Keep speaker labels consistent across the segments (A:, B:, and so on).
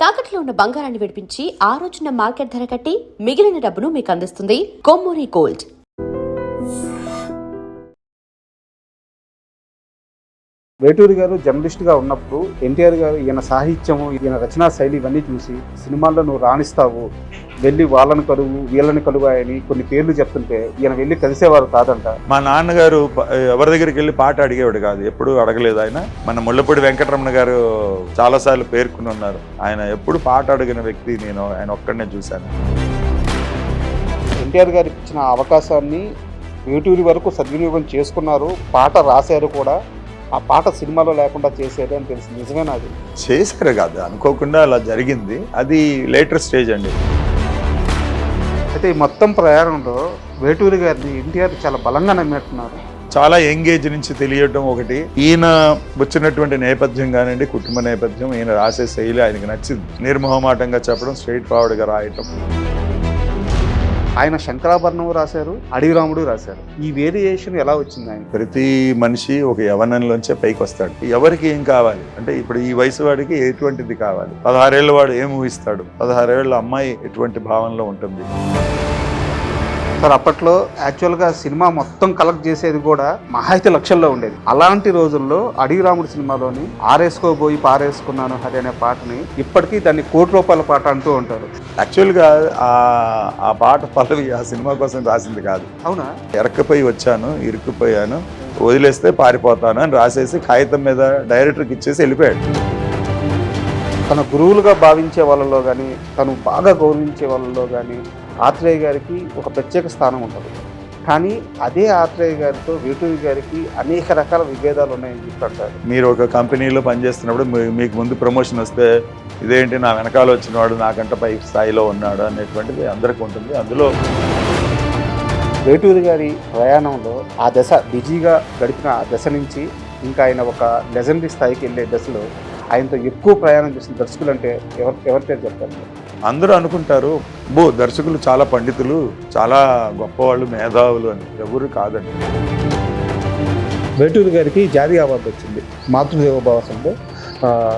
A: తాకట్లో ఉన్న బంగారాన్ని విడిపించి ఆ రోజున మార్కెట్ ధర కట్టి మిగిలిన డబ్బును మీకు అందిస్తుంది కొమ్మూరి గోల్డ్.
B: వేటూరి గారు జర్నలిస్ట్గా ఉన్నప్పుడు ఎన్టీఆర్ గారు ఈయన సాహిత్యము, ఈయన రచనా శైలి ఇవన్నీ చూసి సినిమాల్లో నువ్వు రాణిస్తావు, వెళ్ళి వాళ్ళని కలువు వీళ్ళని కలువు అని కొన్ని పేర్లు చెప్తుంటే ఈయన వెళ్ళి కలిసేవారు కాదంట.
C: మా నాన్నగారు ఎవరి దగ్గరికి వెళ్ళి పాట అడిగేవాడు కాదు, ఎప్పుడు అడగలేదు. ఆయన మన ముళ్ళపూడి వెంకటరమణ గారు చాలాసార్లు పేర్కొని ఉన్నారు, ఆయన ఎప్పుడు పాట అడిగిన వ్యక్తి నేను ఆయన ఒక్కడనే చూశాను.
B: ఎన్టీఆర్ గారు ఇచ్చిన అవకాశాన్ని వేటూరి వరకు సద్వినియోగం చేసుకున్నారు, పాట రాశారు కూడా. ఆ పాట సినిమాలో లేకుండా చేసేది అని తెలిసి నిజమేనా? అది
C: చేశారు కాదు, అనుకోకుండా అలా జరిగింది. అది లేటర్ స్టేజ్ అండి.
B: అయితే ఈ మొత్తం ప్రయాణంలో వేటూరి గారిని ఎన్టీఆర్ చాలా బలంగా నమ్మినట్టున్నారు.
C: చాలా ఎంగేజ్ నుంచి తెలియటం ఒకటి, ఈయన వచ్చినటువంటి నేపథ్యం కానివ్వండి, కుటుంబ నేపథ్యం, ఈయన రాసే శైలి ఆయనకి నచ్చింది. నిర్మోహమాటంగా చెప్పడం, స్ట్రైట్ ఫార్వర్డ్గా రాయటం.
B: ఆయన శంకరాభరణం రాశారు, అడవి రాముడు రాశారు. ఈ వేరియేషన్ ఎలా వచ్చింది? ఆయన
C: ప్రతి మనిషి ఒక యవనంలోంచే పైకి వస్తాడు. ఎవరికి ఏం కావాలి అంటే, ఇప్పుడు ఈ వయసు వాడికి ఎటువంటిది కావాలి, 16 ఏళ్ళ వాడు ఏం ఊహిస్తాడు, 16 ఏళ్ళ అమ్మాయి ఎటువంటి భావనలో ఉంటుంది.
B: సార్ అప్పట్లో యాక్చువల్గా సినిమా మొత్తం కలెక్ట్ చేసేది కూడా మహా అయితే లక్షల్లో ఉండేది. అలాంటి రోజుల్లో అడవి రాముడు సినిమాలోని ఆరేసుకోబోయి పారేసుకున్నాను హరి అనే పాటని ఇప్పటికీ దాన్ని ₹1,00,00,000 పాట అంటూ ఉంటారు.
C: యాక్చువల్గా ఆ పాట పల్లవి ఆ సినిమా కోసం రాసింది కాదు.
B: అవునా?
C: ఎరక్కపోయి వచ్చాను, ఇరుక్కుపోయాను, వదిలేస్తే పారిపోతాను అని రాసేసి కాగితం మీద డైరెక్టర్కి ఇచ్చేసి వెళ్ళిపోయాడు.
B: తన గురువులుగా భావించే వాళ్ళలో కానీ, తను బాగా గౌరవించే వాళ్ళలో కానీ ఆత్రేయ గారికి ఒక ప్రత్యేక స్థానం ఉంటుంది. కానీ అదే ఆత్రేయ గారితో వేటూరి గారికి అనేక రకాల విభేదాలు ఉన్నాయని చెప్తుంటారు.
C: మీరు ఒక కంపెనీలో పనిచేస్తున్నప్పుడు మీకు ముందు ప్రమోషన్ వస్తే ఇదేంటి నా వెనకాల వచ్చిన వాడు నాకంట పై స్థాయిలో ఉన్నాడు అనేటువంటిది అందరికీ ఉంటుంది. అందులో
B: వేటూరి గారి ప్రయాణంలో ఆ దశ బిజీగా గడిపిన ఆ దశ నుంచి ఇంకా ఆయన ఒక లెజెండరీ స్థాయికి వెళ్ళే దశలో ఆయనతో ఎక్కువ ప్రయాణం చేసిన దర్శకులు అంటే ఎవరి పేరు చెప్తారు?
C: అందరూ అనుకుంటారు దర్శకులు చాలా పండితులు, చాలా గొప్పవాళ్ళు, మేధావులు అని. ఎవరు కాదండి.
B: వేటూరి గారికి జాతీయ అవార్డు వచ్చింది మాతృదేవోభవ సంఘంలో,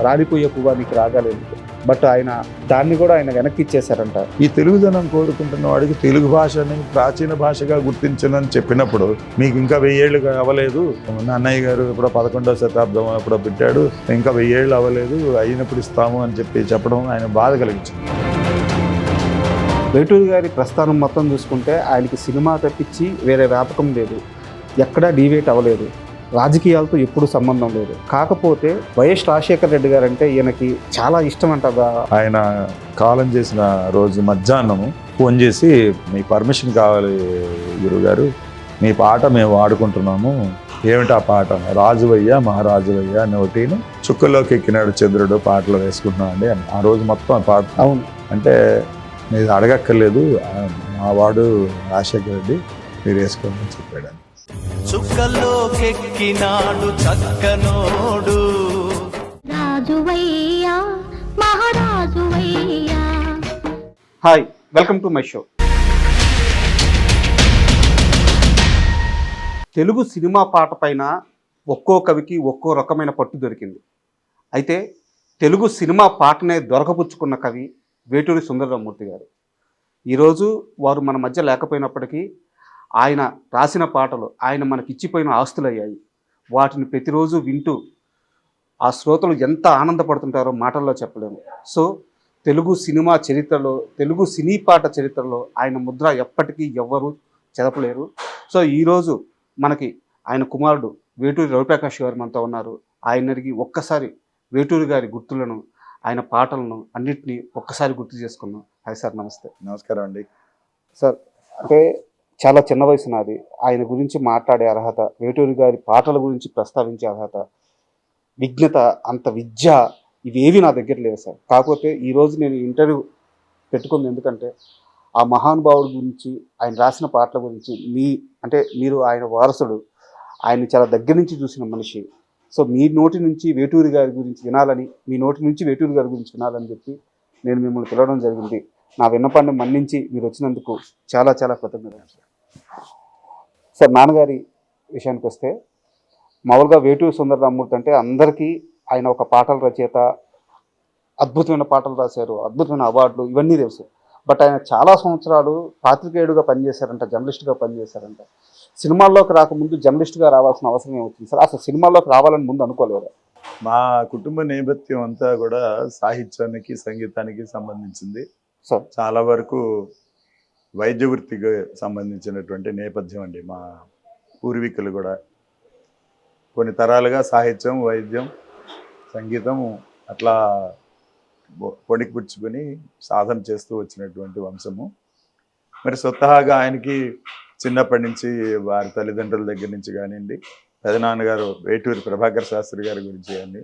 B: రాలిపోయే పువ్వా నీకు రాగాలేదు. బట్ ఆయన దాన్ని కూడా ఆయన వెనక్కి ఇచ్చేశారంట.
C: ఈ తెలుగుదనం కోరుకుంటున్న వాడికి తెలుగు భాషని ప్రాచీన భాషగా గుర్తించనని చెప్పినప్పుడు మీకు ఇంకా 1000 ఏళ్ళు అవ్వలేదు, అన్నయ్య గారు ఇప్పుడు 11వ శతాబ్దం ఎప్పుడో పెట్టాడు, ఇంకా 1000 ఏళ్ళు అవ్వలేదు, అయినప్పుడు ఇస్తాము అని చెప్పడం ఆయన బాధ కలిగించింది.
B: వేటూరి గారి ప్రస్థానం మొత్తం చూసుకుంటే ఆయనకి సినిమా తప్పించి వేరే వ్యాపకం లేదు, ఎక్కడా డీవేట్ అవ్వలేదు, రాజకీయాలతో ఎప్పుడు సంబంధం లేదు. కాకపోతే వైఎస్ రాజశేఖర రెడ్డి గారు అంటే ఈయనకి చాలా ఇష్టం అంటదా.
C: ఆయన కాలం చేసిన రోజు మధ్యాహ్నం ఫోన్ చేసి, మీ పర్మిషన్ కావాలి గురుగారు, మీ పాట మేము వాడుకుంటున్నాము. ఏమిటి ఆ పాట? రాజువయ్య మహారాజువయ్య అని ఒకటిను, చుక్కల్లోకి ఎక్కినాడు చంద్రుడు పాటలు వేసుకుంటున్నాం అండి. ఆ రోజు మొత్తం ఆ పాట.
B: అవును
C: అంటే మీరు అడగక్కర్లేదు, మా వాడు రాజశేఖర రెడ్డి, మీరు వేసుకోమని చెప్పాడు.
D: చుక్కల్లోకెక్కినాడు చక్కనోడు,
E: రాజువయ్యా మహారాజువయ్యా.
B: Hi, welcome to my show. Telugu సినిమా పాట పైన ఒక్కో కవికి ఒక్కో రకమైన పట్టు దొరికింది. అయితే తెలుగు సినిమా పాటనే దొరకపుచ్చుకున్న కవి వేటూరి సుందరరామూర్తి గారు. ఈరోజు వారు మన మధ్య లేకపోయినప్పటికీ ఆయన రాసిన పాటలు ఆయన మనకిచ్చిపోయిన ఆస్తులయ్యాయి. వాటిని ప్రతిరోజు వింటూ ఆ శ్రోతలు ఎంత ఆనందపడుతుంటారో మాటల్లో చెప్పలేము. సో తెలుగు సినిమా చరిత్రలో, తెలుగు సినీ పాట చరిత్రలో ఆయన ముద్ర ఎప్పటికీ ఎవ్వరూ చెదపలేరు. సో ఈరోజు మనకి ఆయన కుమారుడు వేటూరి రవిప్రకాష్ గారు మనతో ఉన్నారు. ఆయన అడిగి ఒక్కసారి వేటూరి గారి గుర్తులను, ఆయన పాటలను అన్నింటినీ ఒక్కసారి గుర్తు చేసుకున్నాం. హాయ్ సార్, నమస్తే.
C: నమస్కారం అండి.
B: సార్, అంటే చాలా చిన్న వయసు నాది, ఆయన గురించి మాట్లాడే అర్హత, వేటూరి గారి పాటల గురించి ప్రస్తావించే అర్హత, విజ్ఞత, అంత విద్య ఇవేవి నా దగ్గర లేవు సార్. కాకపోతే ఈరోజు నేను ఇంటర్వ్యూ పెట్టుకుంది ఎందుకంటే ఆ మహానుభావుడి గురించి, ఆయన రాసిన పాటల గురించి, మీరు ఆయన వారసుడు, ఆయన చాలా దగ్గర నుంచి చూసిన మనిషి. సో మీ నోటి నుంచి వేటూరి గారి గురించి వినాలని, మీ నోటి నుంచి వేటూరి గారి గురించి వినాలని చెప్పి నేను మిమ్మల్ని పిలవడం జరిగింది. నా విన్నపాన్ని మన్నించి మీరు వచ్చినందుకు చాలా చాలా కృతజ్ఞతలు సార్. నాన్నగారి విషయానికి వస్తే, మామూలుగా వేటూరి సుందరరామూర్తి అంటే అందరికీ ఆయన ఒక పాటల రచయిత, అద్భుతమైన పాటలు రాశారు, అద్భుతమైన అవార్డులు ఇవన్నీ తెలుసు. బట్ ఆయన చాలా సంవత్సరాలు పాత్రికేయుడుగా పనిచేశారంట, జర్నలిస్ట్గా పనిచేశారంట. సినిమాల్లోకి రాకముందు జర్నలిస్ట్గా రావాల్సిన అవసరం ఏమవుతుంది సార్? అసలు సినిమాల్లోకి రావాలని ముందు అనుకోలేరు?
C: మా కుటుంబ నేపథ్యం అంతా కూడా సాహిత్యానికి సంగీతానికి సంబంధించింది.
B: సార్
C: చాలా వరకు వైద్య వృత్తికి సంబంధించినటువంటి నేపథ్యం అండి. మా పూర్వీకులు కూడా కొన్ని తరాలుగా సాహిత్యం, వైద్యం, సంగీతం అట్లా పొడిపుచ్చుకొని సాధన చేస్తూ వచ్చినటువంటి వంశము. మరి స్వతహాగా ఆయనకి చిన్నప్పటి నుంచి వారి తల్లిదండ్రుల దగ్గర నుంచి కానివ్వండి, పెదనాన్నగారు వేటూరి ప్రభాకర్ శాస్త్రి గారి గురించి కానీ,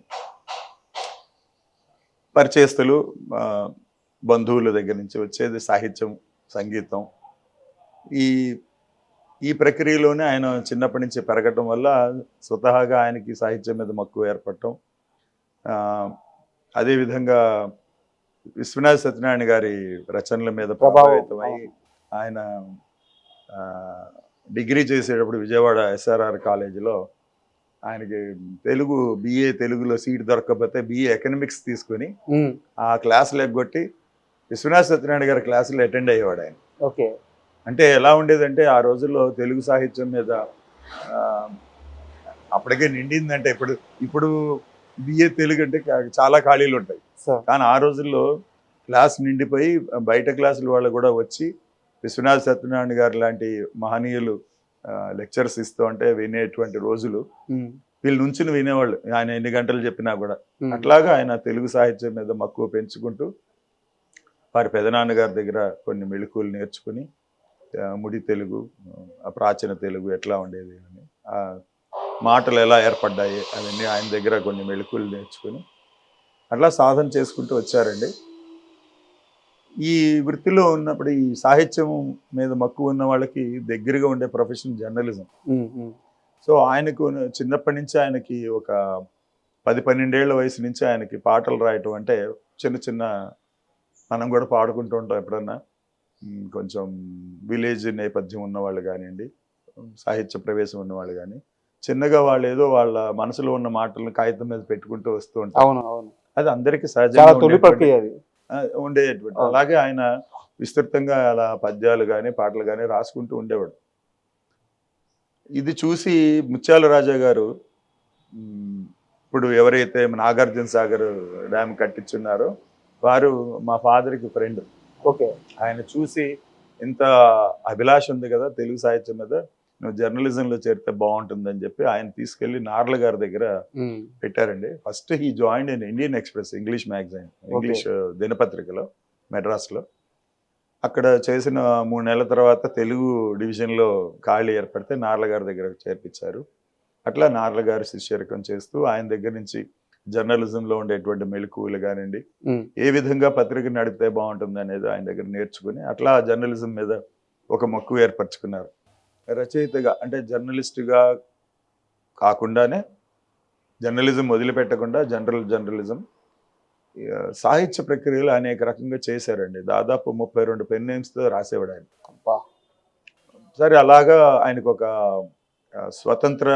C: పరిచయస్తులు, బంధువుల దగ్గర నుంచి వచ్చేది సాహిత్యం, సంగీతం. ఈ ప్రక్రియలోనే ఆయన చిన్నప్పటి నుంచి పెరగటం వల్ల స్వతహాగా ఆయనకి సాహిత్యం మీద మక్కువ ఏర్పడటం. అదేవిధంగా విశ్వనాథ సత్యనారాయణ గారి రచనల మీద ప్రభావితమై ఆయన డిగ్రీ చేసేటప్పుడు విజయవాడ SRR కాలేజీలో ఆయనకి BA తెలుగులో సీట్ దొరకకపోతే BA ఎకనామిక్స్ తీసుకొని ఆ క్లాసులు ఎగ్గొట్టి విశ్వనాథ సత్యనారాయణ గారి క్లాసులు అటెండ్ అయ్యేవాడు ఆయన.
B: ఓకే.
C: అంటే ఎలా ఉండేదంటే ఆ రోజుల్లో తెలుగు సాహిత్యం మీద అప్పటికే నిండిందంటే ఇప్పుడు BA తెలుగు అంటే చాలా ఖాళీలు ఉంటాయి. కానీ ఆ రోజుల్లో క్లాస్ నిండిపోయి బయట క్లాసుల వాళ్ళు కూడా వచ్చి విశ్వనాథ సత్యనారాయణ గారు లాంటి మహనీయులు లెక్చర్స్ ఇస్తూ అంటే వినేటువంటి రోజులు. వీళ్ళు నుంచి వినేవాళ్ళు ఆయన ఎన్ని గంటలు చెప్పినా కూడా. అట్లాగా ఆయన తెలుగు సాహిత్యం మీద మక్కువ పెంచుకుంటూ వారి పెదనాన్నగారి దగ్గర కొన్ని మెళుకువలు నేర్చుకుని ముడి తెలుగు, ప్రాచీన తెలుగు ఎట్లా ఉండేది అని, ఆ మాటలు ఎలా ఏర్పడ్డాయి అవన్నీ ఆయన దగ్గర కొన్ని మెళుకువలు నేర్చుకుని అట్లా సాధన చేసుకుంటూ వచ్చారండి. ఈ వృత్తిలో ఉన్నప్పుడు ఈ సాహిత్యం మీద మక్కువ ఉన్న వాళ్ళకి దగ్గరగా ఉండే ప్రొఫెషన్ జర్నలిజం. సో ఆయనకు చిన్నప్పటి నుంచి ఆయనకి ఒక 10-12 ఏళ్ల వయసు నుంచి ఆయనకి పాటలు రాయటం అంటే చిన్న చిన్న మనం కూడా పాడుకుంటూ ఉంటాం ఎప్పుడన్నా. కొంచెం విలేజ్ నేపథ్యం ఉన్నవాళ్ళు కానివ్వండి, సాహిత్య ప్రవేశం ఉన్నవాళ్ళు కానీ చిన్నగా వాళ్ళు ఏదో వాళ్ళ మనసులో ఉన్న మాటలను కాగితం మీద పెట్టుకుంటూ వస్తూ ఉంటారు. అది అందరికీ సహజంగా ఉండేటువంటి. అలాగే ఆయన విస్తృతంగా అలా పద్యాలు కానీ పాటలు కానీ రాసుకుంటూ ఉండేవాడు. ఇది చూసి ముత్యాల రాజా గారు ఇప్పుడు ఎవరైతే నాగార్జున సాగర్ డ్యామ్ కట్టించున్నారో వారు మా ఫాదర్కి ఫ్రెండ్.
B: ఓకే.
C: ఆయన చూసి ఇంత అభిలాష ఉంది కదా తెలుగు సాహిత్యం మీద, నువ్వు జర్నలిజంలో చేరితే బాగుంటుందని చెప్పి ఆయన తీసుకెళ్లి నార్ల గారి దగ్గర పెట్టారండి. First he joined in Indian Express English magazine, English దినపత్రికలో మెడ్రాస్లో. అక్కడ చేసిన 3 నెలల తర్వాత తెలుగు డివిజన్లో ఖాళీ ఏర్పడితే నార్ల గారి దగ్గర చేర్పించారు. అట్లా నార్ల గారి శిష్యరికం చేస్తూ ఆయన దగ్గర నుంచి జర్నలిజంలో ఉండేటువంటి మెళుకువలు కానివ్వండి, ఏ విధంగా పత్రిక నడిపితే బాగుంటుంది అనేది ఆయన దగ్గర నేర్చుకుని అట్లా జర్నలిజం మీద ఒక మక్కువ ఏర్పరచుకున్నారు. రచయితగా అంటే జర్నలిస్టుగా కాకుండానే జర్నలిజం వదిలిపెట్టకుండా జర్నలిజం సాహిత్య ప్రక్రియలు అనేక రకంగా చేశారండి. దాదాపు 32 పెన్ నేమ్స్తో రాసేవాడు ఆయన. సరే, అలాగా ఆయనకు ఒక స్వతంత్ర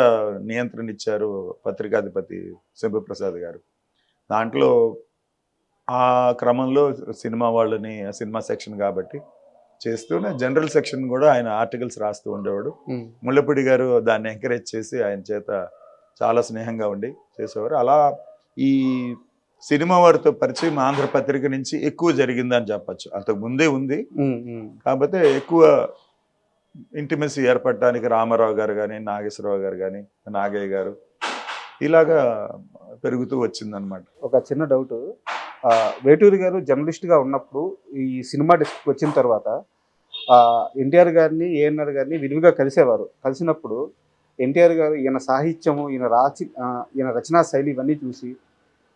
C: నియంత్రణ ఇచ్చారు పత్రికాధిపతి శంభుప్రసాద్ గారు. దాంట్లో ఆ క్రమంలో సినిమా వాళ్ళని సినిమా సెక్షన్ కాబట్టి చేస్తూనే జనరల్ సెక్షన్ కూడా ఆయన ఆర్టికల్స్ రాస్తూ ఉండేవాడు. ముళ్ళపూడి గారు దాన్ని ఎంకరేజ్ చేసి ఆయన చేత చాలా స్నేహంగా ఉండి చేసేవారు. అలా ఈ సినిమా వారితో పరిచయం ఆంధ్రపత్రిక నుంచి ఎక్కువ జరిగిందని చెప్పచ్చు. అంతకు ముందే ఉంది, కాకపోతే ఎక్కువ ఇంటిమెసీ ఏర్పడటానికి రామారావు గారు కానీ, నాగేశ్వరరావు గారు కానీ, నాగయ్య గారు ఇలాగా పెరుగుతూ వచ్చిందనమాట.
B: ఒక చిన్న డౌట్, వేటూరి గారు జర్నలిస్ట్గా ఉన్నప్పుడు ఈ సినిమా డిస్క్ వచ్చిన తర్వాత ఎన్టీఆర్ గారిని, ఏఎన్ఆర్ గారిని విరివిగా కలిసినప్పుడు ఎన్టీఆర్ గారు ఈయన సాహిత్యము, ఈయన రచనా శైలి ఇవన్నీ చూసి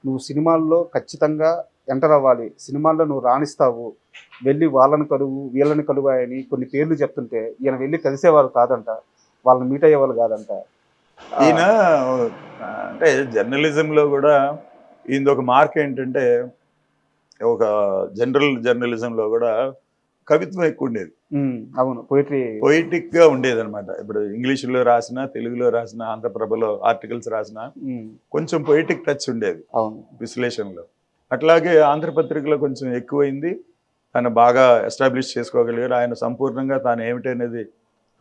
B: నువ్వు సినిమాల్లో ఖచ్చితంగా ఎంటర్ అవ్వాలి, సినిమాల్లో నువ్వు రాణిస్తావు, వెళ్ళి వాళ్ళని కలువు వీళ్ళని కలువాయని కొన్ని పేర్లు చెప్తుంటే ఈయన వెళ్ళి కలిసేవాళ్ళు కాదంట, వాళ్ళని మీట్ అయ్యేవాళ్ళు కాదంట.
C: ఈయన అంటే జర్నలిజంలో కూడా ఈయన ఒక మార్క్ ఏంటంటే ఒక జర్నలిజంలో కూడా కవిత్వం ఎక్కువ ఉండేది.
B: అవును,
C: పొయిటిక్గా ఉండేది అనమాట. ఇప్పుడు ఇంగ్లీషులో రాసిన, తెలుగులో రాసిన, ఆంధ్రప్రభలో ఆర్టికల్స్ రాసిన కొంచెం పొయిటిక్ టచ్ ఉండేది విశ్లేషణలో. అట్లాగే ఆంధ్రపత్రికలో కొంచెం ఎక్కువైంది. ఆయన బాగా ఎస్టాబ్లిష్ చేసుకోగలిగాడు. ఆయన సంపూర్ణంగా తాను ఏమిటనేది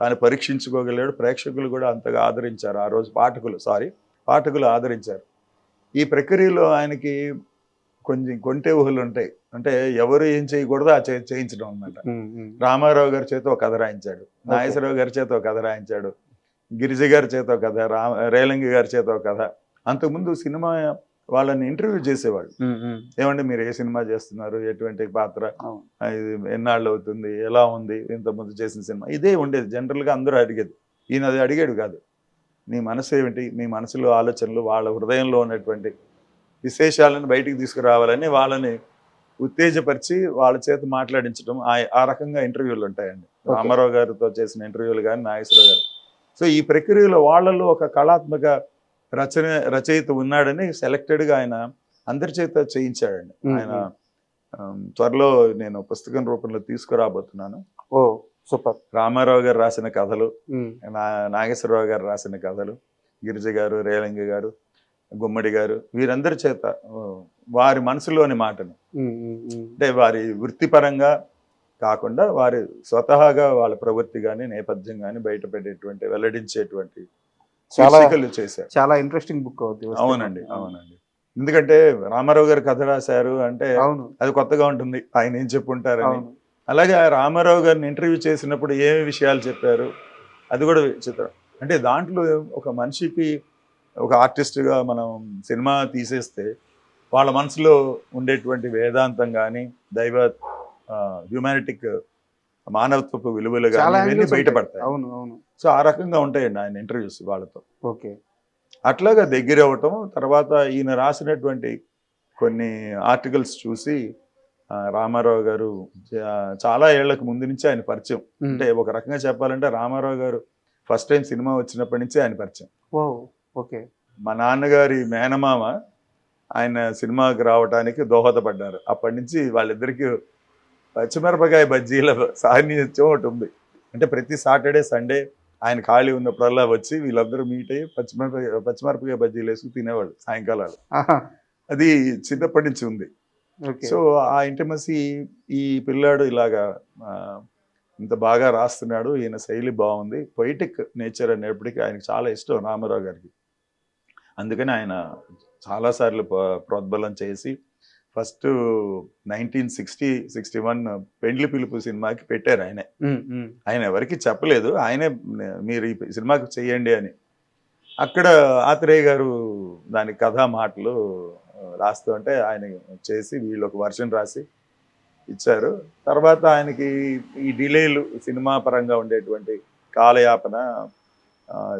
C: తాను పరీక్షించుకోగలిగాడు. ప్రేక్షకులు కూడా అంతగా ఆదరించారు. ఆ రోజు పాఠకులు ఆదరించారు. ఈ ప్రక్రియలో ఆయనకి కొంచెం కొంటె ఊహలు ఉంటాయి. అంటే ఎవరు ఏం చేయకూడదో ఆ చేయించడం అన్నమాట. రామారావు గారి చేత ఒక కథ రాయించాడు, నాగేశ్వరరావు గారి చేత ఒక కథ రాయించాడు, గిరిజ గారి చేత ఒక కథ, రేలంగి గారి చేత ఒక కథ. అంతకుముందు సినిమా వాళ్ళని ఇంటర్వ్యూ చేసేవాళ్ళు. ఏమంటే మీరు ఏ సినిమా చేస్తున్నారు, ఎటువంటి పాత్ర, ఇది ఎన్నాళ్ళు అవుతుంది, ఎలా ఉంది, ఇంతకుముందు చేసిన సినిమా, ఇదే ఉండేది. జనరల్గా అందరూ అడిగేది. ఈయన అది అడిగాడు కాదు. నీ మనసు ఏమిటి, మీ మనసులో ఆలోచనలు, వాళ్ళ హృదయంలో ఉన్నటువంటి విశేషాలను బయటికి తీసుకురావాలని వాళ్ళని ఉత్తేజపరిచి వాళ్ళ చేత మాట్లాడించడం, ఆ రకంగా ఇంటర్వ్యూలు ఉంటాయండి. రామారావు గారితో చేసిన ఇంటర్వ్యూలు కానీ, నాగేశ్వరరావు గారు. సో ఈ ప్రక్రియలో వాళ్ళలో ఒక కళాత్మక రచయిత ఉన్నాడని సెలెక్టెడ్గా ఆయన అందరి చేత చేయించాడండి. ఆయన త్వరలో నేను పుస్తకం రూపంలో తీసుకురాబోతున్నాను.
B: ఓ సూపర్.
C: రామారావు గారు రాసిన కథలు, నాగేశ్వరరావు గారు రాసిన కథలు, గిరిజ గారు, రేలంగి గారు, గుమ్మడి గారు, వీరందరి చేత వారి మనసులోని మాటను, అంటే వారి వృత్తిపరంగా కాకుండా వారి స్వతహాగా వాళ్ళ ప్రవృత్తి కానీ, నేపథ్యం కానీ బయటపెట్టేటువంటి, వెల్లడించేటువంటి శీర్షికలు చేశారు.
B: చాలా ఇంట్రెస్టింగ్ బుక్ అవుతుంది.
C: అవునండి. ఎందుకంటే రామారావు గారు కథ రాశారు అంటే అది కొత్తగా ఉంటుంది, ఆయన ఏం చెప్పుంటారని. అలాగే రామారావు గారిని ఇంటర్వ్యూ చేసినప్పుడు ఏమి విషయాలు చెప్పారు అది కూడా చిత్రం. అంటే దాంట్లో ఒక మనిషికి, ఒక ఆర్టిస్ట్గా మనం సినిమా తీసేస్తే వాళ్ళ మనసులో ఉండేటువంటి వేదాంతం కానీ, దైవ హ్యూమానిటిక్ మానవత్వపు విలువలు కానీ ఇవన్నీ బయటపడతాయి. సో ఆ రకంగా ఉంటాయండి ఆయన ఇంటర్వ్యూస్ వాళ్ళతో.
B: ఓకే.
C: అట్లాగా దగ్గర అవ్వటం. తర్వాత ఈయన రాసినటువంటి కొన్ని ఆర్టికల్స్ చూసి రామారావు గారు చాలా ఏళ్లకు ముందు నుంచి ఆయన పరిచయం. అంటే ఒక రకంగా చెప్పాలంటే రామారావు గారు ఫస్ట్ టైం సినిమా వచ్చినప్పటి నుంచి ఆయన పరిచయం.
B: ఓకే.
C: మా నాన్నగారి మేనమామ ఆయన సినిమాకి రావడానికి దోహదపడ్డారు. అప్పటి నుంచి వాళ్ళిద్దరికి పచ్చిమిరపకాయ బజ్జీల సాన్నిధ్యం ఒకటి ఉంది. అంటే ప్రతి సాటర్డే సండే ఆయన ఖాళీ ఉన్నప్పుడల్లా వచ్చి వీళ్ళందరూ మీట్ అయ్యి పచ్చిమిరపకాయ బజ్జీలు వేసుకుని తినేవాళ్ళు సాయంకాలాలు. అది చిన్నప్పటి నుంచి ఉంది. సో ఆ ఇంటిమసీ, ఈ పిల్లాడు ఇలాగా ఇంత బాగా రాస్తున్నాడు, ఈయన శైలి బాగుంది, పొయిటిక్ నేచర్ అనేప్పటికీ ఆయనకు చాలా ఇష్టం రామారావు గారికి. అందుకని ఆయన చాలాసార్లు ప్రోద్బలం చేసి ఫస్ట్ 1960-61 పెండ్లి పిలుపు సినిమాకి పెట్టారు ఆయనే. ఆయన ఎవరికి చెప్పలేదు, ఆయనే మీరు ఈ సినిమాకి చెయ్యండి అని. అక్కడ ఆత్రేయ గారు దాని కథా మాటలు రాస్తూ అంటే ఆయన చేసి వీళ్ళు ఒక వర్షన్ రాసి ఇచ్చారు. తర్వాత ఆయనకి ఈ డిలేలు, సినిమా పరంగా ఉండేటువంటి కాలయాపన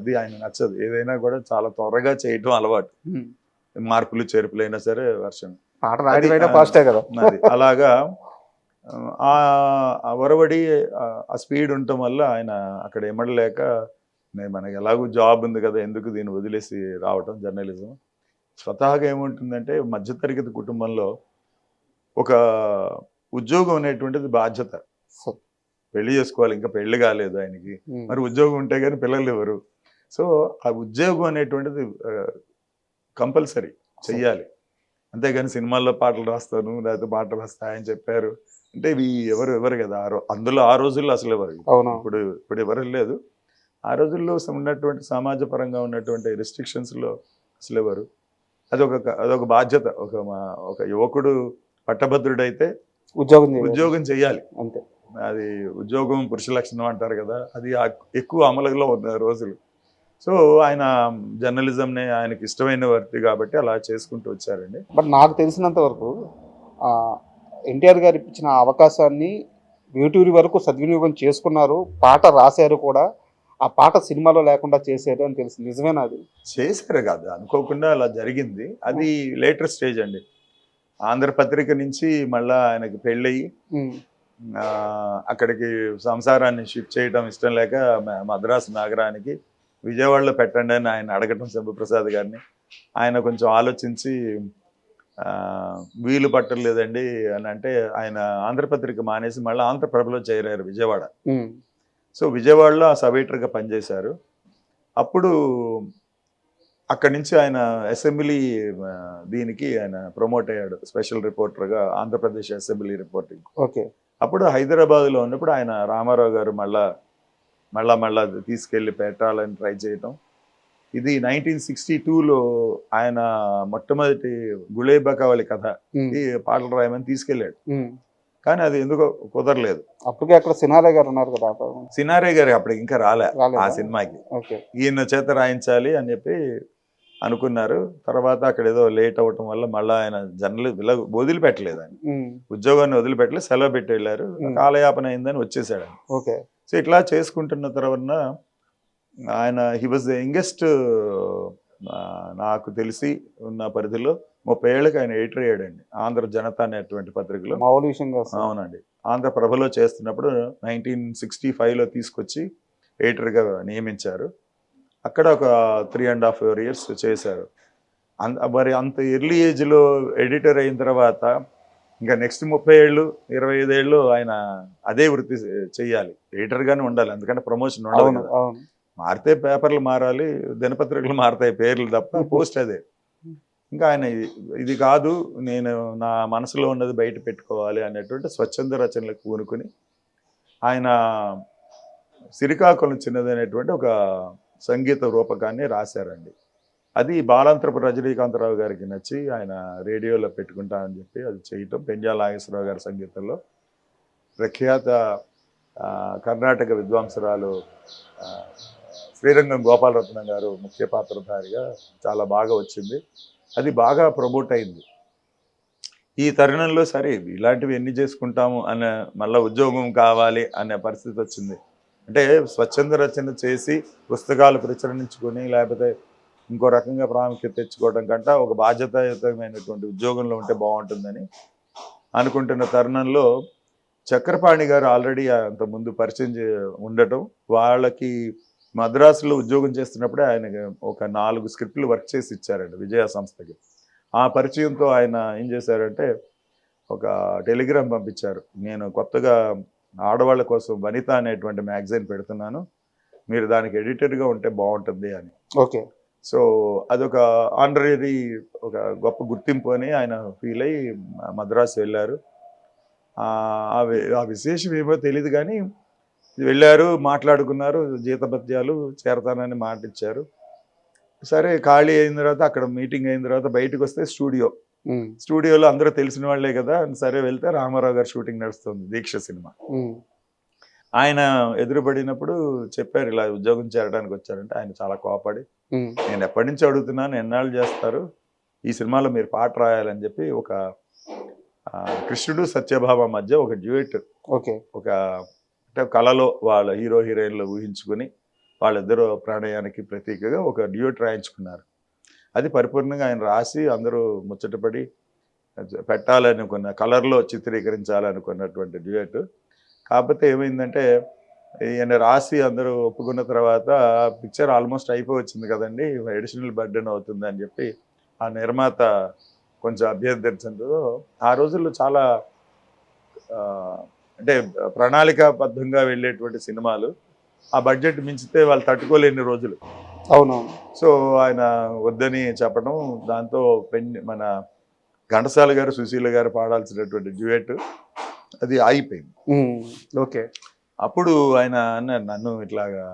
C: ఇది ఆయన నచ్చదు. ఏదైనా కూడా చాలా త్వరగా చేయటం అలవాటు, మార్పులు చేర్పులైనా సరే వర్షన్ అలాగా. ఆ ఒరవడి, ఆ స్పీడ్ ఉండటం వల్ల ఆయన అక్కడ ఇమ్మడలేక, మనకి ఎలాగూ జాబ్ ఉంది కదా, ఎందుకు దీన్ని వదిలేసి రావటం జర్నలిజం. స్వతహాగా ఏముంటుందంటే మధ్యతరగతి కుటుంబంలో ఒక ఉద్యోగం అనేటువంటిది బాధ్యత. పెళ్లి చేసుకోవాలి, ఇంకా పెళ్లి కాలేదు ఆయనకి, మరి ఉద్యోగం ఉంటే కానీ పిల్లలు ఎవరు. సో ఆ ఉద్యోగం అనేటువంటిది కంపల్సరీ చెయ్యాలి. అంతేగాని సినిమాల్లో పాటలు రాస్తాను లేకపోతే పాటలు రాస్తాయని చెప్పారు అంటే ఇవి ఎవరు కదా. అందులో ఆ రోజుల్లో అసలు ఎవరు, ఇప్పుడు ఎవరు లేదు. ఆ రోజుల్లో ఉన్నటువంటి సమాజ పరంగా ఉన్నటువంటి రెస్ట్రిక్షన్స్లో అసలు ఎవరు. అదొక బాధ్యత. ఒక యువకుడు పట్టభద్రుడైతే ఉద్యోగం చెయ్యాలి అంతే. అది ఉద్యోగం పురుష లక్షణం అంటారు కదా, అది ఎక్కువ అమలులో ఉన్న రోజులు. సో ఆయన జర్నలిజంని ఆయనకి ఇష్టమైన వర్తి కాబట్టి అలా చేసుకుంటూ వచ్చారండి.
B: బట్ నాకు తెలిసినంత వరకు ఎన్టీఆర్ గారు ఇచ్చిన అవకాశాన్ని వేటూరి వరకు సద్వినియోగం చేసుకున్నారు, పాట రాశారు కూడా. ఆ పాట సినిమాలో లేకుండా చేశారు అని తెలిసింది. నిజమేనా? అది
C: చేశారు కాదు, అనుకోకుండా అలా జరిగింది. అది లేటర్ స్టేజ్ అండి. ఆంధ్రపత్రిక నుంచి మళ్ళా ఆయనకి పెళ్ళయి అక్కడికి సంసారాన్ని షిఫ్ట్ చేయడం ఇష్టం లేక మద్రాసు నగరానికి విజయవాడలో పెట్టండి అని ఆయన అడగటం శంభుప్రసాద్ గారిని. ఆయన కొంచెం ఆలోచించి వీలు పట్టలేదండి అని అంటే ఆయన ఆంధ్రపత్రిక మానేసి మళ్ళీ ఆంధ్రప్రభలో చేరారు విజయవాడ. సో విజయవాడలో ఆ సబ్ ఎడిటర్గా పనిచేశారు. అప్పుడు అక్కడి నుంచి ఆయన అసెంబ్లీ దీనికి ఆయన ప్రమోట్ అయ్యాడు, స్పెషల్ రిపోర్టర్గా ఆంధ్రప్రదేశ్ అసెంబ్లీ రిపోర్టింగ్.
B: ఓకే.
C: అప్పుడు హైదరాబాద్లో ఉన్నప్పుడు ఆయన రామారావు గారు మళ్ళా తీసుకెళ్ళి పెట్టాలని ట్రై చేయటం. ఇది 1962లో ఆయన మొట్టమొదటి గుళేబకావళి కథ ఈ పాటలు రాయమని తీసుకెళ్ళాడు, కానీ అది ఎందుకో కుదరలేదు.
B: అప్పటికే అక్కడ సినారే గారు ఉన్నారు కదా.
C: సినారే గారు అప్పటికి ఇంకా రాలే ఆ సినిమాకి. ఈయన చేత రాయించాలి అని చెప్పి అనుకున్నారు. తర్వాత అక్కడ ఏదో లేట్ అవ్వటం వల్ల మళ్ళీ ఆయన జర్నలిస్ట్ వదిలిపెట్టలేదు, ఆయన ఉద్యోగాన్ని వదిలిపెట్టలేదు, సెలవు పెట్టి వెళ్ళారు. కాలయాపన అయిందని వచ్చేసాడు.
B: ఓకే.
C: సో ఇట్లా చేసుకుంటున్న తర్వాత ఆయన హీ వాజ్ ద యంగెస్ట్, నాకు తెలిసి ఉన్న పరిధిలో 30 ఏళ్ళకి ఆయన ఎడిటర్ అయ్యాడండి ఆంధ్ర జనత అనేటువంటి పత్రికలో. అవునండి. ఆంధ్రప్రభలో చేస్తున్నప్పుడు 1965లో తీసుకొచ్చి ఎడిటర్గా నియమించారు. అక్కడ ఒక 3.5 years చేశారు. మరి అంత ఎర్లీ ఏజ్లో ఎడిటర్ అయిన తర్వాత ఇంకా నెక్స్ట్ 30 ఏళ్ళు 25 ఏళ్ళు ఆయన అదే వృత్తి చెయ్యాలి, ఎడిటర్గానే ఉండాలి. ఎందుకంటే ప్రమోషన్ ఉండదు కదా. మారితే పేపర్లు మారాలి, దినపత్రికలు మారుతాయి పేర్లు తప్ప పోస్ట్ అదే. ఇంకా ఆయన ఇది కాదు, నేను నా మనసులో ఉన్నది బయట పెట్టుకోవాలి అనేటువంటి స్వచ్ఛంద రచనలకు పూనుకుని ఆయన సిరికాకుళం చిన్నదనేటువంటి ఒక సంగీత రూపకాన్ని రాశారండి. అది బాలాంతరపు రజనీకాంతరావు గారికి నచ్చి ఆయన రేడియోలో పెట్టుకుంటానని చెప్పి అది చేయటం. పెంజా నాగేశ్వరరావు గారి సంగీతంలో ప్రఖ్యాత కర్ణాటక విద్వాంసరాలు శ్రీరంగం గోపాలరత్నం గారు ముఖ్య పాత్రధారిగా చాలా బాగా వచ్చింది. అది బాగా ప్రమోట్ అయింది. ఈ తరుణంలో సరే ఇలాంటివి ఎన్ని చేసుకుంటాము అనే మళ్ళీ ఉద్యోగం కావాలి అనే పరిస్థితి వచ్చింది. అంటే స్వచ్ఛంద రచన చేసి పుస్తకాలు ప్రచురించుకొని లేకపోతే ఇంకో రకంగా ప్రాముఖ్యత తెచ్చుకోవడం కంటే ఒక బాధ్యతాయుతమైనటువంటి ఉద్యోగంలో ఉంటే బాగుంటుందని అనుకుంటున్న తరుణంలో చక్రపాణి గారు ఆల్రెడీ అంతకుముందు పరిచయం ఉండటం, వాళ్ళకి మద్రాసులో ఉద్యోగం చేస్తున్నప్పుడే ఆయన ఒక 4 స్క్రిప్ట్లు వర్క్ చేసి ఇచ్చారండి విజయ సంస్థకి. ఆ పరిచయంతో ఆయన ఏం చేశారంటే ఒక టెలిగ్రామ్ పంపించారు, నేను కొత్తగా ఆడవాళ్ళ కోసం వనిత అనేటువంటి మ్యాగజైన్ పెడుతున్నాను, మీరు దానికి ఎడిటర్గా ఉంటే బాగుంటుంది అని.
B: ఓకే.
C: సో అదొక ఆనరీ, ఒక గొప్ప గుర్తింపు అని ఆయన ఫీల్ అయ్యి మద్రాసు వెళ్ళారు. ఆ విశేషం ఏమో తెలియదు కానీ వెళ్ళారు, మాట్లాడుకున్నారు, జీతభత్యాలు చేరతానని మాట ఇచ్చారు. సరే ఖాళీ అయిన తర్వాత అక్కడ మీటింగ్ అయిన తర్వాత బయటకు వస్తే స్టూడియోలో అందరూ తెలిసిన వాళ్ళే కదా, సరే వెళ్తే రామారావు గారు షూటింగ్ నడుస్తుంది దీక్ష సినిమా. ఆయన ఎదురుపడినప్పుడు చెప్పారు ఇలా ఉద్యోగం చేరడానికి వచ్చారంటే ఆయన చాలా కోపడి, నేను ఎప్పటి నుంచి అడుగుతున్నాను, ఎన్నాళ్ళు చేస్తారు, ఈ సినిమాలో మీరు పాట రాయాలని చెప్పి ఒక కృష్ణుడు సత్యభామ మధ్య ఒక డ్యూయట్, ఒక అంటే కళలో వాళ్ళ హీరో హీరోయిన్లు ఊహించుకొని వాళ్ళిద్దరూ ప్రణయానికి ప్రతీకగా ఒక డ్యూయట్ రాయించుకున్నారు. అది పరిపూర్ణంగా ఆయన రాసి అందరూ ముచ్చటపడి పెట్టాలనుకున్న కలర్లో చిత్రీకరించాలనుకున్నటువంటి డ్యూయట్. కాకపోతే ఏమైందంటే ఈయన రాసి అందరూ ఒప్పుకున్న తర్వాత పిక్చర్ ఆల్మోస్ట్ అయిపోయి వచ్చింది కదండి, అడిషనల్ బర్డెన్ అవుతుంది అని చెప్పి ఆ నిర్మాత కొంచెం అభ్యర్థించడంతో ఆ రోజుల్లో చాలా అంటే ప్రణాళికాబద్ధంగా వెళ్ళేటువంటి సినిమాలు ఆ బడ్జెట్ మించితే వాళ్ళు తట్టుకోలేని రోజులు.
B: అవునవును.
C: సో ఆయన వద్దని చెప్పడం, దాంతో మన ఘంటసాల గారు సుశీల గారు పాడాల్సినటువంటి డ్యూయట్ అది ఆగిపోయింది.
B: ఓకే.
C: అప్పుడు ఆయన అన్నారు, నన్ను ఇట్లాగా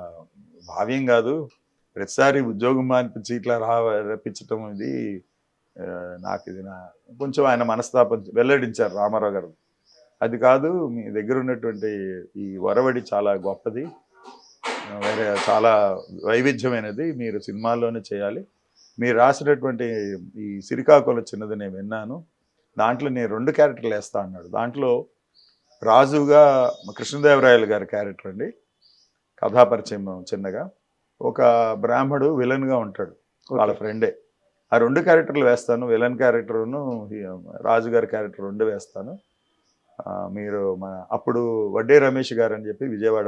C: భావ్యం కాదు, ప్రతిసారి ఉద్యోగం మానిపించి ఇట్లా రప్పించటం ఇది నాకు ఇది కొంచెం ఆయన మనస్తాపం వెల్లడించారు రామారావు గారు. అది కాదు, మీ దగ్గర ఉన్నటువంటి ఈ వరవడి చాలా గొప్పది, వేరే చాలా వైవిధ్యమైనది, మీరు సినిమాల్లోనే చేయాలి, మీరు రాసినటువంటి ఈ సిరికాకుళం చిన్నది నేను విన్నాను, దాంట్లో నేను 2 క్యారెక్టర్లు వేస్తా అన్నాడు. దాంట్లో రాజుగా కృష్ణదేవరాయలు గారి క్యారెక్టర్ అండి, కథాపరిచయం చిన్నగా, ఒక బ్రాహ్మడు విలన్గా ఉంటాడు వాళ్ళ ఫ్రెండే. ఆ 2 క్యారెక్టర్లు వేస్తాను, విలన్ క్యారెక్టర్ను రాజుగారి క్యారెక్టర్ 2 వేస్తాను, మీరు అప్పుడు వడ్డే రమేష్ గారు అని చెప్పి విజయవాడ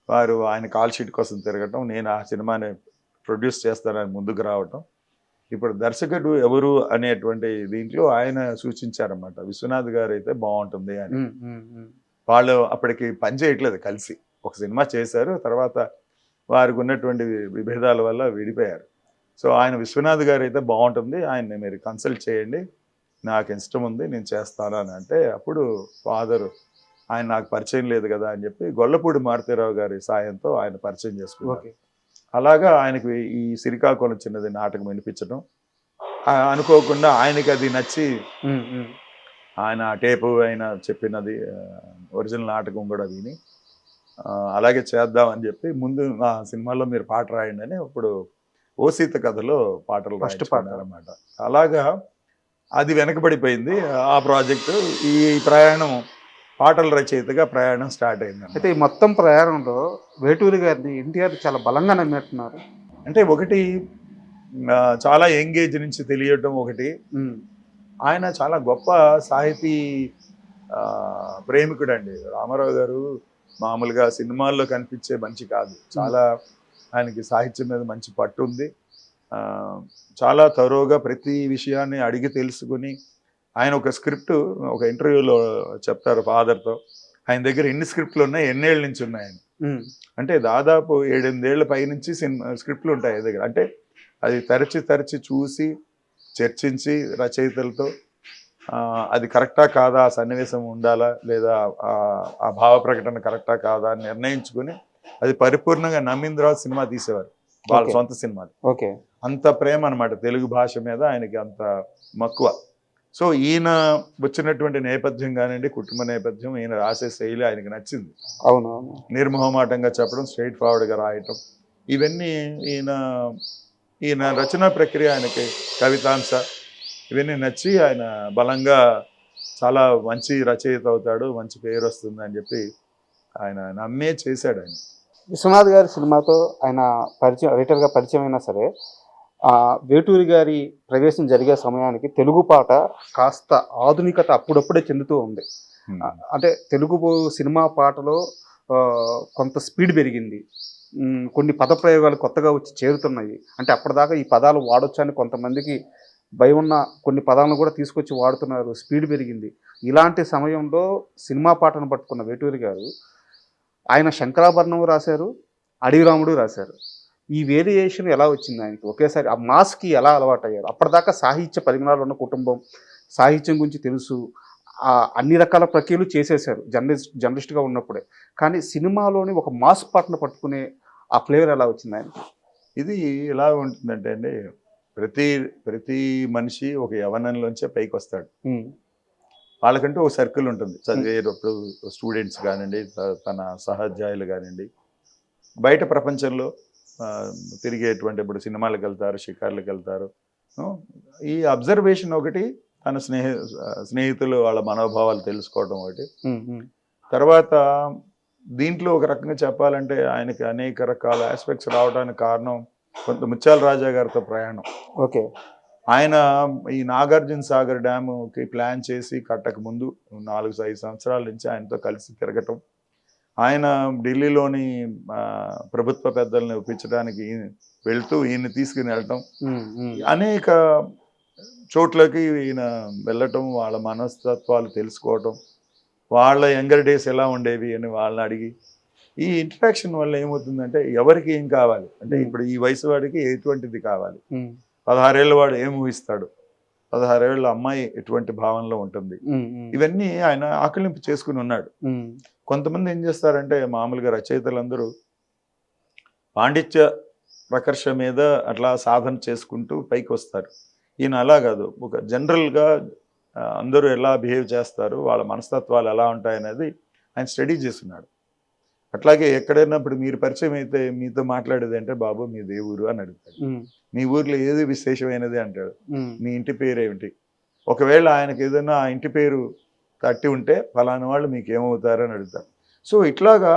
C: వారు ఆయన కాల్ షీట్ కోసం తిరగటం, నేను ఆ సినిమాని ప్రొడ్యూస్ చేస్తానని ముందుకు రావటం, ఇప్పుడు దర్శకుడు ఎవరు అనేటువంటి దీంట్లో ఆయన సూచించారన్నమాట, విశ్వనాథ్ గారు అయితే బాగుంటుంది అని. వాళ్ళు అప్పటికి పని చేయట్లేదు కలిసి, ఒక సినిమా చేశారు, తర్వాత వారికి ఉన్నటువంటి విభేదాల వల్ల విడిపోయారు. సో ఆయన విశ్వనాథ్ గారు అయితే బాగుంటుంది, ఆయన్ని మీరు కన్సల్ట్ చేయండి, నాకు ఇష్టం ఉంది, నేను చేస్తాను అని అంటే, అప్పుడు ఫాదర్ ఆయన నాకు పరిచయం లేదు కదా అని చెప్పి గొల్లపూడి మారుతీరావు గారి సాయంతో ఆయన పరిచయం చేసుకున్నారు. అలాగా ఆయనకి ఈ శ్రీకాకుళం చిన్నది నాటకం వినిపించడం, అనుకోకుండా ఆయనకి అది నచ్చి ఆయన టేపు ఆయన చెప్పినది ఒరిజినల్ నాటకం కూడా విని అలాగే చేద్దామని చెప్పి ముందు నా సినిమాలో మీరు పాట రాయండి అని ఇప్పుడు ఓ సీత కథలో పాటలు
B: ఫస్ట్ పాట
C: అన్నమాట. అలాగా అది వెనకబడిపోయింది ఆ ప్రాజెక్టు. ఈ ప్రయాణం పాటల రచయితగా ప్రయాణం స్టార్ట్ అయింది.
B: అయితే ఈ మొత్తం ప్రయాణంలో వేటూరి గారిని ఎన్టీఆర్ చాలా బలంగా నమ్మినట్టున్నారు.
C: అంటే ఒకటి చాలా యంగేజ్ నుంచి తెలియటం, ఒకటి ఆయన చాలా గొప్ప సాహితీ ప్రేమికుడు అండి. రామారావు గారు మామూలుగా సినిమాల్లో కనిపించే మనిషి కాదు, చాలా ఆయనకి సాహిత్యం మీద మంచి పట్టు ఉంది. చాలా తరోగా ప్రతి విషయాన్ని అడిగి తెలుసుకుని ఆయన ఒక స్క్రిప్ట్ ఒక ఇంటర్వ్యూలో చెప్తారు ఫాదర్తో, ఆయన దగ్గర ఎన్ని స్క్రిప్ట్లు ఉన్నాయి, ఎన్నేళ్ళ నుంచి ఉన్నాయని. అంటే దాదాపు 7-8 ఏళ్ల పైనుంచి స్క్రిప్ట్లు ఉంటాయి ఆయన దగ్గర. అంటే అది తరచి చూసి చర్చించి రచయితలతో అది కరెక్టా కాదా, ఆ సన్నివేశం ఉండాలా లేదా, ఆ భావ ప్రకటన కరెక్టా కాదా అని నిర్ణయించుకుని అది పరిపూర్ణంగా నమ్మిన తర్వాత సినిమా తీసేవారు, వాళ్ళ సొంత సినిమాలు. అంత ప్రేమ అనమాట తెలుగు భాష మీద ఆయనకి, అంత మక్కువ. సో ఈయన వచ్చినటువంటి నేపథ్యం కానివ్వండి, కుటుంబ నేపథ్యం, ఈయన రాసే శైలి ఆయనకి నచ్చింది.
B: అవునవును,
C: నిర్మోహమాటంగా చెప్పడం, స్ట్రైట్ ఫార్వర్డ్గా రాయటం, ఇవన్నీ ఈయన రచనా ప్రక్రియ, ఆయనకి కవితాంశ ఇవన్నీ నచ్చి ఆయన బలంగా చాలా మంచి రచయిత అవుతాడు, మంచి పేరు వస్తుంది అని చెప్పి ఆయన నమ్మే చేశాడు. ఆయన
B: విశ్వనాథ్ గారి సినిమాతో ఆయన రైటర్గా పరిచయం అయినా సరే, వేటూరి గారి ప్రవేశం జరిగే సమయానికి తెలుగు పాట కాస్త ఆధునికత అప్పుడప్పుడే చెందుతూ ఉంది. అంటే తెలుగు సినిమా పాటలో కొంత స్పీడ్ పెరిగింది, కొన్ని పదప్రయోగాలు కొత్తగా వచ్చి చేరుతున్నాయి. అంటే అప్పటిదాకా ఈ పదాలు వాడొచ్చని కొంతమందికి భయం ఉన్న కొన్ని పదాలను కూడా తీసుకొచ్చి వాడుతున్నారు, స్పీడ్ పెరిగింది. ఇలాంటి సమయంలో సినిమా పాటను పట్టుకున్న వేటూరి గారు ఆయన శంకరాభరణం రాశారు, అడవి రాముడు రాశారు. ఈ వేరియేషన్ ఎలా వచ్చింది ఆయనకి ఒకేసారి? ఆ మాస్కి ఎలా అలవాటు అయ్యారు? అప్పటిదాకా సాహిత్య పరిజ్ఞానాలు ఉన్న కుటుంబం, సాహిత్యం గురించి తెలుసు, అన్ని రకాల ప్రక్రియలు చేసేశారు జర్నలిస్ట్గా ఉన్నప్పుడే. కానీ సినిమాలోని ఒక మాస్ పాటను పట్టుకునే ఆ ఫ్లేవర్ ఎలా వచ్చింది ఆయనకి?
C: ఇది ఎలా ఉంటుందంటే అండి, ప్రతి మనిషి ఒక యవనంలోంచే పైకి వస్తాడు. వాళ్ళకంటూ ఒక సర్కిల్ ఉంటుంది, చదివేటప్పుడు స్టూడెంట్స్ కానివ్వండి, తన సహాధ్యాయులు కానివ్వండి, బయట ప్రపంచంలో తిరిగేటువంటి, ఇప్పుడు సినిమాలకు వెళ్తారు, షికార్లకు వెళ్తారు. ఈ అబ్జర్వేషన్ ఒకటి, తన స్నేహితులు వాళ్ళ మనోభావాలు తెలుసుకోవడం ఒకటి. తర్వాత దీంట్లో ఒక రకంగా చెప్పాలంటే ఆయనకి అనేక రకాల ఆస్పెక్ట్స్ రావడానికి కారణం కొంత ముత్యాల రాజా గారితో ప్రయాణం. ఆయన ఈ నాగార్జున సాగర్ డ్యాముకి ప్లాన్ చేసి కట్టక ముందు 4-5 సంవత్సరాల నుంచి ఆయనతో కలిసి తిరగటం, ఆయన ఢిల్లీలోని ప్రభుత్వ పెద్దల్ని ఒప్పించడానికి వెళ్తూ ఈయన తీసుకుని వెళ్ళటం, అనేక చోట్లకి ఈయన వెళ్ళటం, వాళ్ళ మనస్తత్వాలు తెలుసుకోవటం, వాళ్ళ యంగర్ డేస్ ఎలా ఉండేవి అని వాళ్ళని అడిగి, ఈ ఇంటరాక్షన్ వల్ల ఏమవుతుందంటే ఎవరికి ఏం కావాలి, అంటే ఇప్పుడు ఈ వయసు వాడికి ఎటువంటిది కావాలి, 16 ఏళ్ళ వాడు ఏం ఊహిస్తాడు, 16 ఏళ్ళ అమ్మాయి ఎటువంటి భావనలో ఉంటుంది, ఇవన్నీ ఆయన ఆకలింపు చేసుకుని ఉన్నాడు. కొంతమంది ఏం చేస్తారంటే మామూలుగా రచయితలందరూ పాండిత్య ప్రకర్ష మీద అట్లా సాధన చేసుకుంటూ పైకి వస్తారు. ఈయన అలా కాదు, ఒక జనరల్గా అందరూ ఎలా బిహేవ్ చేస్తారు, వాళ్ళ మనస్తత్వాలు ఎలా ఉంటాయనేది ఆయన స్టడీ చేస్తున్నాడు. అట్లాగే ఎక్కడైనా ఇప్పుడు మీరు పరిచయం అయితే మీతో మాట్లాడేది అంటే, బాబు మీది ఏ ఊరు అని అడుగుతాడు, మీ ఊర్లో ఏది విశేషమైనది అంటాడు, మీ ఇంటి పేరు ఏమిటి, ఒకవేళ ఆయనకి ఏదైనా ఆ ఇంటి పేరు తట్టి ఉంటే ఫలానా వాళ్ళు మీకు ఏమవుతారు అని అడుగుతారు. సో ఇట్లాగా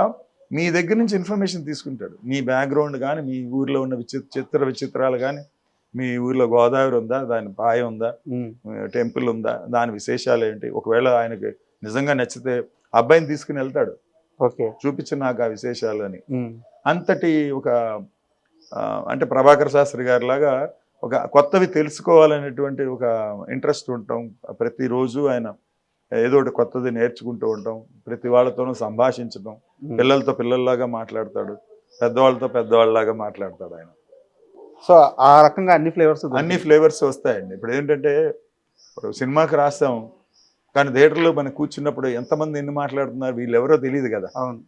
C: మీ దగ్గర నుంచి ఇన్ఫర్మేషన్ తీసుకుంటాడు, మీ బ్యాక్గ్రౌండ్ కానీ, మీ ఊర్లో ఉన్న విచిత్రాలు కానీ, మీ ఊర్లో గోదావరి ఉందా, దాని పాయ ఉందా, టెంపుల్ ఉందా, దాని విశేషాలు ఏంటి, ఒకవేళ ఆయనకి నిజంగా నచ్చితే అబ్బాయిని తీసుకుని వెళ్తాడు, చూపించు నాకు ఆ విశేషాలు అని. అంతటి ఒక అంటే ప్రభాకర్ శాస్త్రి గారి లాగా ఒక కొత్తవి తెలుసుకోవాలనేటువంటి ఒక ఇంట్రెస్ట్ ఉంటాం. ప్రతిరోజు ఆయన ఏదో ఒకటి కొత్తది నేర్చుకుంటూ ఉంటాం, ప్రతి వాళ్ళతోనూ సంభాషించడం, పిల్లలతో పిల్లల్లాగా మాట్లాడతాడు, పెద్దవాళ్ళతో పెద్దవాళ్ళలాగా మాట్లాడతాడు ఆయన.
B: సో ఆ రకంగా అన్ని ఫ్లేవర్స్
C: అన్ని ఫ్లేవర్స్ వస్తాయండి. ఇప్పుడు ఏంటంటే ఇప్పుడు సినిమాకి రాస్తాం, కానీ థియేటర్లో మనం కూర్చున్నప్పుడు ఎంతమంది ఎన్ని మాట్లాడుతున్నారు వీళ్ళు ఎవరో తెలియదు కదా.
B: అవును.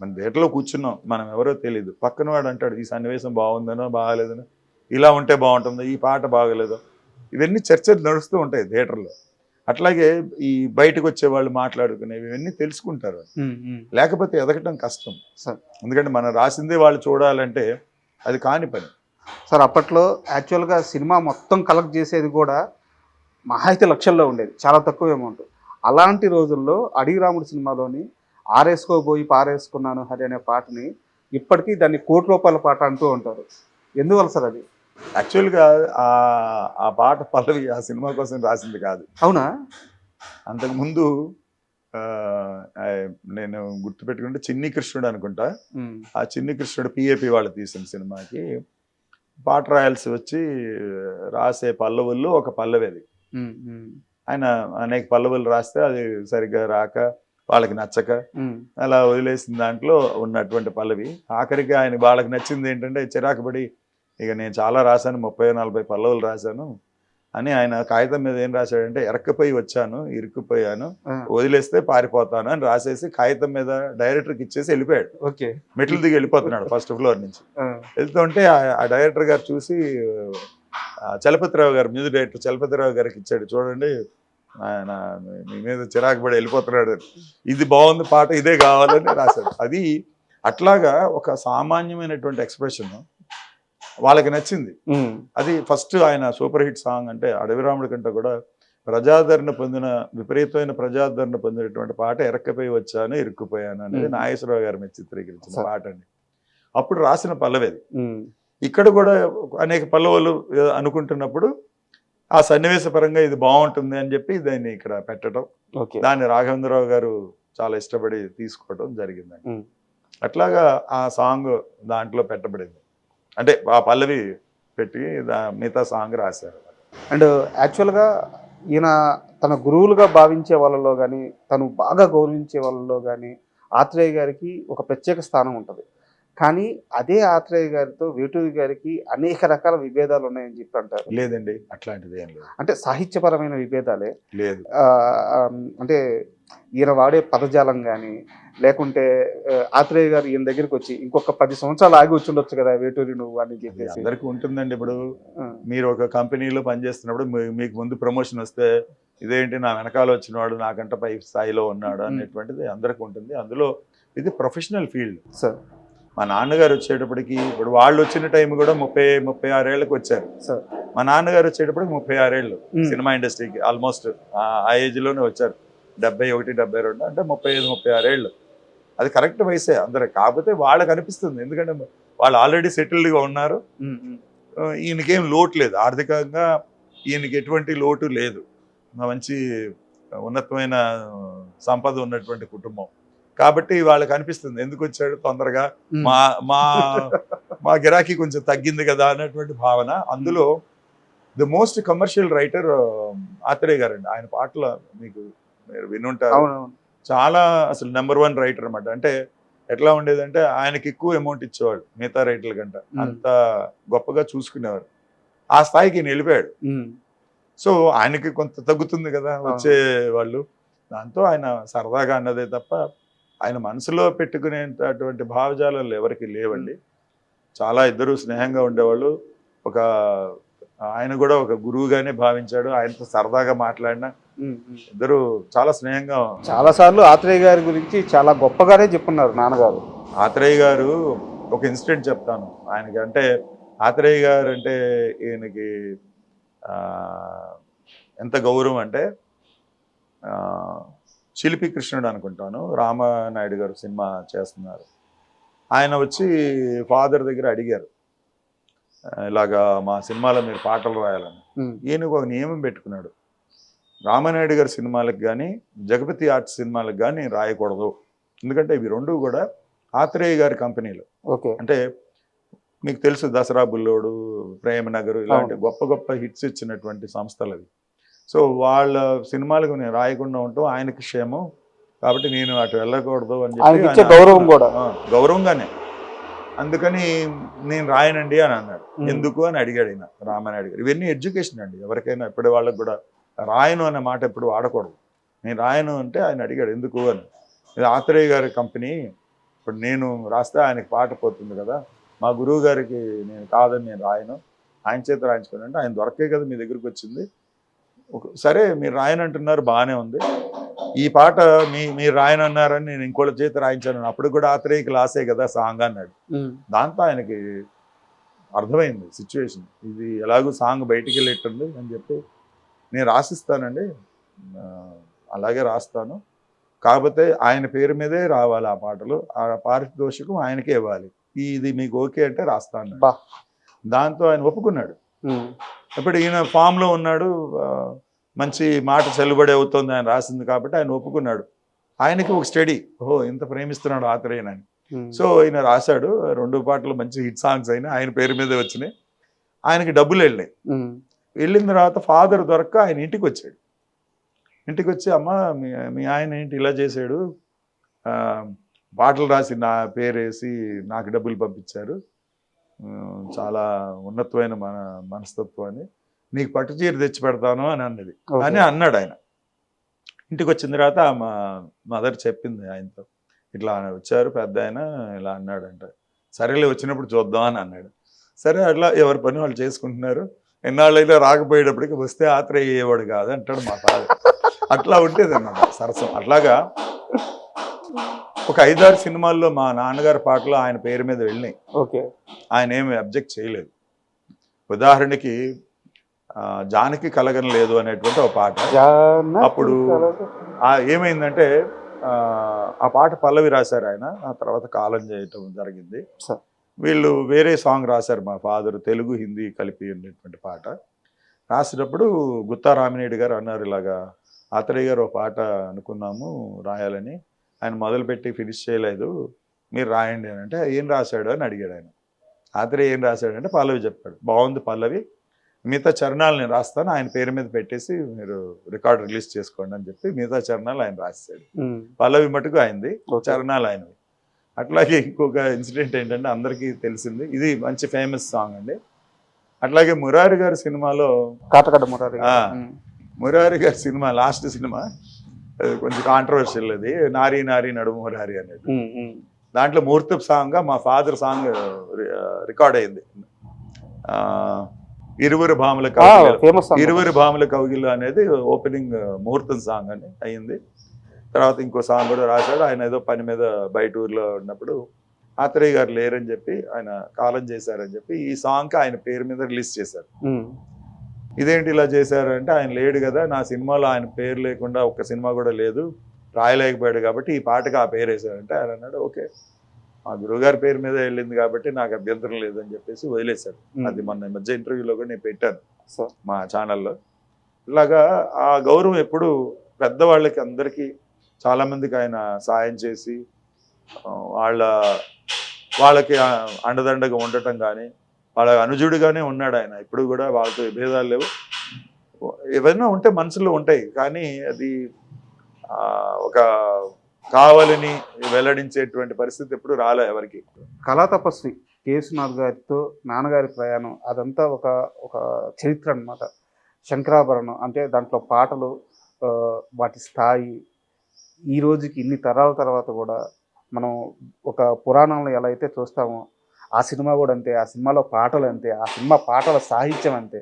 C: మన థియేటర్లో కూర్చున్నాం, మనం ఎవరో తెలియదు. పక్కన వాడు అంటాడు ఈ సన్నివేశం బాగుందనో బాగాలేదనో, ఇలా ఉంటే బాగుంటుందో, ఈ పాట బాగలేదో, ఇవన్నీ చర్చలు నడుస్తూ ఉంటాయి థియేటర్లో. అట్లాగే ఈ బయటకు వచ్చే వాళ్ళు మాట్లాడుకునేవి ఇవన్నీ తెలుసుకుంటారు. లేకపోతే ఎదగటం కష్టం
B: సార్.
C: ఎందుకంటే మనం రాసిందే వాళ్ళు చూడాలంటే అది కాని పని.
B: సార్ అప్పట్లో యాక్చువల్గా సినిమా మొత్తం కలెక్ట్ చేసేది కూడా మహా అయితే లక్షల్లో ఉండేది, చాలా తక్కువ అమౌంట్. అలాంటి రోజుల్లో అడవి రాముడు సినిమాలోని ఆరేసుకోబోయి పారేసుకున్నాను హరి అనే పాటని ఇప్పటికీ దాన్ని ₹1,00,00,000 పాట అంటూ ఉంటారు. ఎందువల్ల సార్ అది?
C: యాక్చువల్గా ఆ పాట పల్లవి ఆ సినిమా కోసం రాసింది కాదు.
B: అవునా?
C: అంతకుముందు నేను గుర్తుపెట్టుకుంటే చిన్ని కృష్ణుడు అనుకుంటా. ఆ చిన్ని కృష్ణుడు పిఏపి వాళ్ళు తీసిన సినిమాకి పాట రాయాల్సి వచ్చి రాసే పల్లవుల్లో ఒక పల్లవి అది. ఆయన అనేక పల్లవులు రాస్తే అది సరిగ్గా రాక వాళ్ళకి నచ్చక అలా వదిలేసిన దాంట్లో ఉన్నటువంటి పల్లవి ఆఖరికి ఆయన వాళ్ళకి నచ్చింది ఏంటంటే చిరాకు పడి ఇక నేను చాలా రాశాను, 30-40 పల్లవులు రాశాను అని ఆయన కాగితం మీద ఏం రాశాడంటే ఎరక్కపోయి వచ్చాను, ఇరుక్కుపోయాను, వదిలేస్తే పారిపోతాను అని రాసేసి కాగితం మీద డైరెక్టర్కి ఇచ్చేసి వెళ్ళిపోయాడు.
B: ఓకే.
C: మెట్లు దిగి వెళ్ళిపోతున్నాడు ఫస్ట్ ఫ్లోర్ నుంచి. వెళ్తుంటే ఆ డైరెక్టర్ గారు చూసి చలపతిరావు గారు, మ్యూజిక్ డైరెక్టర్ చలపతిరావు గారికి ఇచ్చాడు, చూడండి ఆయన మీ మీద చిరాకు పడి వెళ్ళిపోతున్నాడు, ఇది బాగుంది పాట, ఇదే కావాలని రాశాడు. అది అట్లాగా ఒక సామాన్యమైనటువంటి ఎక్స్ప్రెషన్ వాళ్ళకి నచ్చింది. అది ఫస్ట్ ఆయన సూపర్ హిట్ సాంగ్. అంటే అడవిరాముడి కంటే కూడా విపరీతమైన ప్రజాదరణ పొందినటువంటి పాట ఎరక్కపోయి వచ్చాను ఇరుక్కుపోయాను అనేది నాగేశ్వరరావు గారి మీద చిత్రీకరించిన పాట అండి. అప్పుడు రాసిన పల్లవేది. ఇక్కడ కూడా అనేక పల్లవులు అనుకుంటున్నప్పుడు ఆ సన్నివేశ పరంగా ఇది బాగుంటుంది అని చెప్పి దాన్ని ఇక్కడ పెట్టడం, దాన్ని రాఘవేంద్రరావు గారు చాలా ఇష్టపడి తీసుకోవడం జరిగిందండి. అట్లాగా ఆ సాంగ్ దాంట్లో పెట్టబడింది. అంటే ఆ పల్లవి పెట్టి మిగతా సాంగ్ రాశారు.
B: అండ్ యాక్చువల్గా ఈయన తన గురువులుగా భావించే వాళ్ళలో కానీ తను బాగా గౌరవించే వాళ్ళలో కానీ ఆత్రేయ గారికి ఒక ప్రత్యేక స్థానం ఉంటుంది. కానీ అదే ఆత్రేయ గారితో వేటూరి గారికి అనేక రకాల విభేదాలు ఉన్నాయని చెప్పి అంటారు.
C: లేదండి, అట్లాంటిది ఏం లేదు.
B: అంటే సాహిత్యపరమైన విభేదాలే
C: లేదు.
B: అంటే ఈయన వాడే పదజాలం కానీ లేకుంటే ఆత్రేయ గారు ఈయన దగ్గరికి వచ్చి ఇంకొక 10 సంవత్సరాలు ఆగి వచ్చి ఉండొచ్చు కదా వేటూరి నువ్వు అని చెప్పేసి
C: అందరికీ ఉంటుందండి. ఇప్పుడు మీరు ఒక కంపెనీలో పనిచేస్తున్నప్పుడు మీకు ముందు ప్రమోషన్ వస్తే ఇదేంటి నా వెనకాల వచ్చినవాడు నాకంట పై స్థాయిలో ఉన్నాడు అనేటువంటిది అందరికీ ఉంటుంది. అందులో ఇది ప్రొఫెషనల్ ఫీల్డ్.
B: సార్
C: మా నాన్నగారు వచ్చేటప్పటికి ఇప్పుడు వాళ్ళు వచ్చిన టైం కూడా 30-36 ఏళ్ళకి వచ్చారు. మా నాన్నగారు వచ్చేటప్పటికి 36 ఏళ్ళు సినిమా ఇండస్ట్రీకి ఆల్మోస్ట్ ఆ ఏజ్లోనే వచ్చారు. 71-72 అంటే 35-36 ఏళ్ళు. అది కరెక్ట్ వయసే అందరికి. కాకపోతే వాళ్ళకి అనిపిస్తుంది, ఎందుకంటే వాళ్ళు ఆల్రెడీ సెటిల్డ్గా ఉన్నారు. ఈయనకేం లోటు లేదు, ఆర్థికంగా ఈయనకి ఎటువంటి లోటు లేదు. మంచి ఉన్నతమైన సంపద ఉన్నటువంటి కుటుంబం కాబట్టి వాళ్ళకి అనిపిస్తుంది ఎందుకు వచ్చాడు తొందరగా, మా మా మా గిరాకీ కొంచెం తగ్గింది కదా అన్నటువంటి భావన. అందులో the most commercial writer Athreya గారండి. ఆయన పాటలు మీరు వినుంటారు, చాలా అసలు #1 రైటర్ అనమాట. అంటే ఎట్లా ఉండేదంటే ఆయనకి ఎక్కువ అమౌంట్ ఇచ్చేవాడు మిగతా రైటర్ల కంటే, అంత గొప్పగా చూసుకునేవారు. ఆ స్థాయికి ఈయన వెళ్ళిపోయాడు. సో ఆయనకి కొంత తగ్గుతుంది కదా వచ్చే వాళ్ళు, దాంతో ఆయన సరదాగా అన్నదే తప్ప ఆయన మనసులో పెట్టుకునేటటువంటి భావజాలాలు ఎవరికి లేవండి. చాలా ఇద్దరు స్నేహంగా ఉండేవాళ్ళు. ఆయన కూడా ఒక గురువుగానే భావించాడు. ఆయనతో సరదాగా మాట్లాడినా ఇద్దరు చాలా స్నేహంగా.
B: చాలా సార్లు ఆత్రేయ గారి గురించి చాలా గొప్పగానే చెప్పున్నారు నాన్నగారు.
C: ఆత్రేయ గారు ఒక ఇన్సిడెంట్ చెప్తాను ఆయనకి. అంటే ఆత్రేయ గారు అంటే ఈయనకి ఎంత గౌరవం అంటే, శిల్పి కృష్ణుడు అనుకుంటాను, రామానాయుడు గారు సినిమా చేస్తున్నారు. ఆయన వచ్చి ఫాదర్ దగ్గర అడిగారు, ఇలాగా మా సినిమాలో మీరు పాటలు రాయాలని. ఈయనకు ఒక నియమం పెట్టుకున్నాడు, రామానాయుడు గారి సినిమాలకు కానీ జగపతి ఆర్ట్స్ సినిమాలకు కానీ రాయకూడదు. ఎందుకంటే ఇవి రెండు కూడా ఆత్రేయ గారి కంపెనీలు. అంటే మీకు తెలుసు దసరా బుల్లోడు, ప్రేమనగరు ఇలాంటి గొప్ప గొప్ప హిట్స్ ఇచ్చినటువంటి సంస్థలు అవి. సో వాళ్ళ సినిమాలకు నేను రాయకుండా ఉంటాం ఆయనకి క్షేమం, కాబట్టి నేను అటు వెళ్ళకూడదు అని చెప్పి
B: గౌరవం కూడా
C: గౌరవంగానే అందుకని నేను రాయనండి అని అన్నాడు. ఎందుకు అని అడిగాడు ఆయన, రామని అడిగాడు. ఇవన్నీ ఎడ్యుకేషన్ అండి, ఎవరికైనా ఎప్పటి వాళ్ళకి కూడా రాయను అనే మాట ఎప్పుడు వాడకూడదు. నేను రాయను అంటే ఆయన అడిగాడు ఎందుకు అని. ఇది ఆత్రేయ గారి కంపెనీ, ఇప్పుడు నేను రాస్తే ఆయనకి పాట పోతుంది కదా, మా గురువు గారికి నేను కాదని నేను రాయను, ఆయన చేత రాయించుకోండి అంటే, ఆయన దొరకే కదా మీ దగ్గరికి వచ్చింది, సరే మీరు రాయనంటున్నారు బాగానే ఉంది, ఈ పాట మీరు రాయనన్నారని నేను ఇంకోళ్ళ చేత రాయించాను, అప్పుడు కూడా ఆత్రేయకి లాసే కదా సాంగ్ అన్నాడు. దాంతో ఆయనకి అర్థమైంది సిచ్యువేషన్, ఇది ఎలాగో సాంగ్ బయటికి వెళ్ళేట్టుంది అని చెప్పి, నేను రాసిస్తానండి, అలాగే రాస్తాను, కాకపోతే ఆయన పేరు మీదే రావాలి ఆ పాటలు, ఆ పారితోషికం ఆయనకే ఇవ్వాలి, ఇది మీకు ఓకే అంటే రాస్తాను. దాంతో ఆయన ఒప్పుకున్నాడు. ఇప్పుడు ఈయన ఫామ్లో ఉన్నాడు, మంచి మాట చెల్లుబడి అవుతుంది ఆయన రాసింది కాబట్టి ఆయన ఒప్పుకున్నాడు. ఆయనకి ఒక స్టడీ, ఓహో ఇంత ప్రేమిస్తున్నాడు ఆత్రేయనని. సో ఈయన రాశాడు, 2 పాటలు మంచి హిట్ సాంగ్స్ అయినా ఆయన పేరు మీదే వచ్చినాయి. ఆయనకి డబ్బులు వెళ్ళినాయి. వెళ్ళిన తర్వాత ఫాదర్ దొరక్క ఆయన ఇంటికి వచ్చాడు. ఇంటికి వచ్చి, అమ్మ మీ ఆయన ఏంటి ఇలా చేశాడు, పాటలు రాసి నా పేరేసి నాకు డబ్బులు పంపించారు, చాలా ఉన్నతమైన మనస్తత్వాన్ని, నీకు పట్టు చీర తెచ్చి పెడతాను అని అన్నది అని అన్నాడు ఆయన. ఇంటికి వచ్చిన తర్వాత మా మదర్ చెప్పింది ఆయనతో, ఇట్లా వచ్చారు పెద్ద ఆయన ఇలా అన్నాడంట. సరేలే వచ్చినప్పుడు చూద్దాం అని అన్నాడు. సరే అట్లా ఎవరి పని వాళ్ళు చేసుకుంటున్నారు. ఎన్నాళ్ళైనా రాకపోయేటప్పటికి వస్తే ఆత్రేయ అయ్యేవాడు కాదు అంటాడు మా ఫాదర్. అట్లా ఉండేది అన్నమాట సరసం. అట్లాగా ఒక 5-6 సినిమాల్లో మా నాన్నగారి పాటలు ఆయన పేరు మీద వెళ్ళినాయి. ఆయన ఏమి అబ్జెక్ట్ చేయలేదు. ఉదాహరణకి జానకి కలగన లేదు అనేటువంటి ఒక పాట, అప్పుడు ఏమైందంటే ఆ పాట పల్లవి రాశారు ఆయన, ఆ తర్వాత కాలం చేయటం జరిగింది. వీళ్ళు వేరే సాంగ్ రాశారు మా ఫాదర్, తెలుగు హిందీ కలిపి ఉండేటువంటి పాట. రాసేటప్పుడు గుత్తా రామినేడు గారు అన్నారు, ఇలాగా ఆత్రేయ గారు ఒక పాట అనుకున్నాము రాయాలని, ఆయన మొదలుపెట్టి ఫినిష్ చేయలేదు, మీరు రాయండి అని అంటే, ఏం రాశాడు అని అడిగాడు ఆయన. ఆత్రేయ ఏం రాశాడంటే పల్లవి చెప్పాడు, బాగుంది పల్లవి, మిగతా చరణాలు నేను రాస్తాను, ఆయన పేరు మీద పెట్టేసి మీరు రికార్డ్ రిలీజ్ చేసుకోండి అని చెప్పి మిగతా చరణాలు ఆయన రాశాడు. పల్లవి మటుకు ఆయనది, చరణాలు ఆయనవి. అట్లాగే ఇంకొక ఇన్సిడెంట్ ఏంటంటే అందరికీ తెలిసింది, ఇది మంచి ఫేమస్ సాంగ్ అండి. అట్లాగే మురారి గారి సినిమాలో, మురారి గారి సినిమా లాస్ట్ సినిమా కొంచెం కాంట్రవర్షియల్, అది నారీ నారీ నడుము మురారి అనేది. దాంట్లో ముహూర్తపు సాంగ్గా మా ఫాదర్ సాంగ్ రికార్డ్ అయింది. ఇరువురు భాముల కౌగిలు అనేది ఓపెనింగ్ ముహూర్తం సాంగ్ అని అయింది. తర్వాత ఇంకో సాంగ్ కూడా రాశాడు. ఆయన ఏదో పని మీద బయట ఊర్లో ఉన్నప్పుడు ఆత్రేయ గారు లేరని చెప్పి, ఆయన కాలం చేశారని చెప్పి ఈ సాంగ్కి ఆయన పేరు మీద రిలీజ్ చేశారు. ఇదేంటి ఇలా చేశారు అంటే, ఆయన లేడు కదా, నా సినిమాలో ఆయన పేరు లేకుండా ఒక్క సినిమా కూడా లేదు, రాయలేకపోయాడు కాబట్టి ఈ పాటకి ఆ పేరు వేశారంటే, ఆయన అన్నాడు ఓకే, మా గురువుగారి పేరు మీద వెళ్ళింది కాబట్టి నాకు అభ్యంతరం లేదని చెప్పేసి వదిలేశాడు. అది మొన్న మధ్య ఇంటర్వ్యూలో కూడా నేను పెట్టాను మా ఛానల్లో. ఇలాగా ఆ గౌరవం ఎప్పుడు పెద్దవాళ్ళకి అందరికీ చాలామందికి ఆయన సాయం చేసి వాళ్ళకి అండదండగా ఉండటం కానీ, వాళ్ళ అనుజుడిగానే ఉన్నాడు ఆయన. ఇప్పుడు కూడా వాళ్ళతో భేదాలు లేవు, ఏవైనా ఉంటే మనసులో ఉంటాయి, కానీ అది ఒక కావాలని వెల్లడించేటువంటి పరిస్థితి ఎప్పుడు రాలే ఎవరికి.
B: కళా తపస్వి కేసునాథ్ గారితో నాన్నగారి ప్రయాణం అదంతా ఒక చరిత్ర అన్నమాట. శంకరాభరణం అంటే దాంట్లో పాటలు, వాటి స్థాయి ఈ రోజుకి ఇన్ని తరాల తర్వాత కూడా మనం ఒక పురాణంలో ఎలా అయితే చూస్తామో ఆ సినిమా కూడా అంతే, ఆ సినిమాలో పాటలు అంతే, ఆ సినిమా పాటల సాహిత్యం అంతే.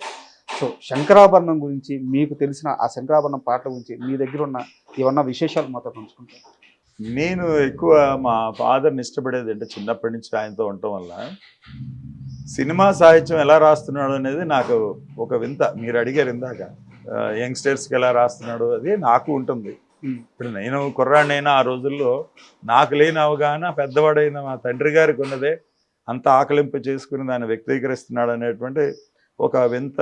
B: సో శంకరాభరణం గురించి మీకు తెలిసిన ఆ శంకరాభరణం పాటల గురించి మీ దగ్గర ఉన్న ఏమన్నా విశేషాలు మాతో పంచుకుంటారు?
C: నేను ఎక్కువ మా ఫాదర్ని ఇష్టపడేది అంటే చిన్నప్పటి నుంచి ఆయనతో ఉండటం వల్ల సినిమా సాహిత్యం ఎలా రాస్తున్నాడు అనేది నాకు ఒక వింత. మీరు అడిగారు ఇందాక యంగ్స్టర్స్కి ఎలా రాస్తున్నాడు, అది నాకు ఉంటుంది. ఇప్పుడు నేను కుర్రాడినైనా ఆ రోజుల్లో నాకు లేని అవగాహన పెద్దవాడైన మా తండ్రి గారికి ఉన్నదే, అంత ఆకలింపు చేసుకుని దాన్ని వ్యక్తీకరిస్తున్నాడు అనేటువంటి ఒక వింత,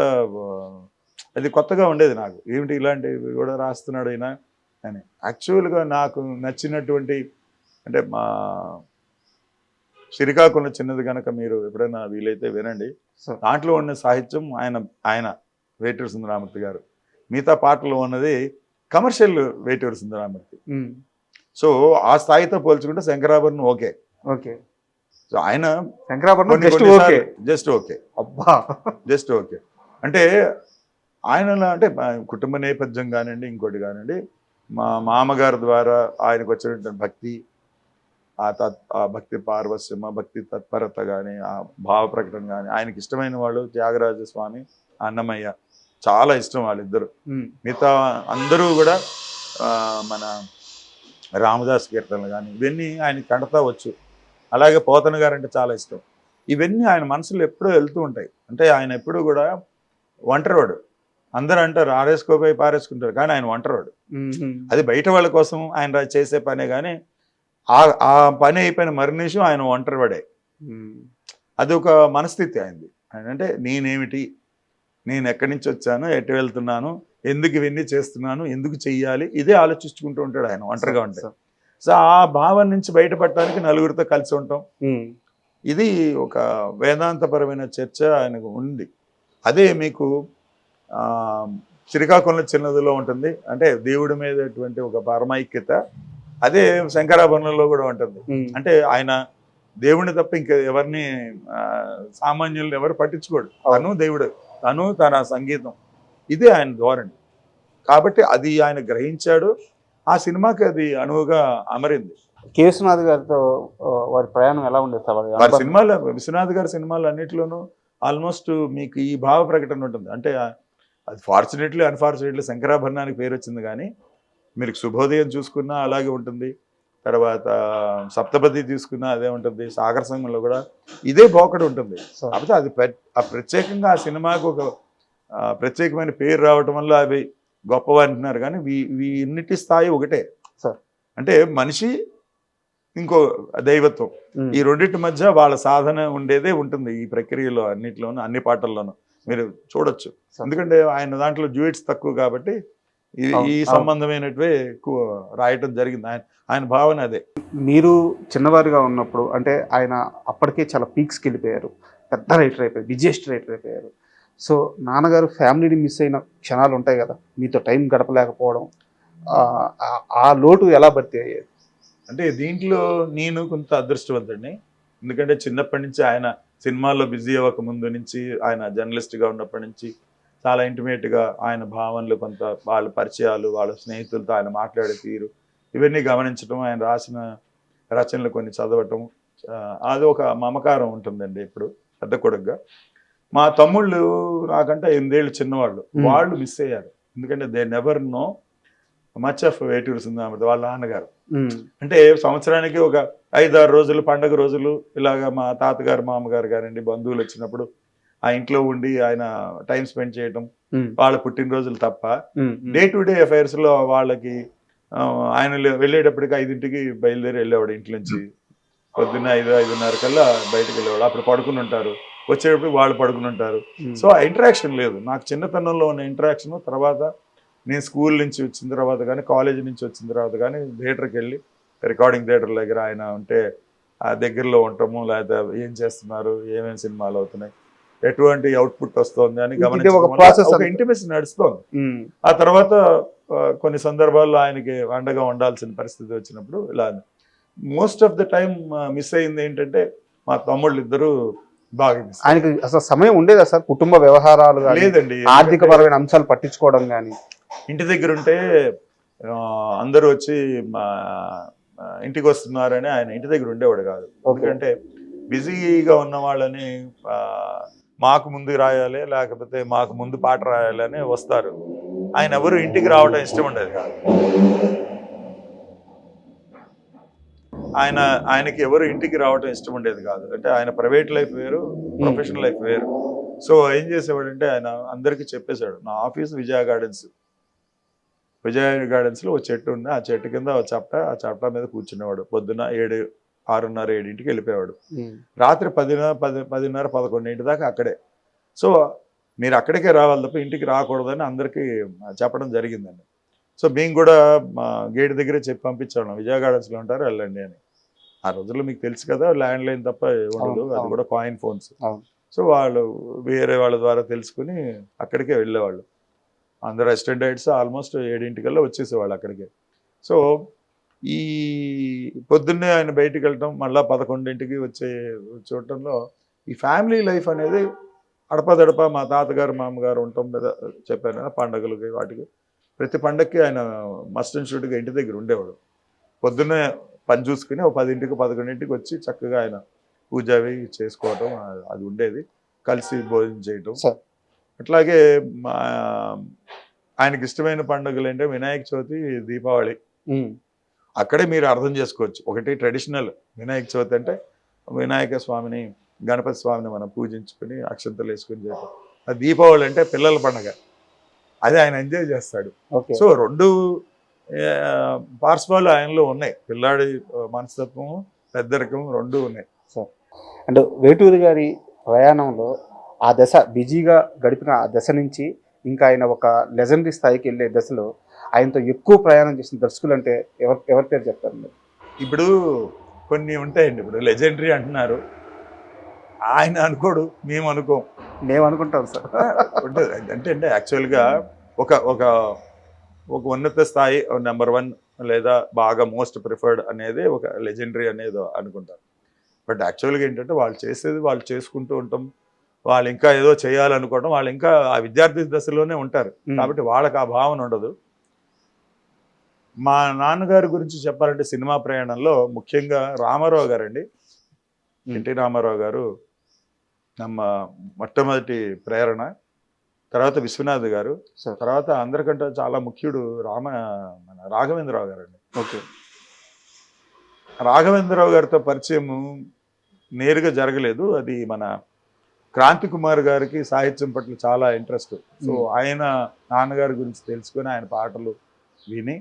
C: అది కొత్తగా ఉండేది నాకు. ఏమిటి ఇలాంటివి కూడా రాస్తున్నాడు అయినా అని. యాక్చువల్గా నాకు నచ్చినటువంటి అంటే మా శ్రీకాకుళం చిన్నది కనుక మీరు ఎప్పుడైనా వీలైతే వినండి. దాంట్లో ఉన్న సాహిత్యం ఆయన వేటూరి సుందరరామూర్తి గారు, మిగతా పాటలో ఉన్నది కమర్షియల్ వేటూరి సుందరరామూర్తి. సో ఆ స్థాయితో పోల్చుకుంటే శంకరాభరణం ఓకే. సో ఆయన
B: శంకరాభరణం
C: జస్ట్ ఓకే
B: అబ్బా.
C: జస్ట్ ఓకే అంటే ఆయనలో అంటే కుటుంబ నేపథ్యం కానివ్వండి, ఇంకోటి కానివ్వండి, మా మామగారి ద్వారా ఆయనకు వచ్చినటువంటి భక్తి, ఆ భక్తి పార్వశ్యమ, భక్తి తత్పరత కానీ, ఆ భావ ప్రకటన కానీ, ఆయనకి ఇష్టమైన వాళ్ళు త్యాగరాజ స్వామి, అన్నమయ్య, చాలా ఇష్టం వాళ్ళిద్దరు. మిగతా అందరూ కూడా మన రామదాస్ కీర్తనలు కానీ ఇవన్నీ ఆయన కడతా వచ్చు. అలాగే పోతన గారు అంటే చాలా ఇష్టం. ఇవన్నీ ఆయన మనసులో ఎప్పుడూ వెళ్తూ ఉంటాయి. అంటే ఆయన ఎప్పుడూ కూడా ఒంటరివాడు. అందరూ అంటారు ఆరేసుకోపోయి పారేసుకుంటారు, కానీ ఆయన ఒంటరివాడు. అది బయట వాళ్ళ కోసం ఆయన చేసే పనే, కానీ ఆ పని అయిపోయిన మరునిమిషం ఆయన ఒంటరివాడే. అది ఒక మనస్థితి ఆయనది. అంటే నేనేమిటి, నేను ఎక్కడి నుంచి వచ్చాను, ఎటు వెళ్తున్నాను, ఎందుకు ఇవన్నీ చేస్తున్నాను, ఎందుకు చెయ్యాలి, ఇదే ఆలోచించుకుంటూ ఉంటాడు ఆయన ఒంటరిగా ఉంటే. సో ఆ భావం నుంచి బయటపడటానికి నలుగురితో కలిసి ఉంటాం. ఇది ఒక వేదాంతపరమైన చర్చ ఆయనకు ఉంది. అదే మీకు శ్రీకాకుళం చిన్నదిలో ఉంటుంది. అంటే దేవుడి మీద ఒక పరమైక్యత అదే శంకరాభరణంలో కూడా ఉంటుంది. అంటే ఆయన దేవుడిని తప్ప ఇంకా ఎవరిని సామాన్యులను ఎవరు పట్టించుకోడు. తను దేవుడు, తను తన సంగీతం, ఇదే ఆయన ధోరణి. కాబట్టి అది ఆయన గ్రహించాడు. ఆ సినిమాకి అది అనువుగా అమరింది.
B: కేసునాథ్ గారితో వారి ప్రయాణం ఎలా ఉండేది సార్?
C: వారి సినిమాలు, విశ్వనాథ్ గారి సినిమాలు అన్నింటిలోనూ ఆల్మోస్ట్ మీకు ఈ భావ ప్రకటన ఉంటుంది. అంటే అది ఫార్చునేట్లీ అన్ఫార్చునేట్లీ శంకరాభరణానికి పేరు వచ్చింది, కానీ మీరు శుభోదయం చూసుకున్నా అలాగే ఉంటుంది. తర్వాత సప్తపది తీసుకున్నా అదే ఉంటుంది. సాగర సంఘంలో కూడా ఇదే పోకడ ఉంటుంది. కాకపోతే అది ప్రత్యేకంగా ఆ సినిమాకు ఒక ప్రత్యేకమైన పేరు రావటం వల్ల అవి గొప్పవి అంటున్నారు. కానీ వీన్నిటి స్థాయి ఒకటే
B: సార్.
C: అంటే మనిషి, ఇంకో దైవత్వం, ఈ రెండింటి మధ్య వాళ్ళ సాధన ఉండేదే ఉంటుంది ఈ ప్రక్రియలో అన్నిట్లోనూ, అన్ని పాటల్లోనూ మీరు చూడొచ్చు. ఎందుకంటే ఆయన దాంట్లో డ్యూయట్స్ తక్కువ కాబట్టి ఈ సంబంధమైనటువే ఎక్కువ రాయటం జరిగింది. ఆయన భావన అదే.
B: మీరు చిన్నవారిగా ఉన్నప్పుడు అంటే ఆయన అప్పటికే చాలా పీక్స్కి వెళ్ళిపోయారు, పెద్ద రైటర్ అయిపోయారు, బిజియెస్ట్ రైటర్ అయిపోయారు. సో నాన్నగారు ఫ్యామిలీని మిస్ అయిన క్షణాలు ఉంటాయి కదా, మీతో టైం గడపలేకపోవడం, ఆ లోటు ఎలా భర్తీ అయ్యేది?
C: అంటే దీంట్లో నేను కొంత అదృష్టవంతుడిని. ఎందుకంటే చిన్నప్పటి నుంచి ఆయన సినిమాల్లో బిజీ అవ్వక ముందు నుంచి, ఆయన జర్నలిస్ట్గా ఉన్నప్పటి నుంచి చాలా ఇంటిమేట్గా ఆయన భావనలు, కొంత వాళ్ళ పరిచయాలు, వాళ్ళ స్నేహితులతో ఆయన మాట్లాడే తీరు, ఇవన్నీ గమనించడం, ఆయన రాసిన రచనలు కొన్ని చదవటం, అది ఒక మమకారం ఉంటుందండి ఇప్పుడు పెద్ద కొడుకుగా. మా తమ్ముళ్ళు నాకంటే 8 ఏళ్ళు చిన్నవాళ్ళు, వాళ్ళు మిస్ అయ్యారు. ఎందుకంటే they never know much of Veturi Sundararama Murthy వాళ్ళ నాన్నగారు. అంటే సంవత్సరానికి ఒక 5-6 రోజులు పండగ రోజులు ఇలాగా మా తాతగారు, మామగారు గారండి బంధువులు వచ్చినప్పుడు ఆ ఇంట్లో ఉండి ఆయన టైం స్పెండ్ చేయటం, వాళ్ళ పుట్టినరోజులు తప్ప డే టు డే అఫైర్స్ లో వాళ్ళకి ఆయన వెళ్ళేటప్పటికి 5ంటికి బయలుదేరి వెళ్ళేవాడు ఇంటి నుంచి. పొద్దున్న 5-5:30 కల్లా బయటకు వెళ్ళేవాడు. అప్పుడు పడుకుని ఉంటారు, వచ్చేటప్పుడు వాళ్ళు పడుకుని ఉంటారు. సో ఆ ఇంటరాక్షన్ లేదు. నాకు చిన్నతనంలో ఉన్న ఇంటరాక్షన్ తర్వాత నేను స్కూల్ నుంచి వచ్చిన తర్వాత కానీ, కాలేజీ నుంచి వచ్చిన తర్వాత కానీ థియేటర్కి వెళ్ళి, రికార్డింగ్ థియేటర్ దగ్గర ఆయన ఉంటే ఆ దగ్గరలో ఉండటము, లేదా ఏం చేస్తున్నారు, ఏమేమి సినిమాలు అవుతున్నాయి, ఎటువంటి అవుట్పుట్ వస్తుంది అని గమనించడం, ఇంటిమేసి నడుస్తోంది. ఆ తర్వాత కొన్ని సందర్భాల్లో ఆయనకి అండగా ఉండాల్సిన పరిస్థితి వచ్చినప్పుడు ఇలా most of the time miss అయింది ఏంటంటే మా తమ్ముళ్ళు ఇద్దరు బాగా మిస్.
B: ఆయనకి అసలు సమయం ఉండేదా సార్ కుటుంబ వ్యవహారాలు
C: లేదండి,
B: ఆర్థిక పరమైన అంశాలు పట్టించుకోవడం కానీ?
C: ఇంటి దగ్గర ఉంటే అందరూ వచ్చి ఇంటికి వస్తున్నారని ఆయన ఇంటి దగ్గర ఉండేవాడు కాదు. ఎందుకంటే బిజీగా ఉన్న వాళ్ళని మాకు ముందు రాయాలి, లేకపోతే మాకు ముందు పాట రాయాలి అని వస్తారు. ఆయన ఎవరు ఇంటికి రావడం ఇష్టం ఉండేది కాదు. ఆయనకి ఎవరు ఇంటికి రావడం ఇష్టం ఉండేది కాదు. అంటే ఆయన ప్రైవేట్ లైఫ్ వేరు, ప్రొఫెషనల్ లైఫ్ వేరు. సో ఏం చేసేవాడంటే ఆయన అందరికీ చెప్పేశాడు, నా ఆఫీస్ విజయ గార్డెన్స్లో ఒక చెట్టు ఉంది, ఆ చెట్టు కింద ఒక ఆ చప్టా మీద కూర్చునేవాడు. పొద్దున్న 6:30-7ంటికి వెళ్ళిపోయేవాడు. రాత్రి 10:30-11 దాకా అక్కడే. సో మీరు అక్కడికే రావాలి తప్ప ఇంటికి రాకూడదని అందరికీ చెప్పడం జరిగిందండి. సో మేము కూడా మా గేట్ దగ్గరే చెప్పి పంపించాము, విజయ గార్డెన్స్లో ఉంటారు వెళ్ళండి అని. ఆ రోజుల్లో మీకు తెలుసు కదా, ల్యాండ్ లైన్ తప్ప ఉండదు, అది కూడా కాయిన్ ఫోన్స్. సో వాళ్ళు వేరే వాళ్ళ ద్వారా తెలుసుకుని అక్కడికే వెళ్ళేవాళ్ళు. అందరు అసిస్టెంట్ డైరెక్టర్స్ ఆల్మోస్ట్ 7ంటికల్లా వచ్చేసేవాళ్ళు అక్కడికే. సో ఈ పొద్దున్నే ఆయన బయటికి వెళ్ళటం, మళ్ళీ 11ంటికి వచ్చే చూడటంలో ఈ ఫ్యామిలీ లైఫ్ అనేది అడపదడప మా తాతగారు మామగారు ఉండటం మీద చెప్పాను కదా, పండగలకి వాటికి ప్రతి పండగకి ఆయన మస్ట్ అండ్ షూట్గా ఇంటి దగ్గర ఉండేవాడు. పొద్దున్నే పని చూసుకుని 10ంటికి 11ంటికి వచ్చి చక్కగా ఆయన పూజ అవి చేసుకోవటం అది ఉండేది, కలిసి భోజనం చేయటం. అట్లాగే మా ఆయనకి ఇష్టమైన పండుగలు అంటే వినాయక చవితి, దీపావళి. అక్కడే మీరు అర్థం చేసుకోవచ్చు. ఒకటి ట్రెడిషనల్ వినాయక చవితి అంటే వినాయక స్వామిని, గణపతి స్వామిని మనం పూజించుకుని అక్షంతలు వేసుకుని చేయటం. ఆ దీపావళి అంటే పిల్లల పండుగ, అది ఆయన ఎంజాయ్ చేస్తాడు. సో 2 పార్శ్వాలు ఆయనలో ఉన్నాయి, పిల్లాడి మనస్తత్వం, పెద్దరికం 2 ఉన్నాయి.
B: అండ్ వేటూరి గారి ప్రయాణంలో ఆ దశ బిజీగా గడిపిన ఆ దశ నుంచి ఇంకా ఆయన ఒక లెజెండరీ స్థాయికి వెళ్ళే దశలో ఆయనతో ఎక్కువ ప్రయాణం చేసిన దర్శకులు అంటే ఎవరి పేరు చెప్తారు మీరు?
C: ఇప్పుడు కొన్ని ఉంటాయండి. ఇప్పుడు లెజెండరీ అంటున్నారు, ఆయన అనుకోడు, మేము అనుకోం.
B: మేము అనుకుంటాం సార్.
C: అంటే యాక్చువల్గా ఒక ఒక ఒక ఉన్నత స్థాయి నెంబర్ 1 లేదా బాగా మోస్ట్ ప్రిఫర్డ్ అనేది ఒక లెజెండరీ అనేది అనుకుంటారు. బట్ యాక్చువల్గా ఏంటంటే వాళ్ళు చేసేది వాళ్ళు చేసుకుంటూ ఉంటాం, వాళ్ళు ఇంకా ఏదో చేయాలనుకోవడం, వాళ్ళు ఇంకా ఆ విద్యార్థి దశలోనే ఉంటారు కాబట్టి వాళ్ళకి ఆ భావన ఉండదు. మా నాన్నగారి గురించి చెప్పాలంటే సినిమా ప్రయాణంలో ముఖ్యంగా రామారావు గారండి, ఎన్టీ రామారావు గారు నమ్మ మొట్టమొదటి ప్రేరణ. తర్వాత విశ్వనాథ్ గారు, తర్వాత అందరికంటే చాలా ముఖ్యుడు మన రాఘవేంద్రరావు గారండి.
B: ఓకే.
C: రాఘవేంద్రరావు గారితో పరిచయం నేరుగా జరగలేదు, అది మన క్రాంతి కుమార్ గారికి సాహిత్యం పట్ల చాలా ఇంట్రెస్ట్. సో ఆయన నాన్నగారి గురించి తెలుసుకొని ఆయన పాటలు విని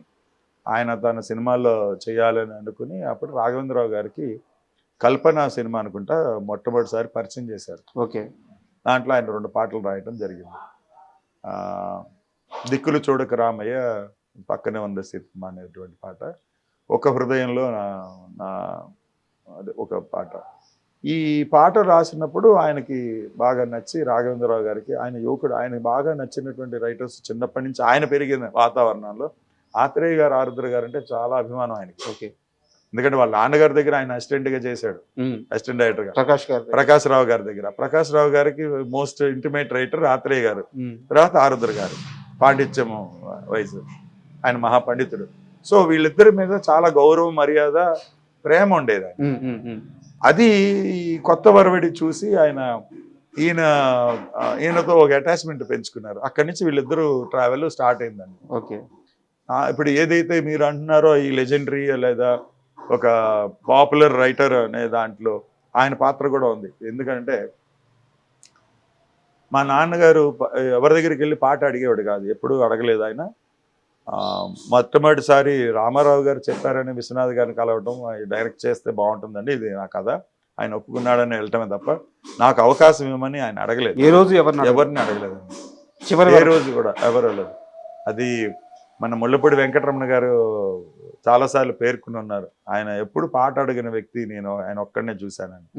C: ఆయన తన సినిమాల్లో చేయాలని అనుకుని అప్పుడు రాఘవేంద్రరావు గారికి కల్పన సినిమా అనుకుంటా మొట్టమొదటిసారి పరిచయం చేశారు.
B: ఓకే.
C: దాంట్లో ఆయన 2 పాటలు రాయటం జరిగింది. దిక్కులు చూడక రామయ్య పక్కనే ఉంది సినిమా అనేటువంటి పాట, ఒక హృదయంలో నా అదే ఒక పాట. ఈ పాట రాసినప్పుడు ఆయనకి బాగా నచ్చి రాఘవేంద్రరావు గారికి, ఆయన యువకుడు, ఆయనకి బాగా నచ్చినటువంటి రైటర్స్ చిన్నప్పటి నుంచి ఆయన పెరిగిన వాతావరణంలో ఆత్రేయ గారు, ఆరుద్ర గారు అంటే చాలా అభిమానం ఆయనకి.
B: ఓకే.
C: ఎందుకంటే వాళ్ళ నాన్నగారి దగ్గర ఆయన అసిస్టెంట్గా చేశాడు, అసిస్టెంట్ డైరెక్టర్గా ప్రకాష్ రావు గారి దగ్గర. ప్రకాష్ రావు గారికి మోస్ట్ ఇంటిమేట్ రైటర్ ఆత్రేయ గారు, తర్వాత ఆరుద్ర గారు పాండిత్యము వయసు, ఆయన మహాపండితుడు. సో వీళ్ళిద్దరి మీద చాలా గౌరవం, మర్యాద, ప్రేమ ఉండేది ఆయన. అది కొత్త వరవడి చూసి ఈయనతో ఒక అటాచ్మెంట్ పెంచుకున్నారు. అక్కడి నుంచి వీళ్ళిద్దరూ ట్రావెల్ స్టార్ట్ అయిందండి.
B: ఓకే.
C: ఇప్పుడు ఏదైతే మీరు అంటున్నారో ఈ లెజెండరీ లేదా ఒక పాపులర్ రైటర్ అనే దాంట్లో ఆయన పాత్ర కూడా ఉంది. ఎందుకంటే మా నాన్నగారు ఎవరి దగ్గరికి వెళ్ళి పాట అడిగేవాడు కాదు, ఎప్పుడూ అడగలేదు ఆయన. మొట్టమొదటిసారి రామారావు గారు చెప్పారని విశ్వనాథ్ గారిని కలవటం, డైరెక్ట్ చేస్తే బాగుంటుందండి ఇది నా కథ, ఆయన ఒప్పుకున్నాడని వెళ్ళటమే తప్ప నాకు అవకాశం ఇవ్వమని ఆయన అడగలేదు.
B: ఏ రోజు ఎవరిని
C: అడగలేదండి,
B: చివరి
C: ఏ రోజు కూడా ఎవరు లేదు. అది మన ముళ్ళపూడి వెంకటరమణ గారు చాలాసార్లు పేర్కొని ఉన్నారు, ఆయన ఎప్పుడు పాట అడిగిన వ్యక్తి నేను ఆయన ఒక్కడనే చూశానని.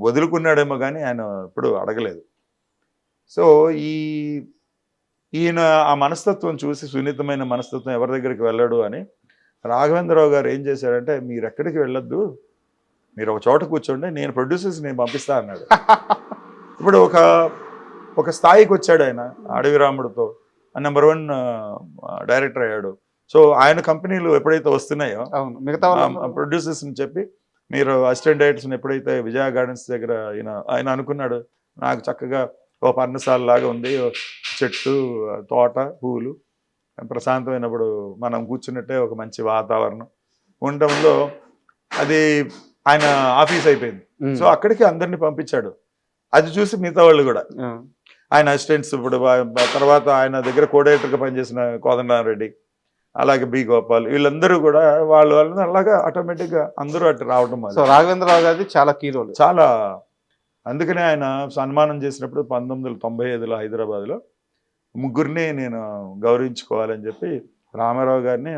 C: వదులుకున్నాడేమో కానీ ఆయన ఎప్పుడు అడగలేదు. సో ఈయన ఆ మనస్తత్వం చూసి, సున్నితమైన మనస్తత్వం, ఎవరి దగ్గరికి వెళ్ళడు అని రాఘవేంద్రరావు గారు ఏం చేశారంటే, మీరు ఎక్కడికి వెళ్ళొద్దు, మీరు ఒక చోట కూర్చోండి, నేను ప్రొడ్యూసర్స్ నేను పంపిస్తా అన్నాడు. ఇప్పుడు ఒక స్థాయికి వచ్చాడు ఆయన, అడవి రాముడితో నెంబర్ 1 డైరెక్టర్ అయ్యాడు. సో ఆయన కంపెనీలు ఎప్పుడైతే వస్తున్నాయో
B: మిగతా
C: ప్రొడ్యూసర్స్ని చెప్పి, మీరు అసిస్టెంట్ డైరెక్టర్స్ని ఎప్పుడైతే విజయ గార్డెన్స్ దగ్గర ఆయన అనుకున్నాడు, నాకు చక్కగా ఓ పర్ణశాల లాగా ఉంది, చెట్టు, తోట, పూలు, ప్రశాంతమైనప్పుడు మనం కూర్చున్నట్టే ఒక మంచి వాతావరణం ఉండడంలో అది ఆయన ఆఫీస్ అయిపోయింది. సో అక్కడికి అందరినీ పంపించాడు. అది చూసి మిగతా వాళ్ళు కూడా ఆయన అసిస్టెంట్స్, ఇప్పుడు తర్వాత ఆయన దగ్గర కోఆర్డినేటర్గా పనిచేసిన కోదండరామరెడ్డి, అలాగే బి గోపాల్, వీళ్ళందరూ కూడా వాళ్ళని అలాగా ఆటోమేటిక్గా అందరూ అటు రావడం.
B: రాఘవేంద్రరావు గారి చాలా కీ రోల్,
C: చాలా. అందుకనే ఆయన సన్మానం చేసినప్పుడు 1995లో హైదరాబాద్లో ముగ్గురిని నేను గౌరవించుకోవాలని చెప్పి రామారావు గారిని,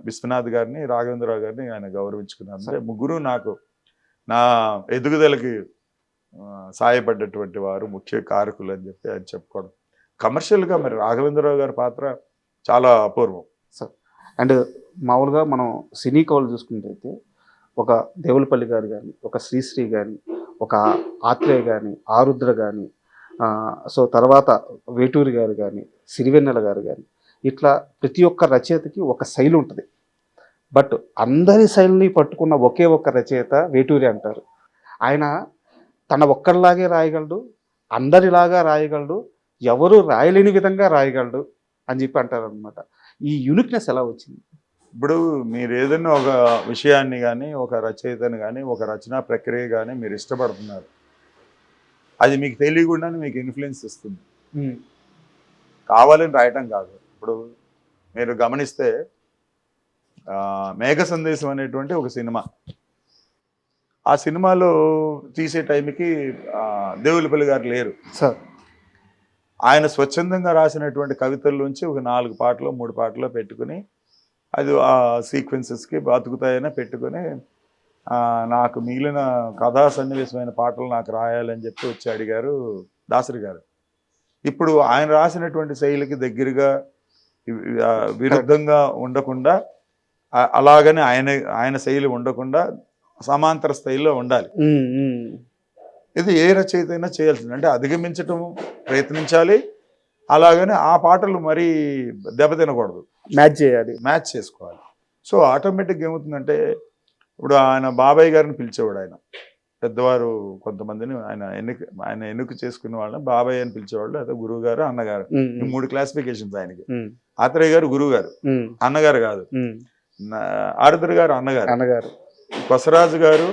C: విశ్వనాథ్ గారిని, రాఘవేంద్రరావు గారిని ఆయన గౌరవించుకున్నాను. అంటే ముగ్గురు నాకు నా ఎదుగుదలకి సాయపడ్డటువంటి వారు, ముఖ్య కారకులు అని చెప్పి ఆయన చెప్పుకోవడం. కమర్షియల్గా మరి రాఘవేంద్రరావు గారి పాత్ర చాలా అపూర్వం.
B: అండ్ మామూలుగా మనం సినీ కవులు చూసుకుంటే ఒక దేవులపల్లి గారు కానీ, ఒక శ్రీశ్రీ కానీ, ఒక ఆత్రేయ కానీ, ఆరుద్ర కానీ, సో తర్వాత వేటూరి గారు కానీ, సిరివెన్నెల గారు కానీ, ఇట్లా ప్రతి ఒక్క రచయితకి ఒక శైలి ఉంటుంది. బట్ అందరి శైలిని పట్టుకున్న ఒకే ఒక్క రచయిత వేటూరి అంటారు. ఆయన తన ఒక్కరిలాగే రాయగలడు, అందరిలాగా రాయగలడు, ఎవరు రాయలేని విధంగా రాయగలడు అని చెప్పి అంటారు అనమాట. ఈ యూనిక్నెస్ ఎలా వచ్చింది?
C: ఇప్పుడు మీరు ఏదైనా ఒక విషయాన్ని కానీ, ఒక రచయితని కానీ, ఒక రచనా ప్రక్రియ కానీ మీరు ఇష్టపడుతున్నారు, అది మీకు తెలియకుండానే మీకు ఇన్ఫ్లుయెన్స్ ఇస్తుంది. కావాలని రాయటం కాదు. ఇప్పుడు మీరు గమనిస్తే మేఘ సందేశం అనేటువంటి ఒక సినిమా, ఆ సినిమాలో తీసే టైంకి దేవులపల్లి గారు లేరు
B: సార్.
C: ఆయన స్వచ్ఛందంగా రాసినటువంటి కవితల్లోంచి ఒక 4 పాటలు 3 పాటలు పెట్టుకుని, అది ఆ సీక్వెన్సెస్కి బతుకుతాయని పెట్టుకుని, నాకు మిగిలిన కథా సన్నివేశమైన పాటలు నాకు రాయాలని చెప్పి వచ్చి అడిగారు దాసరి గారు. ఇప్పుడు ఆయన రాసినటువంటి శైలికి దగ్గరగా విరుద్ధంగా ఉండకుండా, అలాగని ఆయన శైలి ఉండకుండా సమాంతర స్థాయిలో ఉండాలి. ఇది ఏ రచయిత అయినా చేయాల్సింది. అంటే అధిగమించటం ప్రయత్నించాలి, అలాగని ఆ పాటలు మరీ దెబ్బతినకూడదు, మ్యాచ్ చేసుకోవాలి. సో ఆటోమేటిక్గా ఏమవుతుందంటే, ఇప్పుడు ఆయన బాబాయ్ గారిని పిలిచేవాడు. ఆయన పెద్దవారు కొంతమందిని ఆయన ఎన్నిక చేసుకునే వాళ్ళని బాబాయ్ అని పిలిచేవాళ్ళు, అయితే గురువు గారు, అన్నగారు, ఈ 3 క్లాసిఫికేషన్స్ ఆయనకి. ఆత్రేయ గారు గురువు గారు, అన్నగారు కాదు. ఆరుద్ర గారు అన్నగారు, కొసరాజు గారు,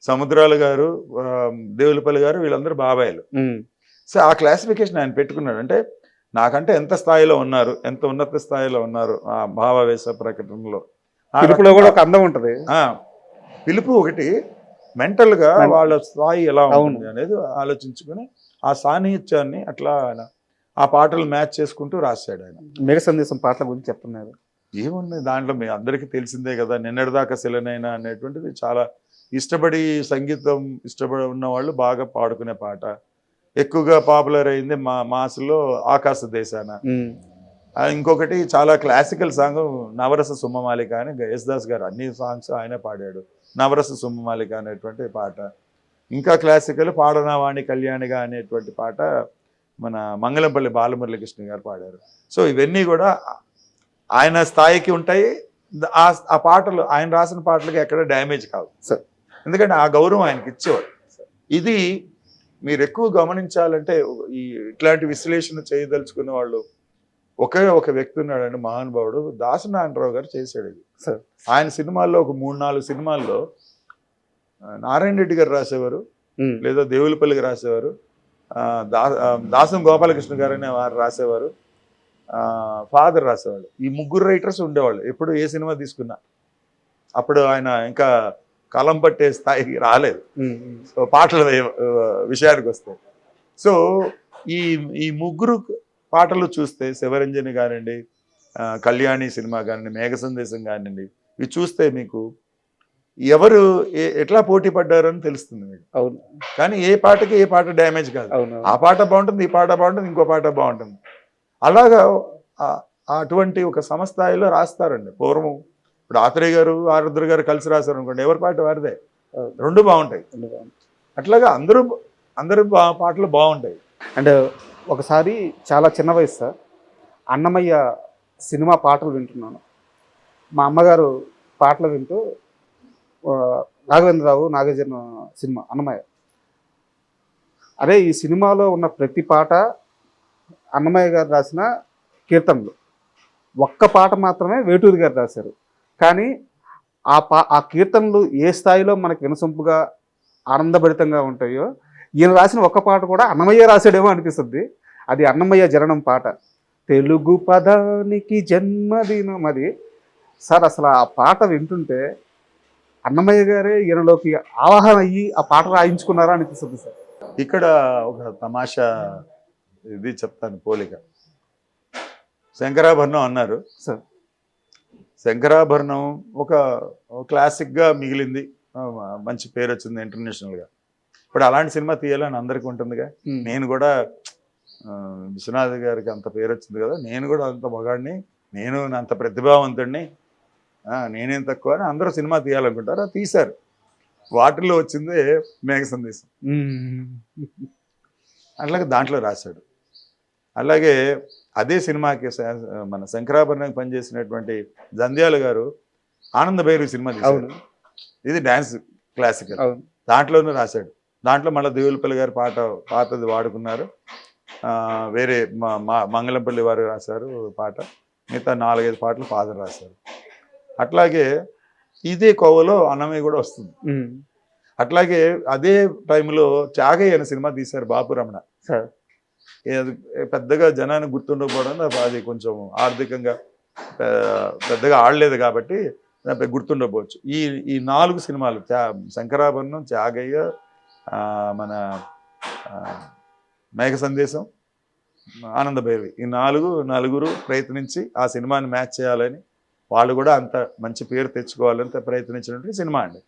C: సముద్రాలు గారు, దేవులపల్లి గారు, వీళ్ళందరూ బాబాయిలు. సో ఆ క్లాసిఫికేషన్ ఆయన పెట్టుకున్నాడు. అంటే నాకంటే ఎంత స్థాయిలో ఉన్నారు, ఎంత ఉన్నత స్థాయిలో ఉన్నారు ఆ భావావేశ ప్రకటనలో,
B: పిలుపులో కూడా ఒక అందం ఉంటుంది.
C: పిలుపు ఒకటి, మెంటల్గా వాళ్ళ స్థాయి ఎలా ఉంటుంది అనేది ఆలోచించుకుని ఆ సాన్నిహిత్యాన్ని అట్లా ఆ పాటలు మ్యాచ్ చేసుకుంటూ రాశాడు ఆయన.
B: మేఘ సందేశం పాటల గురించి చెప్తున్నారు.
C: ఏముంది దాంట్లో, మీ అందరికీ తెలిసిందే కదా, నిన్నటిదాకా శిలనైనా అనేటువంటిది చాలా ఇష్టపడి సంగీతం ఇష్టపడి ఉన్న వాళ్ళు బాగా పాడుకునే పాట. ఎక్కువగా పాపులర్ అయింది మాసులో ఆకాశ దేశాన. ఇంకొకటి చాలా క్లాసికల్ సాంగ్ నవరస సుమ్మమాలిక అని యేసుదాస్ గారు అన్ని సాంగ్స్ ఆయనే పాడాడు. నవరస సుమ్మమాలిక అనేటువంటి పాట. ఇంకా క్లాసికల్ పాడనవాణి కళ్యాణిగా అనేటువంటి పాట మన మంగళంపల్లి బాలమురళీకృష్ణ గారు పాడారు. సో ఇవన్నీ కూడా ఆయన స్థాయికి ఉంటాయి. ఆ పాటలు ఆయన రాసిన పాటలకి ఎక్కడ డ్యామేజ్ కావు సార్, ఎందుకంటే ఆ గౌరవం ఆయనకి ఇచ్చేవాడు. ఇది మీరు ఎక్కువ గమనించాలంటే, ఈ ఇట్లాంటి విశ్లేషణ చేయదలుచుకున్న వాళ్ళు ఒకే ఒక వ్యక్తి ఉన్నాడండి, మహానుభావుడు, దాసనారాయణరావు గారు చేశాడు ఇది. ఆయన సినిమాల్లో ఒక 3-4 సినిమాల్లో నారాయణ రెడ్డి గారు రాసేవారు, లేదా దేవులపల్లికి రాసేవారు, దాసం గోపాలకృష్ణ గారు అనే వారు రాసేవారు, ఫాదర్ రాసేవాళ్ళు. ఈ 3 రైటర్స్ ఉండేవాళ్ళు ఎప్పుడు ఏ సినిమా తీసుకున్నా. అప్పుడు ఆయన ఇంకా కలం పట్టే స్థాయికి రాలేదు. సో పాటల విషయానికి వస్తే, సో ఈ 3 పాటలు చూస్తే, శివరంజని కానివ్వండి, కళ్యాణి సినిమా కానివ్వండి, మేఘ సందేశం కానివ్వండి, ఇవి చూస్తే మీకు ఎవరు ఎట్లా పోటీ పడ్డారు అని తెలుస్తుంది మీకు.
B: అవును.
C: కానీ ఏ పాటకి ఏ పాట డ్యామేజ్ కాదు. ఆ పాట బాగుంటుంది, ఈ పాట బాగుంటుంది, ఇంకో పాట బాగుంటుంది. అలాగా అటువంటి ఒక సమస్థాయిలో రాస్తారండి. పూర్వం ఇప్పుడు ఆత్రేయ గారు, ఆరుద్ర గారు కలిసి రాశారు అనుకోండి, ఎవరి పాట వారిదే, 2 బాగుంటాయి. అట్లాగా అందరూ పాటలు బాగుంటాయి.
B: అండ్ ఒకసారి చాలా చిన్న వయసు సార్, అన్నమయ్య సినిమా పాటలు వింటున్నాను. మా అమ్మగారు పాటలు వింటూ రాఘవేంద్రరావు నాగార్జున సినిమా అన్నమయ్య, అరే ఈ సినిమాలో ఉన్న ప్రతి పాట అన్నమయ్య గారు రాసిన కీర్తనలు, ఒక్క పాట మాత్రమే వేటూరి గారు రాశారు. కానీ ఆ కీర్తనలు ఏ స్థాయిలో మనకి వినసొంపుగా ఆనందభరితంగా ఉంటాయో, ఈయన రాసిన ఒక్క పాట కూడా అన్నమయ్య రాశాడేమో అనిపిస్తుంది. అది అన్నమయ్య జననం పాట, తెలుగు పదానికి జన్మదినం. అది సార్ అసలు ఆ పాట వింటుంటే అన్నమయ్య గారే ఈయనలోకి ఆవాహన అయ్యి ఆ పాట రాయించుకున్నారా అనిపిస్తుంది సార్.
C: ఇక్కడ ఒక తమాషా ఇది చెప్తాను, పోలిక. శంకరాభరణం అన్నారు
B: సార్.
C: శంకరాభరణం ఒక క్లాసిక్గా మిగిలింది, మంచి పేరు వచ్చింది ఇంటర్నేషనల్గా. ఇప్పుడు అలాంటి సినిమా తీయాలని అందరికీ ఉంటుందిగా. నేను కూడా విశ్వనాథ్ గారికి అంత పేరు వచ్చింది కదా, నేను కూడా అంత మగాడిని, నేను అంత ప్రతిభావంతుడిని, నేనేం తక్కువ అని అందరూ సినిమా తీయాలనుకుంటారు, అది తీశారు. వాటిల్లో వచ్చిందే మేఘ సందేశం. అట్లాగే దాంట్లో రాశాడు. అలాగే అదే సినిమాకి మన శంకరాభరణకి పనిచేసినటువంటి జంధ్యాల గారు ఆనంద భైరవి సినిమా తీశారు. ఇది డ్యాన్స్ క్లాసికల్, దాంట్లోనూ రాశాడు. దాంట్లో మళ్ళీ దేవులపల్లి గారి పాతది వాడుకున్నారు. వేరే మంగళంపల్లి వారు రాశారు పాట. మిగతా 4-5 పాటలు ఫాదర్ రాశారు. అట్లాగే ఇదే కోవలో అన్నమయ్య కూడా వస్తుంది. అట్లాగే అదే టైంలో త్యాగయ్య అనే సినిమా తీశారు బాపు రమణ. పెద్దగా జనానికి గుర్తుండకపోవడం, అది కొంచెం ఆర్థికంగా పెద్దగా ఆడలేదు కాబట్టి గుర్తుండకపోవచ్చు. ఈ 4 సినిమాలు శంకరాభరణం, త్యాగయ్య, మన మేఘ సందేశం, ఆనంద భైరవి, ఈ నలుగురు ప్రయత్నించి ఆ సినిమాని మ్యాచ్ చేయాలని, వాళ్ళు కూడా అంత మంచి పేరు తెచ్చుకోవాలంత ప్రయత్నించినటువంటి సినిమా అండి.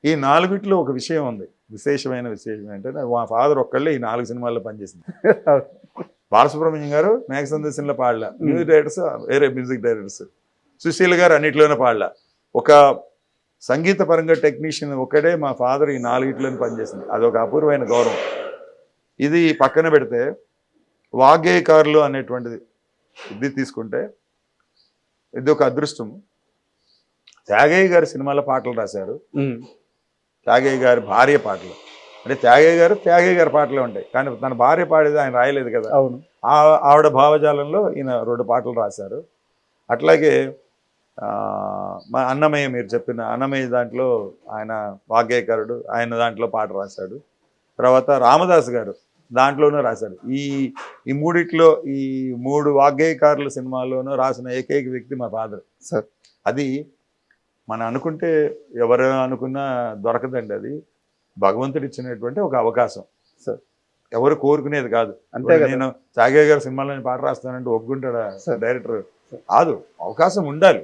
C: ఈ 4 ఒక విషయం ఉంది, విశేషం ఏంటంటే మా ఫాదర్ ఒక్కళ్ళే ఈ 4 సినిమాల్లో పనిచేసింది. బాలసుబ్రహ్మణ్యం గారు మేఘ సందేశంలో పాడలా, మ్యూజిక్ డైరెక్టర్స్ వేరే మ్యూజిక్ డైరెక్టర్స్, సుశీల్ గారు అన్నిట్లోనే పాడలా. ఒక సంగీత పరంగా టెక్నీషియన్ ఒక్కడే మా ఫాదర్ ఈ 4 పనిచేసింది. అదొక అపూర్వమైన గౌరవం. ఇది పక్కన పెడితే వాగ్గేయకారులు అనేటువంటిది ఇది తీసుకుంటే ఇది ఒక అదృష్టం. త్యాగయ్య గారి సినిమాలో పాటలు రాశారు, త్యాగయ్య గారి భార్య పాటలు. అంటే త్యాగయ్య గారి పాటలే ఉంటాయి, కానీ తన భార్య పాడేది ఆయన రాయలేదు కదా. ఆవిడ భావజాలంలో ఈయన 2 పాటలు రాశారు. అట్లాగే మా అన్నమయ్య, మీరు చెప్పిన అన్నమయ్య దాంట్లో ఆయన వాగ్గేయకారుడు, ఆయన దాంట్లో పాట రాశాడు. తర్వాత రామదాస్ గారు దాంట్లోనూ రాశాడు. ఈ మూడిట్లో ఈ 3 వాగ్గేయకారుల సినిమాల్లోనూ రాసిన ఏకైక వ్యక్తి మా ఫాదర్ సార్. అది మనం అనుకుంటే ఎవరు అనుకున్నా దొరకదండి. అది భగవంతుడు ఇచ్చినటువంటి ఒక అవకాశం సార్, ఎవరు కోరుకునేది కాదు. అంతే నేను త్యాగయ్య గారి సినిమాలో పాట రాస్తానంటే ఒప్పుకుంటాడా డైరెక్టర్? కాదు, అవకాశం ఉండాలి.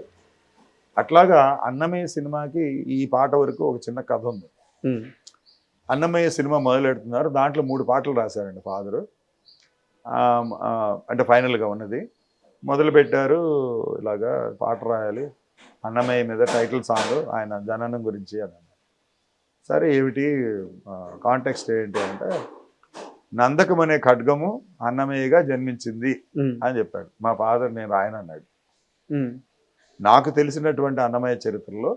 C: అట్లాగా అన్నమయ్య సినిమాకి ఈ పాట వరకు ఒక చిన్న కథ ఉంది. అన్నమయ్య సినిమా మొదలెడుతున్నారు, దాంట్లో 3 పాటలు రాశారండి ఫాదరు. అంటే ఫైనల్గా ఉన్నది మొదలు పెట్టారు. ఇలాగా పాట రాయాలి అన్నమయ్య మీద, టైటిల్ సాంగ్ ఆయన జననం గురించి అని అన్నారు. సరే ఏమిటి కాంటెక్స్ట్ ఏంటి అంటే, నందకం అనే ఖడ్గము అన్నమయ్యగా జన్మించింది అని చెప్పాడు మా ఫాదర్. నేను రాయనన్నాడు. నాకు తెలిసినటువంటి అన్నమయ్య చరిత్రలో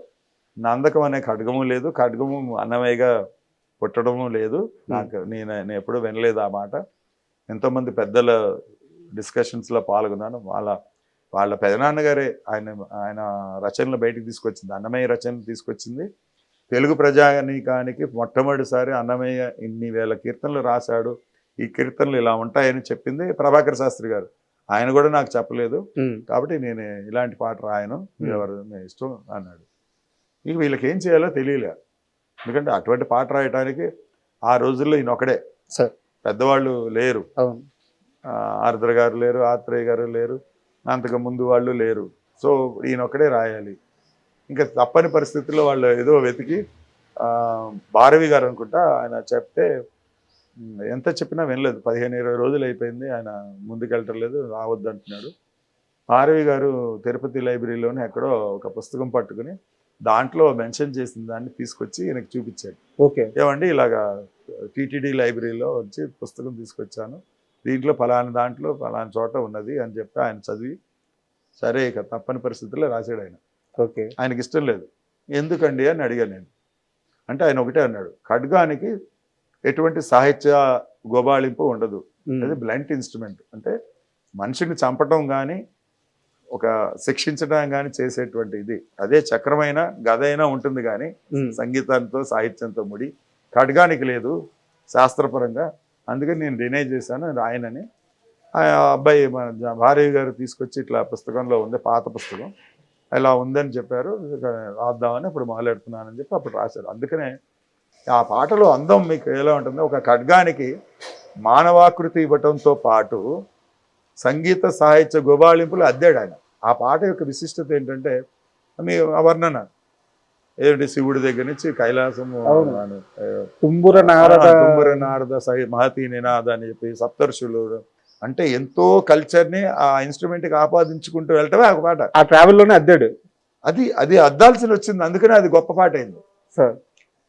C: నందకం అనే ఖడ్గము లేదు, ఖడ్గము అన్నమయ్యగా పుట్టడము లేదు. నేను ఎప్పుడూ వినలేదు ఆ మాట. ఎంతోమంది పెద్దల డిస్కషన్స్లో పాల్గొన్నాను. వాళ్ళ పెదనాన్నగారే ఆయన రచనలు బయటికి తీసుకొచ్చింది, అన్నమయ్య రచనలు తీసుకొచ్చింది. తెలుగు ప్రజానీకానికి మొట్టమొదటిసారి అన్నమయ్య ఇన్ని వేల కీర్తనలు రాశాడు, ఈ కీర్తనలు ఇలా ఉంటాయని చెప్పింది ప్రభాకర్ శాస్త్రి గారు. ఆయన కూడా నాకు చెప్పలేదు, కాబట్టి నేను ఇలాంటి పాట రాయను, ఎవరు ఇష్టం అన్నాడు. ఇక వీళ్ళకి ఏం చేయాలో తెలియలే, ఎందుకంటే అటువంటి పాట రాయటానికి ఆ రోజుల్లో ఈయన ఒకడే సార్, పెద్దవాళ్ళు లేరు. ఆర్ద్ర గారు లేరు, ఆత్రేయ గారు లేరు, అంతకు ముందు వాళ్ళు లేరు. సో ఈయన ఒక్కడే రాయాలి. ఇంకా తప్పని పరిస్థితుల్లో వాళ్ళు ఏదో వెతికి భారవి గారు అనుకుంటా ఆయన చెప్తే ఎంత చెప్పినా వినలేదు. 15-20 రోజులు అయిపోయింది, ఆయన ముందుకెళ్ళటలేదు, రావద్దు అంటున్నాడు. భారవి గారు తిరుపతి లైబ్రరీలోనే ఎక్కడో ఒక పుస్తకం పట్టుకుని దాంట్లో మెన్షన్ చేసిన దాన్ని తీసుకొచ్చి ఈయనకి చూపించాడు. ఓకే, ఏమండి ఇలాగా టీటీడీ లైబ్రరీలో వచ్చి పుస్తకం తీసుకొచ్చాను, దీంట్లో దాంట్లో ఫలానా చోట ఉన్నది అని చెప్పి ఆయన చదివి, సరే ఇక తప్పని పరిస్థితుల్లో రాశాడు ఆయన. ఓకే, ఆయనకి ఇష్టం లేదు. ఎందుకండి అని అడిగాను నేను. అంటే ఆయన ఒకటే అన్నాడు, ఖడ్గానికి ఎటువంటి సాహిత్య గోబాళింపు ఉండదు, అది బ్లంట్ ఇన్స్ట్రుమెంట్. అంటే మనిషిని చంపటం కానీ ఒక శిక్షించడం కానీ చేసేటువంటి ఇది, అదే చక్రమైన గదైనా ఉంటుంది కానీ సంగీతంతో సాహిత్యంతో ముడి ఖడ్గానికి లేదు శాస్త్రపరంగా. అందుకని నేను డినై చేశాను ఆయనని. ఆ అబ్బాయి మన భారవి గారు తీసుకొచ్చి ఇట్లా పుస్తకంలో ఉంది, పాత పుస్తకం ఇలా ఉందని చెప్పారు, రాద్దామని ఇప్పుడు మొదలెడుతున్నానని చెప్పి అప్పుడు రాశారు. అందుకనే ఆ పాటలో అందం మీకు ఎలా ఉంటుంది, ఒక ఖడ్గానికి మానవాకృతి ఇవ్వటంతో పాటు సంగీత సాహిత్య గుబాళింపులు అద్దాడు ఆయన. ఆ పాట యొక్క విశిష్టత ఏంటంటే మీ వర్ణన ఏమిటి, శివుడి దగ్గర నుంచి కైలాసము, తుంబుర నారద మహతీ నినాద అని చెప్పి సప్తర్షులు, అంటే ఎంతో కల్చర్ని ఆ ఇన్స్ట్రుమెంట్కి ఆపాదించుకుంటూ వెళ్ళటమే ఒక పాట. ఆ ట్రావెల్లోనే అద్దాడు. అది అది అద్దాల్సి వచ్చింది, అందుకనే అది గొప్ప పాట అయింది.
B: సార్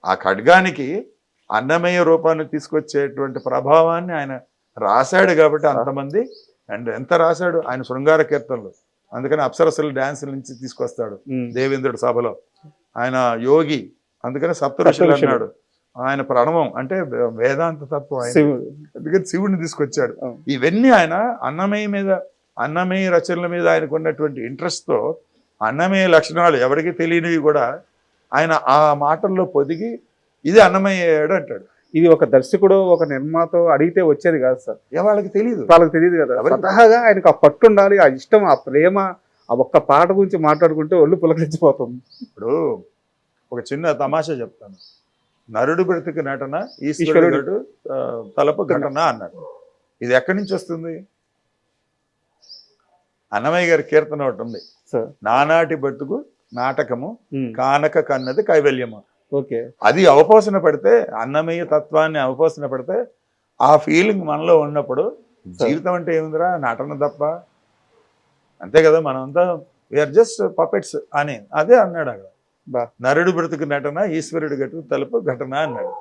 C: ఆ ఖడ్గానికి అన్నమయ్య రూపాన్ని తీసుకొచ్చేటువంటి ప్రభావాన్ని ఆయన రాశాడు కాబట్టి అంతమంది. అండ్ ఎంత రాశాడు ఆయన శృంగార కీర్తనలు, అందుకని అప్సరసలు డ్యాన్సుల నుంచి తీసుకొస్తాడు దేవేంద్రుడి సభలో. ఆయన యోగి, అందుకని సప్త ఋషులు అన్నాడు. ఆయన ప్రణవం అంటే వేదాంత తత్వం, అందుకని శివుడిని తీసుకొచ్చాడు. ఇవన్నీ ఆయన అన్నమయ్య రచనల మీద ఆయనకు ఉన్నటువంటి ఇంట్రెస్ట్తో అన్నమయ్య లక్షణాలు ఎవరికి తెలియనివి కూడా ఆయన ఆ మాటల్లో పొదిగి ఇది అన్నమయ్యాడు అంటాడు.
B: ఇది ఒక దర్శకుడు ఒక నిర్మాత అడిగితే వచ్చేది కాదు సార్,
C: వాళ్ళకి తెలియదు,
B: వాళ్ళకి తెలియదు కదా. స్వతహాగా ఆయనకు ఆ పట్టు ఉండాలి, ఆ ఇష్టం, ఆ ప్రేమ, ఆ ఒక్క పాట గురించి మాట్లాడుకుంటే ఒళ్ళు పులకరించిపోతుంది.
C: ఇప్పుడు ఒక చిన్న తమాషా చెప్తాను. నరుడు బ్రతికి నటన ఈశ్వరుడు తలపు ఘటన అన్నాడు. ఇది ఎక్కడి నుంచి వస్తుంది? అన్నమయ్య గారి కీర్తన ఒకటి ఉంది, నానాటి బతుకు నాటకము కానక కన్నది కైవల్యము.
B: ఓకే, అది
C: అవపోసన పడితే, అన్నమయ్య తత్వాన్ని అవపోసన పడితే ఆ ఫీలింగ్ మనలో ఉన్నప్పుడు జీవితం అంటే ఏముందిరా నటన తప్ప, అంతే కదా. మనంతా వీఆర్ జస్ట్ పపెట్స్ అని అదే అన్నాడు అక్కడ. నరుడు బ్రతుకు నటన ఈశ్వరుడు గట్టు తలుపు ఘటన అన్నాడు.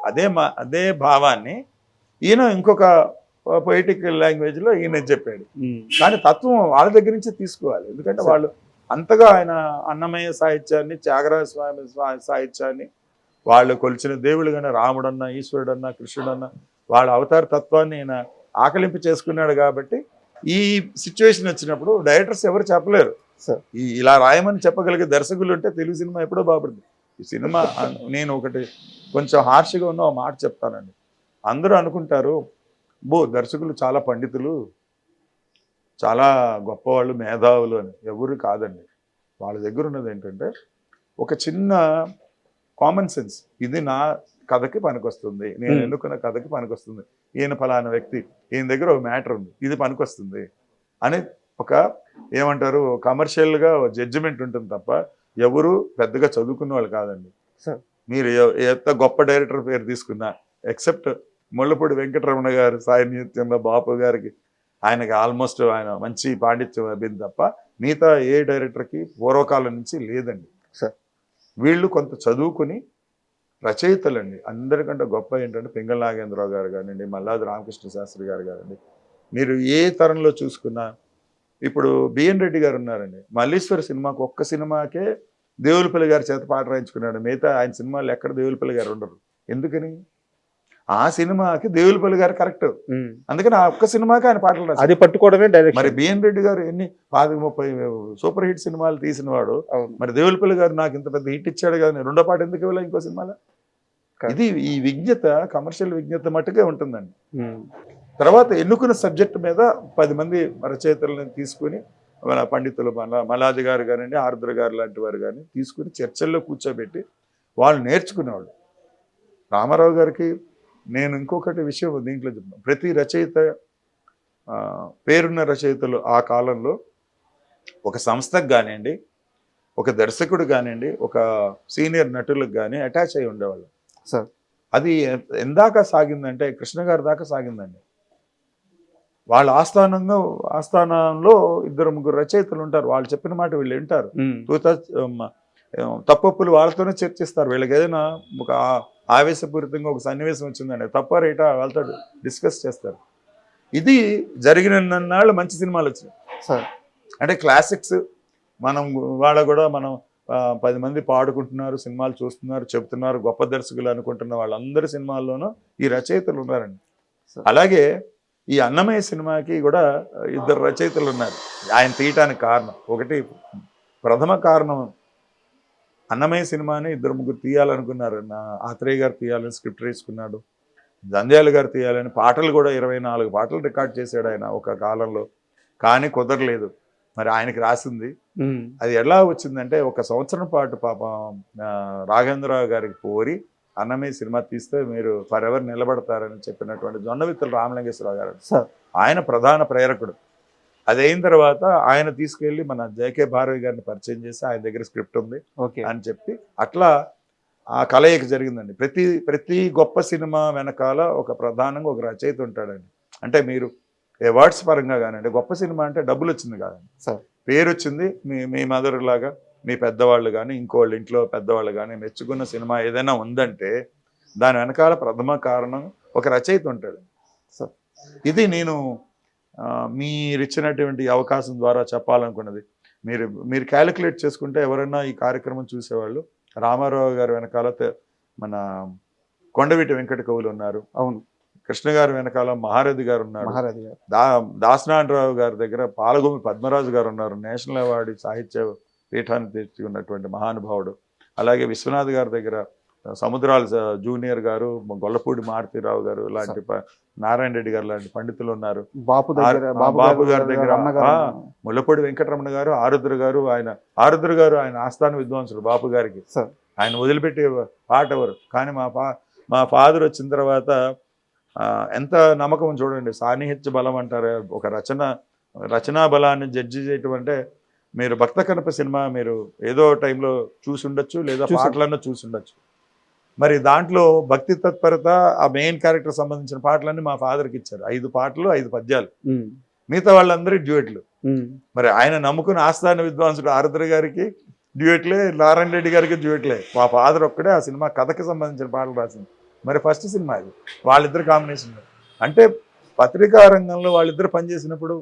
C: అదే భావాన్ని ఈయన ఇంకొక పొయిటిక్ లాంగ్వేజ్ లో ఈయన చెప్పాడు. కానీ తత్వం వాళ్ళ దగ్గర నుంచి తీసుకోవాలి, ఎందుకంటే వాళ్ళు అంతగా ఆయన అన్నమయ్య సాహిత్యాన్ని, త్యాగరాజ స్వామి సాహిత్యాన్ని, వాళ్ళు కొలిచిన దేవుళ్ళు కానీ రాముడన్నా ఈశ్వరుడన్నా కృష్ణుడన్నా వాళ్ళ అవతార తత్వాన్ని ఆయన ఆకలింపు చేసుకున్నాడు. కాబట్టి ఈ సిచ్యువేషన్ వచ్చినప్పుడు డైరెక్టర్స్ ఎవరు చెప్పలేరు. ఇలా రాయమని చెప్పగలిగే దర్శకులు ఉంటే తెలుగు సినిమా ఎప్పుడో బాగుపడుతుంది. ఈ సినిమా నేను ఒకటి కొంచెం హార్ష్గా ఉన్న ఒక మాట చెప్తానండి. అందరూ అనుకుంటారు దర్శకులు చాలా పండితులు, చాలా గొప్పవాళ్ళు, మేధావులు అని. ఎవరు కాదండి. వాళ్ళ దగ్గర ఉన్నది ఏంటంటే ఒక చిన్న కామన్ సెన్స్. ఇది నా కథకి పనికొస్తుంది, నేను ఎన్నుకున్న కథకి పనికొస్తుంది, ఈయన ఫలానా వ్యక్తి, ఈయన దగ్గర ఒక మ్యాటర్ ఉంది, ఇది పనికొస్తుంది అని ఒక ఏమంటారు కమర్షియల్గా జడ్జిమెంట్ ఉంటుంది తప్ప ఎవరు పెద్దగా చదువుకున్న వాళ్ళు కాదండి. మీరు ఎంత గొప్ప డైరెక్టర్ పేరు తీసుకున్నా, ఎక్సెప్ట్ ముళ్ళపూడి వెంకటరమణ గారు సాహిత్యంలో బాపు గారికి ఆయనకి ఆల్మోస్ట్ ఆయన మంచి పాండిత్యం అబ్బింది తప్ప మిగతా ఏ డైరెక్టర్కి పూర్వకాలం నుంచి లేదండి. వీళ్ళు కొంత చదువుకుని రచయితలండి. అందరికంటే గొప్ప ఏంటంటే పింగళ నాగేంద్రరావు గారు కానివ్వండి, మల్లాది రామకృష్ణ శాస్త్రి గారు కానివ్వండి, మీరు ఏ తరంలో చూసుకున్నా. ఇప్పుడు బిఎన్ రెడ్డి గారు ఉన్నారండి, మల్లీశ్వరి సినిమాకు ఒక్క సినిమాకే దేవులపల్లి గారి చేత పాట రాయించుకున్నాడు. మిగతా ఆయన సినిమాలు ఎక్కడ దేవులపల్లి గారు ఉండరు. ఎందుకని? ఆ సినిమాకి దేవులపల్లి గారు కరెక్ట్, అందుకని ఆ ఒక్క సినిమాకి ఆయన పాటలు రాశారు.
B: అది పట్టుకోవడమే డైరెక్ట్.
C: మరి బిఎన్ రెడ్డి గారు ఎన్ని 30 సూపర్ హిట్ సినిమాలు తీసినవాడు, మరి దేవులపల్లి గారు నాకు ఇంత పెద్ద హిట్ ఇచ్చాడు కదా, రెండో పాట ఎందుకు ఇవ్వాలి ఇంకో సినిమాలో? ఇది ఈ విజ్ఞత, కమర్షియల్ విజ్ఞత మట్టుకే ఉంటుందండి. తర్వాత ఎన్నుకున్న సబ్జెక్ట్ మీద 10 మంది రచయితలను తీసుకుని, మన పండితులు మల్లాది గారు కానివ్వండి, ఆరుద్ర గారు లాంటి వారు కానీ తీసుకుని చర్చల్లో కూర్చోబెట్టి వాళ్ళు నేర్చుకునేవాళ్ళు. రామారావు గారికి నేను ఇంకొకటి విషయం దీంట్లో చెప్తాను. ప్రతి రచయిత, పేరున్న రచయితలు ఆ కాలంలో ఒక సంస్థకు కానివ్వండి, ఒక దర్శకుడు కానివ్వండి, ఒక సీనియర్ నటులకు కానీ అటాచ్ అయి ఉండేవాళ్ళు. అది ఎందాక సాగిందంటే కృష్ణ గారి దాకా సాగిందండి. వాళ్ళ ఆస్థానంలో 2-3 రచయితలు ఉంటారు. వాళ్ళు చెప్పిన మాట వీళ్ళు వింటారు. తప్పొప్పులు వాళ్ళతోనే చర్చిస్తారు. వీళ్ళకి ఏదైనా ఒక ఆవేశపూరితంగా ఒక సన్నివేశం వచ్చిందండి, తప్ప రేటా వాళ్ళతో డిస్కస్ చేస్తారు. ఇది జరిగిన నాళ్ళు మంచి సినిమాలు వచ్చినాయి. అంటే క్లాసిక్స్ మనం వాళ్ళ కూడా మనం 10 మంది పాడుకుంటున్నారు, సినిమాలు చూస్తున్నారు, చెబుతున్నారు, గొప్ప దర్శకులు అనుకుంటున్న వాళ్ళందరి సినిమాల్లోనూ ఈ రచయితలు ఉన్నారండి. అలాగే ఈ అన్నమయ్య సినిమాకి కూడా 2 రచయితలు ఉన్నారు ఆయన తీయటానికి కారణం. ఒకటి ప్రథమ కారణం, అన్నమయ్య సినిమాని 2-3 తీయాలనుకున్నారు. ఆత్రేయ గారు తీయాలని స్క్రిప్ట్ వేసుకున్నాడు, జంధ్యాల గారు తీయాలని, పాటలు కూడా 24 పాటలు రికార్డ్ చేశాడు ఆయన ఒక కాలంలో. కానీ కుదరలేదు. మరి ఆయనకి రాసింది అది ఎలా వచ్చిందంటే, 1 సంవత్సరం పాటు పాపం రాఘవేంద్రరావు గారికి కోరి అన్నమయ్య సినిమా తీస్తే మీరు ఫర్ ఎవర్ నిలబడతారని చెప్పినటువంటి జొన్నవిత్తుల రామలింగేశ్వరరావు గారు ఆయన ప్రధాన ప్రేరకుడు. అది అయిన తర్వాత ఆయన తీసుకెళ్ళి మన జేకే భారవి గారిని పరిచయం చేసి ఆయన దగ్గర స్క్రిప్ట్ ఉంది అని చెప్పి అట్లా ఆ కలయిక జరిగిందండి. ప్రతి గొప్ప సినిమా వెనకాల ఒక ప్రధానంగా ఒక రచయిత ఉంటాడండి. అంటే మీరు అవార్డ్స్ పరంగా కానివ్వండి, గొప్ప సినిమా అంటే డబ్బులు వచ్చింది కాదండి, పేరు వచ్చింది. మీ మదర్ లాగా మీ పెద్దవాళ్ళు కానీ ఇంకోళ్ళ ఇంట్లో పెద్దవాళ్ళు కానీ మెచ్చుకున్న సినిమా ఏదైనా ఉందంటే దాని వెనకాల ప్రథమ కారణం ఒక రచయిత ఉంటాడు. సో ఇది నేను మీరు ఇచ్చినటువంటి అవకాశం ద్వారా చెప్పాలనుకున్నది. మీరు క్యాలిక్యులేట్ చేసుకుంటే ఎవరైనా ఈ కార్యక్రమం చూసేవాళ్ళు రామారావు గారి వెనకాల మన కొండవీటి వెంకట కవులు ఉన్నారు.
B: అవును.
C: కృష్ణ గారి వెనకాల మహారథి గారు ఉన్నారు.
B: మహారథి గారు.
C: దాసనారాయణరావు గారి దగ్గర పాలగొమి పద్మరాజు గారు ఉన్నారు. నేషనల్ అవార్డు సాహిత్య పీఠాన్ని తెచ్చుకున్నటువంటి మహానుభావుడు. అలాగే విశ్వనాథ్ గారి దగ్గర సముద్రాల జూనియర్ గారు, గొల్లపూడి మారుతీరావు గారు లాంటి, నారాయణ రెడ్డి గారు లాంటి పండితులు ఉన్నారు. బాపు గారి దగ్గర ముల్లపూడి వెంకటరమణ గారు, ఆరుద్ర గారు. ఆయన ఆస్థాన విద్వాంసుడు బాపు గారికి. ఆయన వదిలిపెట్టే పాట ఎవరు. కానీ మా ఫాదర్ వచ్చిన తర్వాత ఎంత నమ్మకం చూడండి. సాన్నిహిత్య బలం అంటారు. ఒక రచనా బలాన్ని జడ్జి చేయటం అంటే, మీరు భక్త కనప సినిమా మీరు ఏదో టైంలో చూసి ఉండొచ్చు, లేదా పాటలన్నా చూసి ఉండొచ్చు. మరి దాంట్లో భక్తి తత్పరత, ఆ మెయిన్ క్యారెక్టర్ సంబంధించిన పాటలన్నీ మా ఫాదర్కి ఇచ్చారు. 5 పాటలు 5 పద్యాలు. మిగతా వాళ్ళందరూ డ్యూయట్లు. మరి ఆయన నమ్ముకున్న ఆస్థాన విద్వాంసుడు ఆరుద్ర గారికి డ్యూయట్లే, నారాయణ రెడ్డి గారికి డ్యూయట్లే. మా ఫాదర్ ఒక్కడే ఆ సినిమా కథకి సంబంధించిన పాటలు రాసింది. మరి ఫస్ట్ సినిమా అది. వాళ్ళిద్దరు కాంబినేషన్. అంటే పత్రికా రంగంలో వాళ్ళిద్దరు పనిచేసినప్పుడు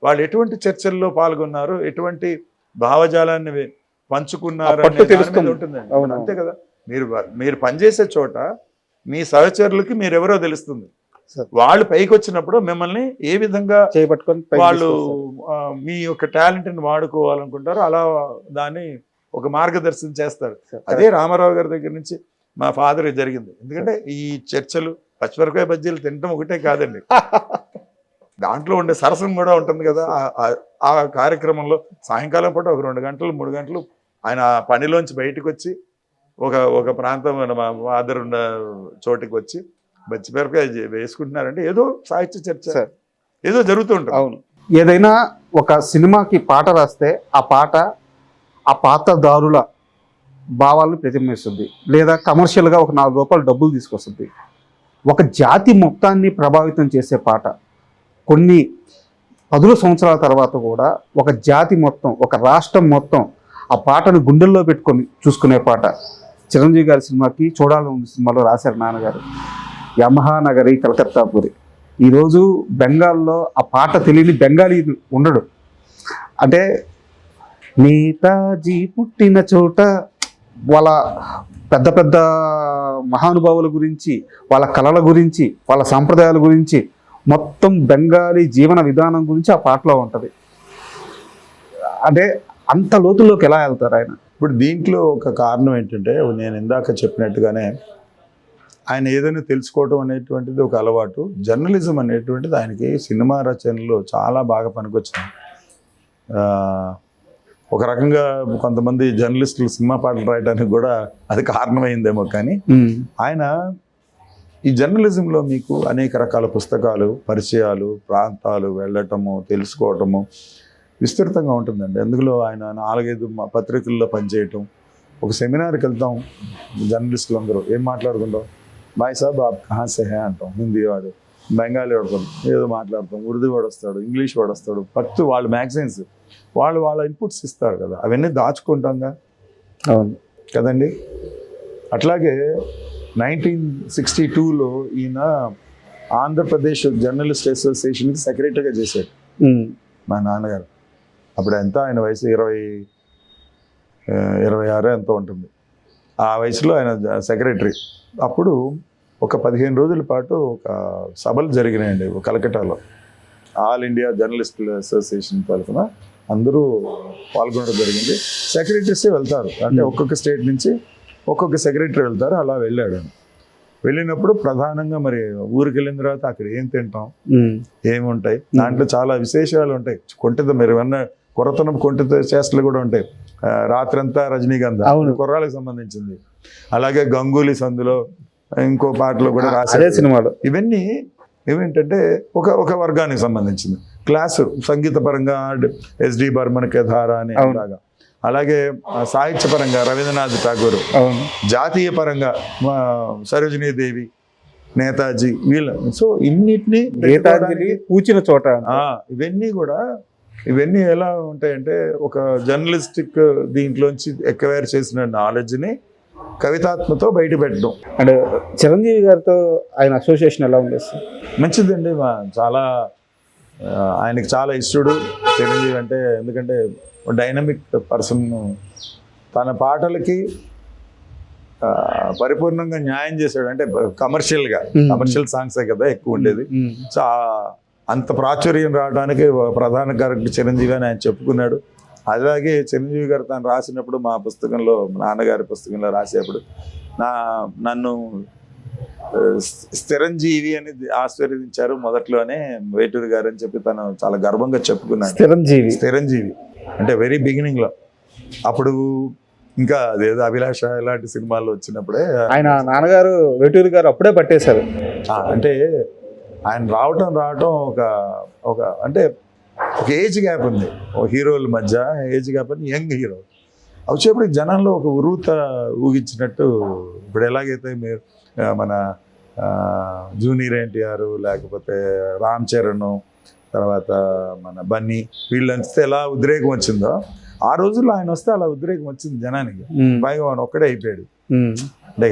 C: వాళ్ళు ఎటువంటి చర్చల్లో పాల్గొన్నారు, ఎటువంటి భావజాలాన్ని పంచుకున్నారు అనేది ఉంటుందండి. అంతే కదా. మీరు పనిచేసే చోట మీ సహచరులకి మీరెవరో తెలుస్తుంది. వాళ్ళు పైకి వచ్చినప్పుడు మిమ్మల్ని ఏ విధంగా చేపట్టుకొని వాళ్ళు మీ యొక్క టాలెంట్ని వాడుకోవాలనుకుంటారో అలా దాన్ని ఒక మార్గదర్శనం చేస్తారు. అదే రామారావు గారి దగ్గర నుంచి మా ఫాదర్ జరిగింది. ఎందుకంటే ఈ చర్చలు, పచ్చిమిరపకాయ బజ్జీలు తినడం ఒకటే కాదండి, దాంట్లో ఉండే సరసం కూడా ఉంటుంది కదా. ఆ కార్యక్రమంలో సాయంకాలం పూట ఒక 2 గంటలు 3 గంటలు ఆయన పనిలోంచి బయటకు వచ్చి ఒక ప్రాంతం మా ఫాదర్ ఉన్న చోటుకి వచ్చి పచ్చిమిరపకాయ వేసుకుంటున్నారంటే ఏదో సాహిత్య చర్చ ఏదో జరుగుతూ ఉంటుంది.
B: అవును. ఏదైనా ఒక సినిమాకి పాట రాస్తే ఆ పాట ఆ పాత్రదారుల భావాలను ప్రతిబింబిస్తుంది, లేదా కమర్షియల్గా ఒక 4 రూపాయలు డబ్బులు తీసుకొస్తుంది. ఒక జాతి మొత్తాన్ని ప్రభావితం చేసే పాట కొన్ని 10 సంవత్సరాల తర్వాత కూడా ఒక జాతి మొత్తం, ఒక రాష్ట్రం మొత్తం ఆ పాటను గుండెల్లో పెట్టుకొని చూసుకునే పాట చిరంజీవి గారి సినిమాకి చూడాలని ఉంది సినిమాలో రాశారు నాన్నగారు. యమహా నగరి కలకత్తాపురి. ఈరోజు బెంగాల్లో ఆ పాట తెలియని బెంగాలీ ఉండడు. అంటే నేతాజీ పుట్టిన చోట వాళ్ళ పెద్ద పెద్ద మహానుభావుల గురించి, వాళ్ళ కళల గురించి, వాళ్ళ సాంప్రదాయాల గురించి, మొత్తం బెంగాలీ జీవన విధానం గురించి ఆ పాటలో ఉంటుంది. అంటే అంత లోతుల్లోకి ఎలా వెళ్తారు ఆయన?
C: ఇప్పుడు దీంట్లో ఒక కారణం ఏంటంటే, నేను ఇందాక చెప్పినట్టుగానే ఆయన ఏదైనా తెలుసుకోవటం అనేటువంటిది ఒక అలవాటు. జర్నలిజం అనేటువంటిది ఆయనకి సినిమా రచనలో చాలా బాగా పనికొచ్చింది. ఒక రకంగా కొంతమంది జర్నలిస్టులు సినిమా పాటలు రాయడానికి కూడా అది కారణమైందేమో. కానీ ఆయన ఈ జర్నలిజంలో మీకు అనేక రకాల పుస్తకాలు, పరిచయాలు, ప్రాంతాలు వెళ్ళటము, తెలుసుకోవటము విస్తృతంగా ఉంటుందండి. అందులో ఆయన 4-5 పత్రికల్లో పనిచేయటం. ఒక సెమినార్కి వెళ్తాం, జర్నలిస్టులు అందరూ ఏం మాట్లాడుకుంటాం, బాయ్ సాబ్ ఆప్ కహా సే హై అంటాం. హిందీ వాడు, బెంగాలీ వాడు ఏదో మాట్లాడతాం, ఉర్దూ వాడు వస్తాడు, ఇంగ్లీష్ వాడు వస్తాడు. ఫస్ట్ వాళ్ళు మ్యాగజైన్స్ వాళ్ళ ఇన్పుట్స్ ఇస్తారు కదా, అవన్నీ దాచుకుంటాంగా.
B: అవును
C: కదండి. అట్లాగే 1962లో ఈయన ఆంధ్రప్రదేశ్ జర్నలిస్ట్ అసోసియేషన్కి సెక్రటరీగా చేశాడు మా నాన్నగారు. అప్పుడు ఎంత ఆయన వయసు 26 ఎంతో ఉంటుంది. ఆ వయసులో ఆయన సెక్రటరీ. అప్పుడు ఒక 15 రోజుల పాటు ఒక సభలు జరిగినాయండి కలకట్టాలో. ఆల్ ఇండియా జర్నలిస్టుల అసోసియేషన్ తరఫున అందరూ పాల్గొనడం జరిగింది. సెక్రటరీసే వెళ్తారు, అంటే ఒక్కొక్క స్టేట్ నుంచి ఒక్కొక్క సెక్రటరీ వెళ్తారు. అలా వెళ్ళాడు. వెళ్ళినప్పుడు ప్రధానంగా మరి ఊరికి వెళ్ళిన తర్వాత అక్కడ ఏం తింటాం, ఏముంటాయి, దాంట్లో చాలా విశేషాలు ఉంటాయి. కొంటిత మీరు ఏమన్నా కొరతనం కొంటిత చేష్టలు కూడా ఉంటాయి. రాత్రంతా రజనీగంధ కుర్రాలకు సంబంధించింది. అలాగే గంగూలీ సందులో ఇంకో పాటలో కూడా రాసే
B: సినిమాలో
C: ఇవన్నీ ఏమేంటంటే ఒక వర్గానికి సంబంధించింది. క్లాసు సంగీత పరంగా ఎస్డి బర్మన్ కేధార అని అలాగా. అలాగే సాహిత్య పరంగా రవీంద్రనాథ్ ఠాగూర్, జాతీయ పరంగా సరోజినీ దేవి, నేతాజీ, వీళ్ళ. సో ఇన్నిటినీ
B: పూచిన చోట
C: ఇవన్నీ కూడా ఇవన్నీ ఎలా ఉంటాయంటే ఒక జర్నలిస్టిక్ దీంట్లోంచి ఎక్వైర్ చేసిన నాలెడ్జ్ని కవితాత్మతో బయట పెట్టడం
B: అండ్ చిరంజీవి గారితో ఆయన అసోసియేషన్ ఎలా ఉంది సార్?
C: మంచిదండి. చాలా ఆయనకి చాలా ఇష్టడు చిరంజీవి అంటే. ఎందుకంటే డైనమిక్ పర్సన్, తన పాటలకి పరిపూర్ణంగా న్యాయం చేశాడు. అంటే కమర్షియల్ సాంగ్సే కదా ఎక్కువ ఉండేది. సో అంత ప్రాచుర్యం రావడానికి ప్రధాన కారకుడు చిరంజీవి అని ఆయన చెప్పుకున్నాడు. అలాగే చిరంజీవి గారు తను రాసినప్పుడు మా పుస్తకంలో, నాన్నగారి పుస్తకంలో రాసేప్పుడు నన్ను స్థిరంజీవి అని ఆశీర్వదించారు మొదట్లోనే వేటూరి గారు అని చెప్పి తను చాలా గర్వంగా చెప్పుకున్నాడు. స్థిరంజీవి అంటే వెరీ బిగినింగ్ లో. అప్పుడు ఇంకా అదేదో అభిలాష ఇలాంటి సినిమాల్లో వచ్చినప్పుడే
B: ఆయన నాన్నగారు వేటూరి గారు అప్పుడే పట్టేశారు.
C: అంటే ఆయన రావటం ఒక అంటే ఒక ఏజ్ గ్యాప్ ఉంది హీరోల మధ్య. ఏజ్ గ్యాప్ అని యంగ్ హీరో వచ్చేప్పుడు జనంలో ఒక ఉరుత ఊగించినట్టు. ఇప్పుడు ఎలాగైతే మీరు మన జూనియర్ ఎన్టీఆర్, లేకపోతే రామ్ చరణ్, తర్వాత మన బన్నీ, వీళ్ళంతా ఎలా ఉద్రేకం వచ్చిందో ఆ రోజుల్లో ఆయన వస్తే అలా ఉద్రేకం వచ్చింది జనానికి. పైగా ఆయన ఒక్కడే అయిపోయాడు. అంటే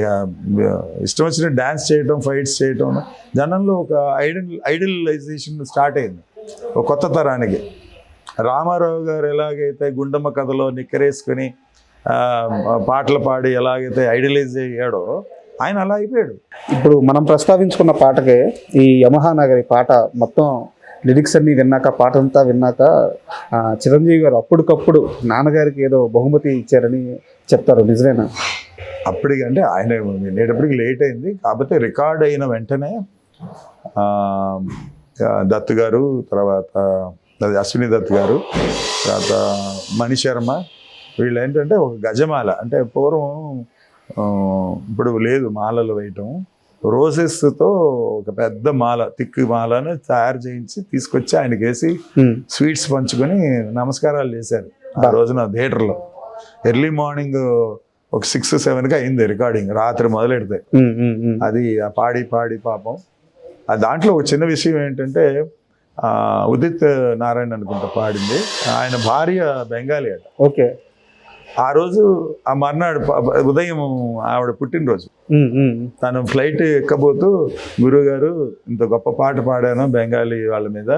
C: ఇష్టం వచ్చిన డ్యాన్స్ చేయటం, ఫైట్స్ చేయటం, జనంలో ఒక ఐడలైజేషన్ స్టార్ట్ అయింది ఒక కొత్త తరానికి. రామారావు గారు ఎలాగైతే గుండమ్మ కథలో నిక్కరేసుకొని పాటలు పాడి ఎలాగైతే ఐడలైజ్ అయ్యాడో ఆయన అలా అయిపోయాడు.
B: ఇప్పుడు మనం ప్రస్తావించుకున్న పాటకే ఈ యమహా నగరి పాట మొత్తం లిరిక్స్ అన్ని విన్నాక, పాట అంతా విన్నాక చిరంజీవి గారు అప్పటికప్పుడు నాన్నగారికి ఏదో బహుమతి ఇచ్చారని చెప్తారు, నిజమేనా?
C: అప్పటికి అంటే ఆయన వెళ్ళేటప్పటికి లేట్ అయింది. కాకపోతే రికార్డ్ అయిన వెంటనే దత్ గారు, తర్వాత అశ్విని దత్ గారు, తర్వాత మణిశర్మ, వీళ్ళు ఏంటంటే ఒక గజమాల, అంటే పూర్వం ఇప్పుడు లేదు మాలలు వేయటం, రోజెస్తో ఒక పెద్ద మాల, తిక్కు మాలను తయారు చేయించి తీసుకొచ్చి ఆయనకి వేసి స్వీట్స్ పంచుకొని నమస్కారాలు చేశారు ఆ రోజున థియేటర్లో. ఎర్లీ మార్నింగ్ ఒక 6-7కి అయింది రికార్డింగ్, రాత్రి మొదలెడితే. అది పాడి పాపం దాంట్లో ఒక చిన్న విషయం ఏంటంటే ఉదిత్ నారాయణ అనుకుంటా పాడింది. ఆయన భార్య బెంగాలీ అట.
B: ఓకే.
C: ఆ రోజు ఆ మర్నాడు ఉదయం ఆవిడ పుట్టినరోజు. తను ఫ్లైట్ ఎక్కబోతూ, గురువుగారు ఇంత గొప్ప పాట పాడాను బెంగాలీ వాళ్ళ మీద,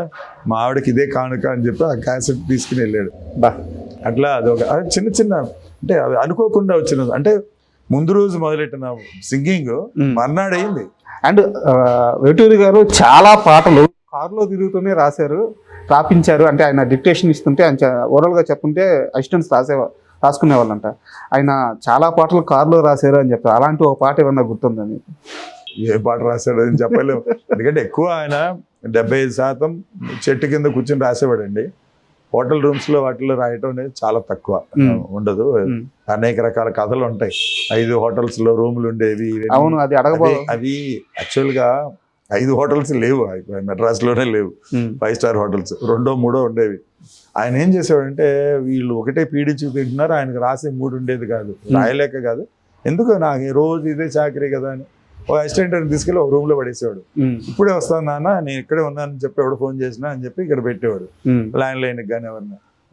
C: మా ఆవిడకి ఇదే కానుక అని చెప్పి ఆ క్యాసెట్ తీసుకుని వెళ్ళాడు. అట్లా అదొక చిన్న అంటే అవి అనుకోకుండా వచ్చిన, అంటే ముందు రోజు మొదలెట్టిన సింగింగ్ మర్నాడు అయింది.
B: అండ్ వేటూరి గారు చాలా పాటలు కారులో తిరుగుతూనే రాపించారు. అంటే ఆయన డిక్టేషన్ ఇస్తుంటే ఆయన ఓరల్గా చెప్తుంటే అసిస్టెంట్స్ రాసుకునే వాళ్ళంట. ఆయన చాలా పాటలు కారులో రాశారు అని చెప్తారు. అలాంటి ఒక పాట ఏమన్నా గుర్తుందా మీకు?
C: ఏ పాట రాశాడు అని చెప్పలేము. ఎందుకంటే ఎక్కువ ఆయన 75% చెట్టు కింద కూర్చొని రాసేవాడండి. హోటల్ రూమ్స్లో వాటిల్లో రాయటం అనేది చాలా తక్కువ, ఉండదు. అనేక రకాల కథలు ఉంటాయి. 5 హోటల్స్లో రూములు ఉండేవి.
B: అవును, అది
C: అవి యాక్చువల్గా 5 హోటల్స్ లేవు మెడ్రాస్లోనే లేవు. 5 స్టార్ హోటల్స్ 2-3 ఉండేవి. ఆయన ఏం చేసేవాడంటే, వీళ్ళు ఒకటే పీడించి తింటున్నారు, ఆయనకు రాసే మూడు ఉండేది కాదు, రాయలేక కాదు, ఎందుకు నాకు రోజు ఇదే చాకరీ కదా అని ఒక అసిస్టెంట్ని తీసుకెళ్ళి ఒక రూమ్లో పడేసేవాడు. ఇప్పుడే వస్తాను నాన్న, నేను ఇక్కడే ఉన్నానని చెప్పి ఎవడు ఫోన్ చేసినా అని చెప్పి ఇక్కడ పెట్టేవాడు. ల్యాండ్ లైన్కి కానీ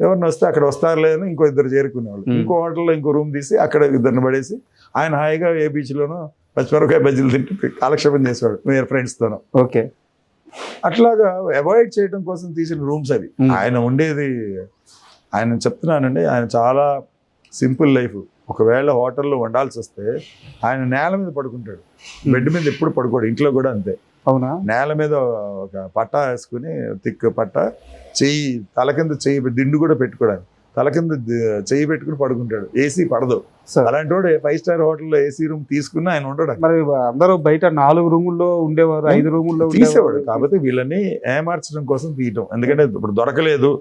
C: ఎవరిని వస్తే అక్కడ వస్తారులే అని ఇంకో 2 చేరుకునేవాళ్ళు. ఇంకో హోటల్లో ఇంకో రూమ్ తీసి అక్కడ 2 పడేసి ఆయన హాయిగా ఏ బీచ్లోనో పచ్చిమిరపకాయ బజ్జీలు తింటూ కాలక్షేపం చేసేవాడు వేరే ఫ్రెండ్స్తోనో.
B: ఓకే.
C: అట్లాగా అవాయిడ్ చేయడం కోసం తీసిన రూమ్స్ అవి. ఆయన ఉండేది, ఆయన చెప్తున్నానండి, ఆయన చాలా సింపుల్ లైఫ్. ఒకవేళ హోటల్లో వండాల్సి వస్తే ఆయన నేల మీద పడుకుంటాడు, బెడ్ మీద ఎప్పుడు పడుకోడు. ఇంట్లో కూడా అంతే.
B: అవునా?
C: నేల మీద ఒక పట్టా వేసుకుని, తిక్కు పట్టా, చెయ్యి తల కింద చెయ్యి దిండు కూడా పెట్టుకోవడానికి తల కింద చెయ్యి పెట్టుకుని పడుకుంటాడు. ఏసీ పడదు. అలాంటి వాడు 5 స్టార్ హోటల్లో ఏసీ రూమ్ తీసుకుని ఆయన ఉండడు.
B: మరి అందరూ బయట 4 రూముల్లో ఉండేవారు, 5 రూముల్లో
C: తీసేవాడు. కాబట్టి వీళ్ళని ఏమార్చడం కోసం తీయటం. ఎందుకంటే ఇప్పుడు దొరకలేదు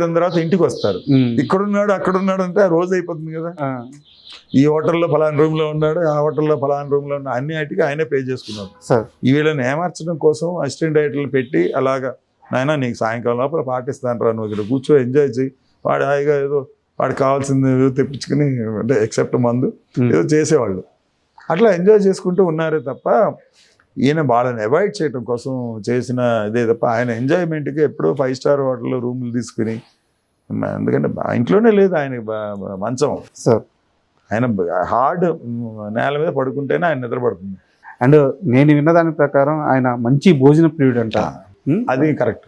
C: అన్న తర్వాత ఇంటికి వస్తారు, ఇక్కడున్నాడు అక్కడున్నాడు అంటే ఆ రోజు అయిపోతుంది కదా. ఈ హోటల్లో ఫలానా రూమ్ లో ఉన్నాడు, ఆ హోటల్లో ఫలానా రూమ్ లో ఉన్నాడు, అన్ని వాటికి ఆయనే పే చేసుకున్నాడు. ఈ వీళ్ళని ఏమార్చడం కోసం అసిస్టెంట్ డైరెక్టర్లు పెట్టి, అలాగా నాయన నీకు సాయంకాలం లోపల పాటిస్తాను రా, నువ్వు ఇక్కడ కూర్చో ఎంజాయ్ చేయి, వాడు హాయిగా ఏదో వాడికి కావాల్సింది ఏదో తెప్పించుకుని, అంటే ఎక్సెప్ట్ మందు ఏదో చేసేవాళ్ళు. అట్లా ఎంజాయ్ చేసుకుంటూ ఉన్నారే తప్ప ఈయన వాళ్ళని అవాయిడ్ చేయడం కోసం చేసిన ఇదే తప్ప ఆయన ఎంజాయ్మెంట్కి ఎప్పుడో 5 స్టార్ హోటల్లో రూములు తీసుకుని, ఎందుకంటే ఇంట్లోనే లేదు ఆయన మంచం.
B: సార్
C: ఆయన హార్డ్ నేల మీద పడుకుంటేనే ఆయన నిద్రపడుతుంది.
B: అండ్ నేను విన్నదాని ప్రకారం ఆయన మంచి భోజన ప్రియుడు అంట.
C: అది కరెక్ట్.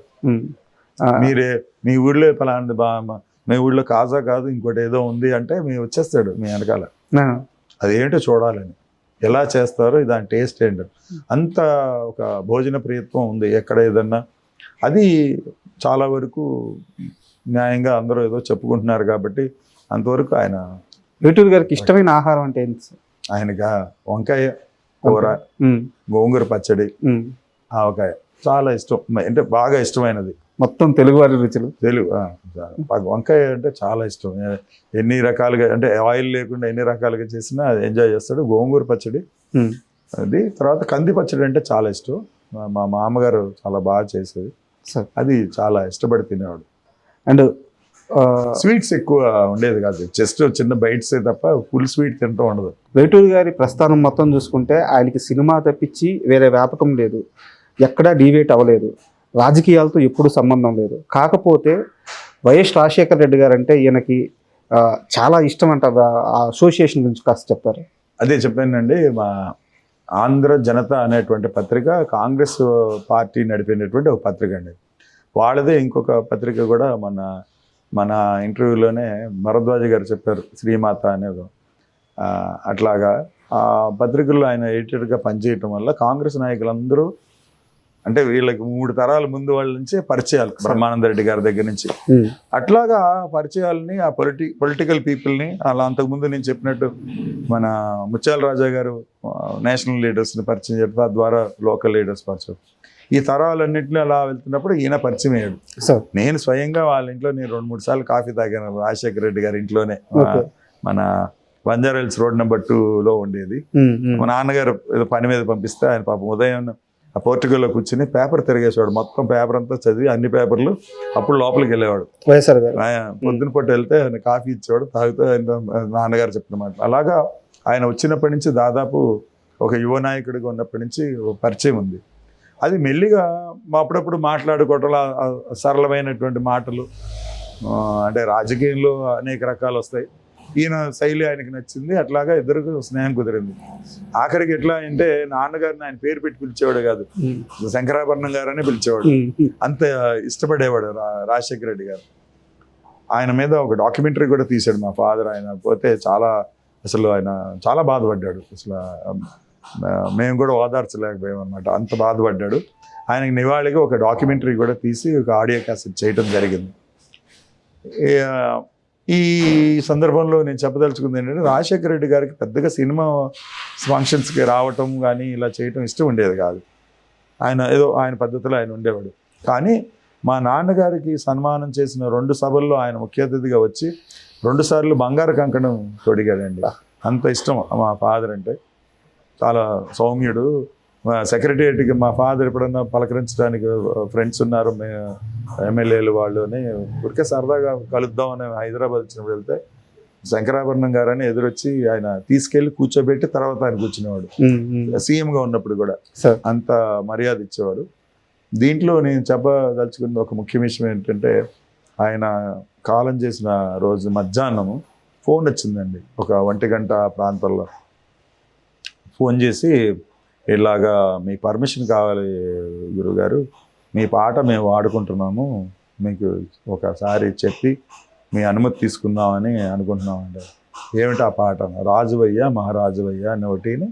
C: మీరే మీ ఊళ్ళో పలాంటి మీ ఊళ్ళో కాజా కాదు ఇంకోటి ఏదో ఉంది అంటే మేము వచ్చేస్తాడు మీ వెనకాల, అదేంటో చూడాలని, ఎలా చేస్తారో దాని టేస్ట్ ఏంటో, అంత ఒక భోజన ప్రియత్వం ఉంది ఎక్కడ ఏదన్నా. అది చాలా వరకు న్యాయంగా అందరూ ఏదో చెప్పుకుంటున్నారు కాబట్టి అంతవరకు ఆయన.
B: వేటూరు గారికి ఇష్టమైన ఆహారం అంటే ఏంటి సార్?
C: ఆయనగా వంకాయ కూర, గోంగూర పచ్చడి, ఆవకాయ చాలా ఇష్టం, అంటే బాగా ఇష్టమైనది.
B: మొత్తం తెలుగువారి రుచులు.
C: వంకాయ అంటే చాలా ఇష్టం. ఎన్ని రకాలుగా అంటే ఆయిల్ లేకుండా ఎన్ని రకాలుగా చేసినా ఎంజాయ్ చేస్తాడు. గోంగూర పచ్చడి అది, తర్వాత కంది పచ్చడి అంటే చాలా ఇష్టం. మా మామగారు చాలా బాగా చేసేది, అది చాలా ఇష్టపడి తినేవాడు.
B: అండ్
C: స్వీట్స్ ఎక్కువ ఉండేది కాదు, జస్ట్ చిన్న బైట్స్ తప్ప ఫుల్ స్వీట్ తింటూ ఉండదు.
B: వేటూరు గారి ప్రస్థానం మొత్తం చూసుకుంటే ఆయనకి సినిమా తప్పించి వేరే వ్యాపకం లేదు, ఎక్కడా డీవేట్ అవ్వలేదు, రాజకీయాలతో ఎప్పుడు సంబంధం లేదు. కాకపోతే వైఎస్ రాజశేఖర రెడ్డి గారు అంటే ఈయనకి చాలా ఇష్టం అంట. ఆ అసోసియేషన్ గురించి కాస్త చెప్తారు.
C: అదే చెప్పానండి, మా ఆంధ్ర జనత అనేటువంటి పత్రిక కాంగ్రెస్ పార్టీ నడిపినటువంటి ఒక పత్రిక అండి. వాళ్ళదే ఇంకొక పత్రిక కూడా మన ఇంటర్వ్యూలోనే భరద్వాజ గారు చెప్పారు, శ్రీమాత అనేది. అట్లాగా ఆ పత్రికల్లో ఆయన ఎడిటర్గా పనిచేయటం వల్ల కాంగ్రెస్ నాయకులందరూ అంటే వీళ్ళకి 3 తరాల ముందు వాళ్ళ నుంచి పరిచయాలు, బ్రహ్మానంద రెడ్డి గారి దగ్గర నుంచి అట్లాగా పరిచయాలని ఆ పొలిటికల్ పీపుల్ని అలా అంతకుముందు నేను చెప్పినట్టు మన ముత్యాల రాజా గారు నేషనల్ లీడర్స్ని పరిచయం చెప్పి ద్వారా లోకల్ లీడర్స్ పరిచయం, ఈ తరాలన్నింటినీ అలా వెళ్తున్నప్పుడు ఈయన పరిచయం అయ్యాడు. నేను స్వయంగా వాళ్ళ ఇంట్లో నేను 2-3 సార్లు కాఫీ తాగాను, రాజశేఖర రెడ్డి గారి ఇంట్లోనే. మన బంజారా హిల్స్ రోడ్ నెంబర్ 2లో ఉండేది. మా నాన్నగారు ఏదో పని మీద పంపిస్తే ఆయన పాపం ఉదయం ఆ పోర్టుగల్లో కూర్చుని పేపర్ తిరిగేసేవాడు, మొత్తం పేపర్ అంతా చదివి అన్ని పేపర్లు అప్పుడు లోపలికి వెళ్ళేవాడు. పొద్దున పూట వెళ్తే ఆయన కాఫీ ఇచ్చేవాడు, తాగితే నాన్నగారు చెప్పిన మాట. అలాగా ఆయన వచ్చినప్పటి నుంచి దాదాపు ఒక యువ నాయకుడిగా ఉన్నప్పటి నుంచి పరిచయం ఉంది. అది మెల్లిగా అప్పుడప్పుడు మాట్లాడుకోవటం, సరళమైనటువంటి మాటలు, అంటే రాజకీయంలో అనేక రకాలు వస్తాయి, ఈయన శైలి ఆయనకి నచ్చింది, అట్లాగా ఇద్దరికి స్నేహం కుదిరింది. ఆఖరికి ఎట్లా అంటే నాన్నగారిని ఆయన పేరు పెట్టి పిలిచేవాడు కాదు, శంకరాభరణం గారు అని పిలిచేవాడు, అంత ఇష్టపడేవాడు రాజశేఖర రెడ్డి గారు. ఆయన మీద ఒక డాక్యుమెంటరీ కూడా తీశాడు మా ఫాదర్. ఆయన పోతే అసలు ఆయన చాలా బాధపడ్డాడు, అసలు మేము కూడా ఓదార్చలేకపోయాం అనమాట, అంత బాధపడ్డాడు. ఆయనకి నివాళిగా ఒక డాక్యుమెంటరీ కూడా తీసి ఒక ఆడియో క్యాసెట్ చేయటం జరిగింది. ఈ సందర్భంలో నేను చెప్పదలుచుకుంది ఏంటంటే రాజశేఖర రెడ్డి గారికి పెద్దగా సినిమా ఫంక్షన్స్కి రావటం కానీ ఇలా చేయటం ఇష్టం ఉండేది కాదు. ఆయన ఏదో ఆయన పద్ధతిలో ఆయన ఉండేవాడు. కానీ మా నాన్నగారికి సన్మానం చేసిన 2 సభల్లో ఆయన ముఖ్య అతిథిగా వచ్చి 2 సార్లు బంగారు కంకణం తొడిగాడండి. అంత ఇష్టం మా ఫాదర్ అంటే, చాలా సౌమ్యుడు. సెక్రటేరియట్కి మా ఫాదర్ ఎప్పుడన్నా పలకరించడానికి ఫ్రెండ్స్ ఉన్నారు ఎమ్మెల్యేలు వాళ్ళు అని ఊరికే సరదాగా కలుద్దామని హైదరాబాద్ వచ్చినప్పుడు వెళ్తే శంకరాభరణం గారు అని ఎదురొచ్చి ఆయన తీసుకెళ్లి కూర్చోబెట్టి తర్వాత ఆయన కూర్చునేవాడు. సీఎంగా ఉన్నప్పుడు కూడా అంత మర్యాద ఇచ్చేవాడు. దీంట్లో నేను చెప్పదలుచుకున్న ఒక ముఖ్య విషయం ఏంటంటే ఆయన కాలం చేసిన రోజు మధ్యాహ్నం ఫోన్ వచ్చిందండి, ఒక 1 గంట ప్రాంతంలో ఫోన్ చేసి, ఇలాగా మీ పర్మిషన్ కావాలి గురుగారు, మీ పాట మేము వాడుకుంటున్నాము, మీకు ఒకసారి చెప్పి మీ అనుమతి తీసుకుందామని అనుకుంటున్నామండి. ఏమిటి ఆ పాట? రాజువయ్య మహారాజువయ్య అని ఒకటిని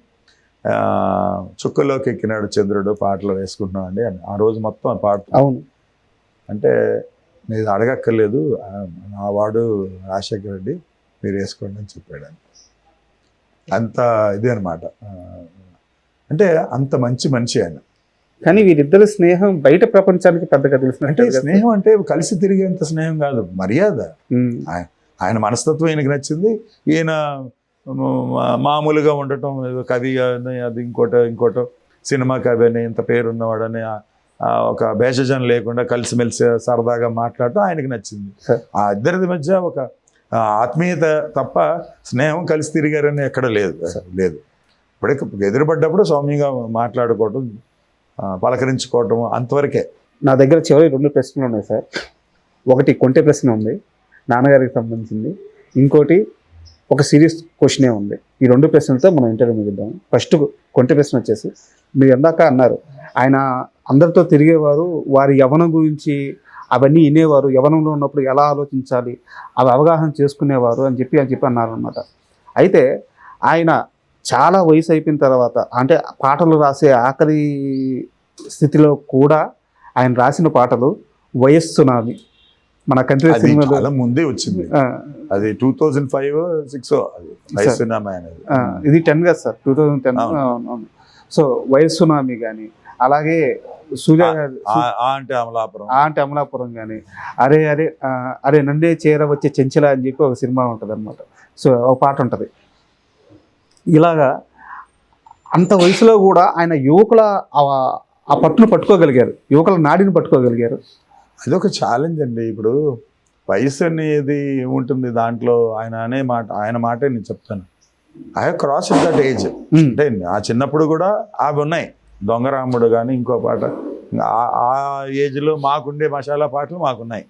C: చుక్కలోకి ఎక్కినాడు చంద్రుడు పాటలు వేసుకుంటున్నామండి అని. ఆ రోజు మొత్తం ఆ పాట.
B: అవును
C: అంటే మీరు అడగక్కర్లేదు, నా వాడు రాజశేఖర రెడ్డి, మీరు వేసుకోండి అని చెప్పాడు. అంత ఇది అనమాట, అంటే అంత మంచి మనిషి ఆయన.
B: కానీ వీరిద్దరు స్నేహం బయట ప్రపంచానికి పెద్దగా తెలుసు.
C: అంటే స్నేహం అంటే కలిసి తిరిగేంత స్నేహం కాదు, మర్యాద. ఆయన మనస్తత్వం ఈయనకి నచ్చింది. ఈయన మామూలుగా ఉండటం, ఏదో కవి అని అది ఇంకోటో సినిమా కవి అని ఇంత పేరున్నవాడని ఒక భేషజం లేకుండా కలిసిమెలిసి సరదాగా మాట్లాడటం ఆయనకి నచ్చింది. ఆ ఇద్దరి మధ్య ఒక ఆత్మీయత తప్ప స్నేహం కలిసి తిరిగారని ఎక్కడ లేదు. ఇప్పుడే ఎదురుపడ్డప్పుడు సౌమ్యంగా మాట్లాడుకోవటం, పలకరించుకోవటం అంతవరకే.
B: నా దగ్గర చివరి 2 ప్రశ్నలు ఉన్నాయి సార్. ఒకటి కొంటె ప్రశ్న ఉంది, నాన్నగారికి సంబంధించింది. ఇంకోటి ఒక సీరియస్ క్వశ్చనే ఉంది. ఈ 2 ప్రశ్నలతో మనం ఇంటర్వ్యూ ముగిద్దాం. ఫస్ట్ కొంటె ప్రశ్న వచ్చేసి, మీరు ఎందాక అన్నారు ఆయన అందరితో తిరిగేవారు, వారి యవ్వనం గురించి అవన్నీ వినేవారు, యవ్వనంలో ఉన్నప్పుడు ఎలా ఆలోచించాలి అవి అవగాహన చేసుకునేవారు అని చెప్పి అన్నారు అనమాట. అయితే ఆయన చాలా వయసు అయిపోయిన తర్వాత, అంటే పాటలు రాసే ఆఖరి స్థితిలో కూడా ఆయన రాసిన పాటలు వయస్సునామి మన కంట్రీ సినిమాలో
C: చాలా ముందే వచ్చింది. అది 2005-06 వయస్సునామీ అనేది.
B: ఇది 10 కదా సార్, 2010. సో వయస్సునామి కానీ, అలాగే సూర్య
C: అంటే
B: అమలాపురం కానీ, అరే అరే అరే నన్నే చేర వచ్చే చెంచల అని చెప్పి ఒక సినిమా ఉంటుంది అనమాట. సో ఒక పాట ఉంటుంది. ఇలాగా అంత వయసులో కూడా ఆయన యువకుల ఆ పట్టును పట్టుకోగలిగారు, యువకుల నాడిని పట్టుకోగలిగారు.
C: అదొక ఛాలెంజ్ అండి. ఇప్పుడు వయసు అనేది ఏముంటుంది దాంట్లో, ఆయన మాటే నేను చెప్తాను. I have cross that age. అంటే ఆ చిన్నప్పుడు కూడా అవి ఉన్నాయి, దొంగరాముడు కానీ ఇంకో పాట. ఆ ఏజ్లో మాకుండే మసాలా పాటలు మాకున్నాయి.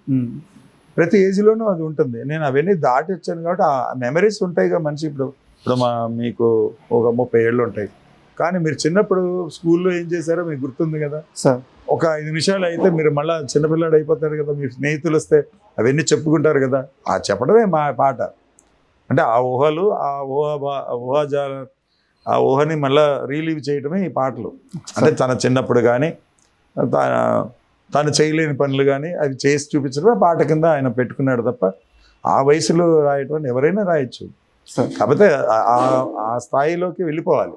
C: ప్రతి ఏజ్లోనూ అది ఉంటుంది. నేను అవన్నీ దాటి వచ్చాను కాబట్టి ఆ మెమరీస్ ఉంటాయిగా మనిషి. ఇప్పుడు మీకు ఒక 30 ఏళ్ళు ఉంటాయి, కానీ మీరు చిన్నప్పుడు స్కూల్లో ఏం చేశారో మీకు గుర్తుంది కదా
B: సార్.
C: ఒక 5 నిమిషాలు అయితే మీరు మళ్ళీ చిన్నపిల్లాడు అయిపోతారు కదా. మీ స్నేహితులు వస్తే అవన్నీ చెప్పుకుంటారు కదా. ఆ చెప్పడమే మా పాట. అంటే ఆ ఊహలు, ఆ ఊహని మళ్ళీ రీలీవ్ చేయడమే ఈ పాటలు. అంటే తన చిన్నప్పుడు కానీ తను చేయలేని పనులు కానీ అవి చేసి చూపించడమే పాట కింద ఆయన పెట్టుకున్నాడు తప్ప, ఆ వయసులో రాయటం ఎవరైనా రాయొచ్చు. కాకపోతే ఆ స్థాయిలోకి వెళ్ళిపోవాలి,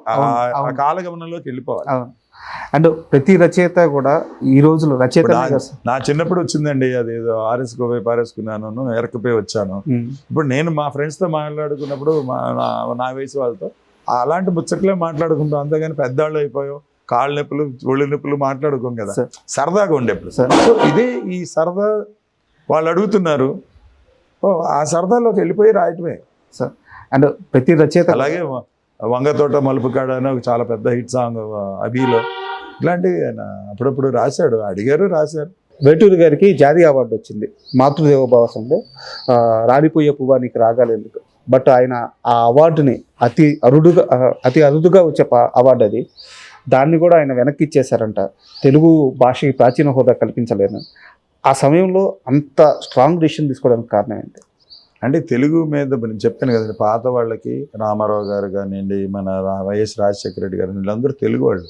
C: ఆ కాలగమనంలోకి వెళ్ళిపోవాలి.
B: అండ్ ప్రతి రచయిత కూడా ఈ రోజులో రచయిత
C: నా చిన్నప్పుడు వచ్చిందండి, అది ఏదో ఆర్ఎస్కోపోయి పారేసుకున్నాను, ఎరకపోయి వచ్చాను. ఇప్పుడు నేను మా ఫ్రెండ్స్తో మాట్లాడుకున్నప్పుడు నా వయసు వాళ్ళతో అలాంటి ముచ్చట్లే మాట్లాడుకుంటాం, అంతేగాని పెద్దవాళ్ళు అయిపోయాం కాళ్ళ నొప్పులు ఒళ్ళు నొప్పులు మాట్లాడుకోం కదా, సరదాగా ఉండేప్పుడు. సో ఇదే ఈ సరదా వాళ్ళు అడుగుతున్నారు, ఆ సరదాలోకి వెళ్ళిపోయి రాయటమే
B: సార్. అండ్ ప్రతి రచయిత
C: అలాగే వంగతోట మలుపు కాడ అని ఒక చాలా పెద్ద హిట్ సాంగ్ అభిలో, ఇట్లాంటివి అప్పుడప్పుడు రాశాడు, అడిగారు రాశారు.
B: వేటూరి గారికి జాతీయ అవార్డు వచ్చింది మాతృదేవోభవ సంఘంలో, రాలిపోయే పువ్వా నీకు రాగాలి ఎందుకు. బట్ ఆయన ఆ అవార్డుని అతి అరుదుగా వచ్చే అవార్డు అది, దాన్ని కూడా ఆయన వెనక్కి ఇచ్చేశారంట. తెలుగు భాషకి ప్రాచీన హోదా కల్పించలేను. ఆ సమయంలో అంత స్ట్రాంగ్ డిసిషన్ తీసుకోవడానికి కారణం ఏంటి?
C: అంటే తెలుగు మీద నేను చెప్పాను కదండి, పాత వాళ్ళకి రామారావు గారు కానివ్వండి, మన వైఎస్ రాజశేఖర రెడ్డి గారు, వీళ్ళందరూ తెలుగు వాళ్ళు.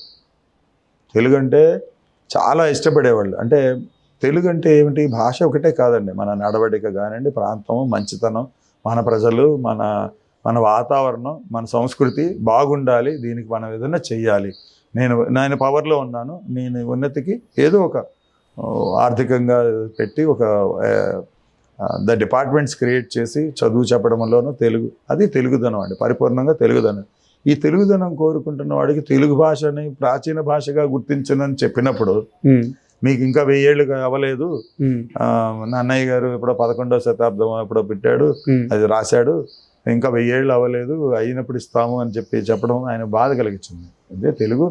C: తెలుగు అంటే చాలా ఇష్టపడేవాళ్ళు. అంటే తెలుగు అంటే ఏమిటి, భాష ఒకటే కాదండి, మన నడవడిక కానివ్వండి, ప్రాంతం, మంచితనం, మన ప్రజలు, మన వాతావరణం, మన సంస్కృతి బాగుండాలి, దీనికి మనం ఏదైనా చెయ్యాలి. నేను పవర్లో ఉన్నాను, నేను ఉన్నతికి ఏదో ఒక ఆర్థికంగా పెట్టి ఒక ద డిపార్ట్మెంట్స్ క్రియేట్ చేసి చదువు చెప్పడంలోనూ అది తెలుగుదనం అండి, పరిపూర్ణంగా తెలుగుదనం. ఈ తెలుగుదనం కోరుకుంటున్న వాడికి తెలుగు భాషని ప్రాచీన భాషగా గుర్తించనని చెప్పినప్పుడు, మీకు ఇంకా 1000 ఏళ్ళు అవ్వలేదు, అన్నయ్య గారు ఎప్పుడో 11వ శతాబ్దం ఎప్పుడో పెట్టాడు, అది రాశాడు, ఇంకా 1000 ఏళ్ళు అవ్వలేదు, అయినప్పుడు ఇస్తాము అని చెప్పడం ఆయన బాధ కలిగించింది. అదే Telugu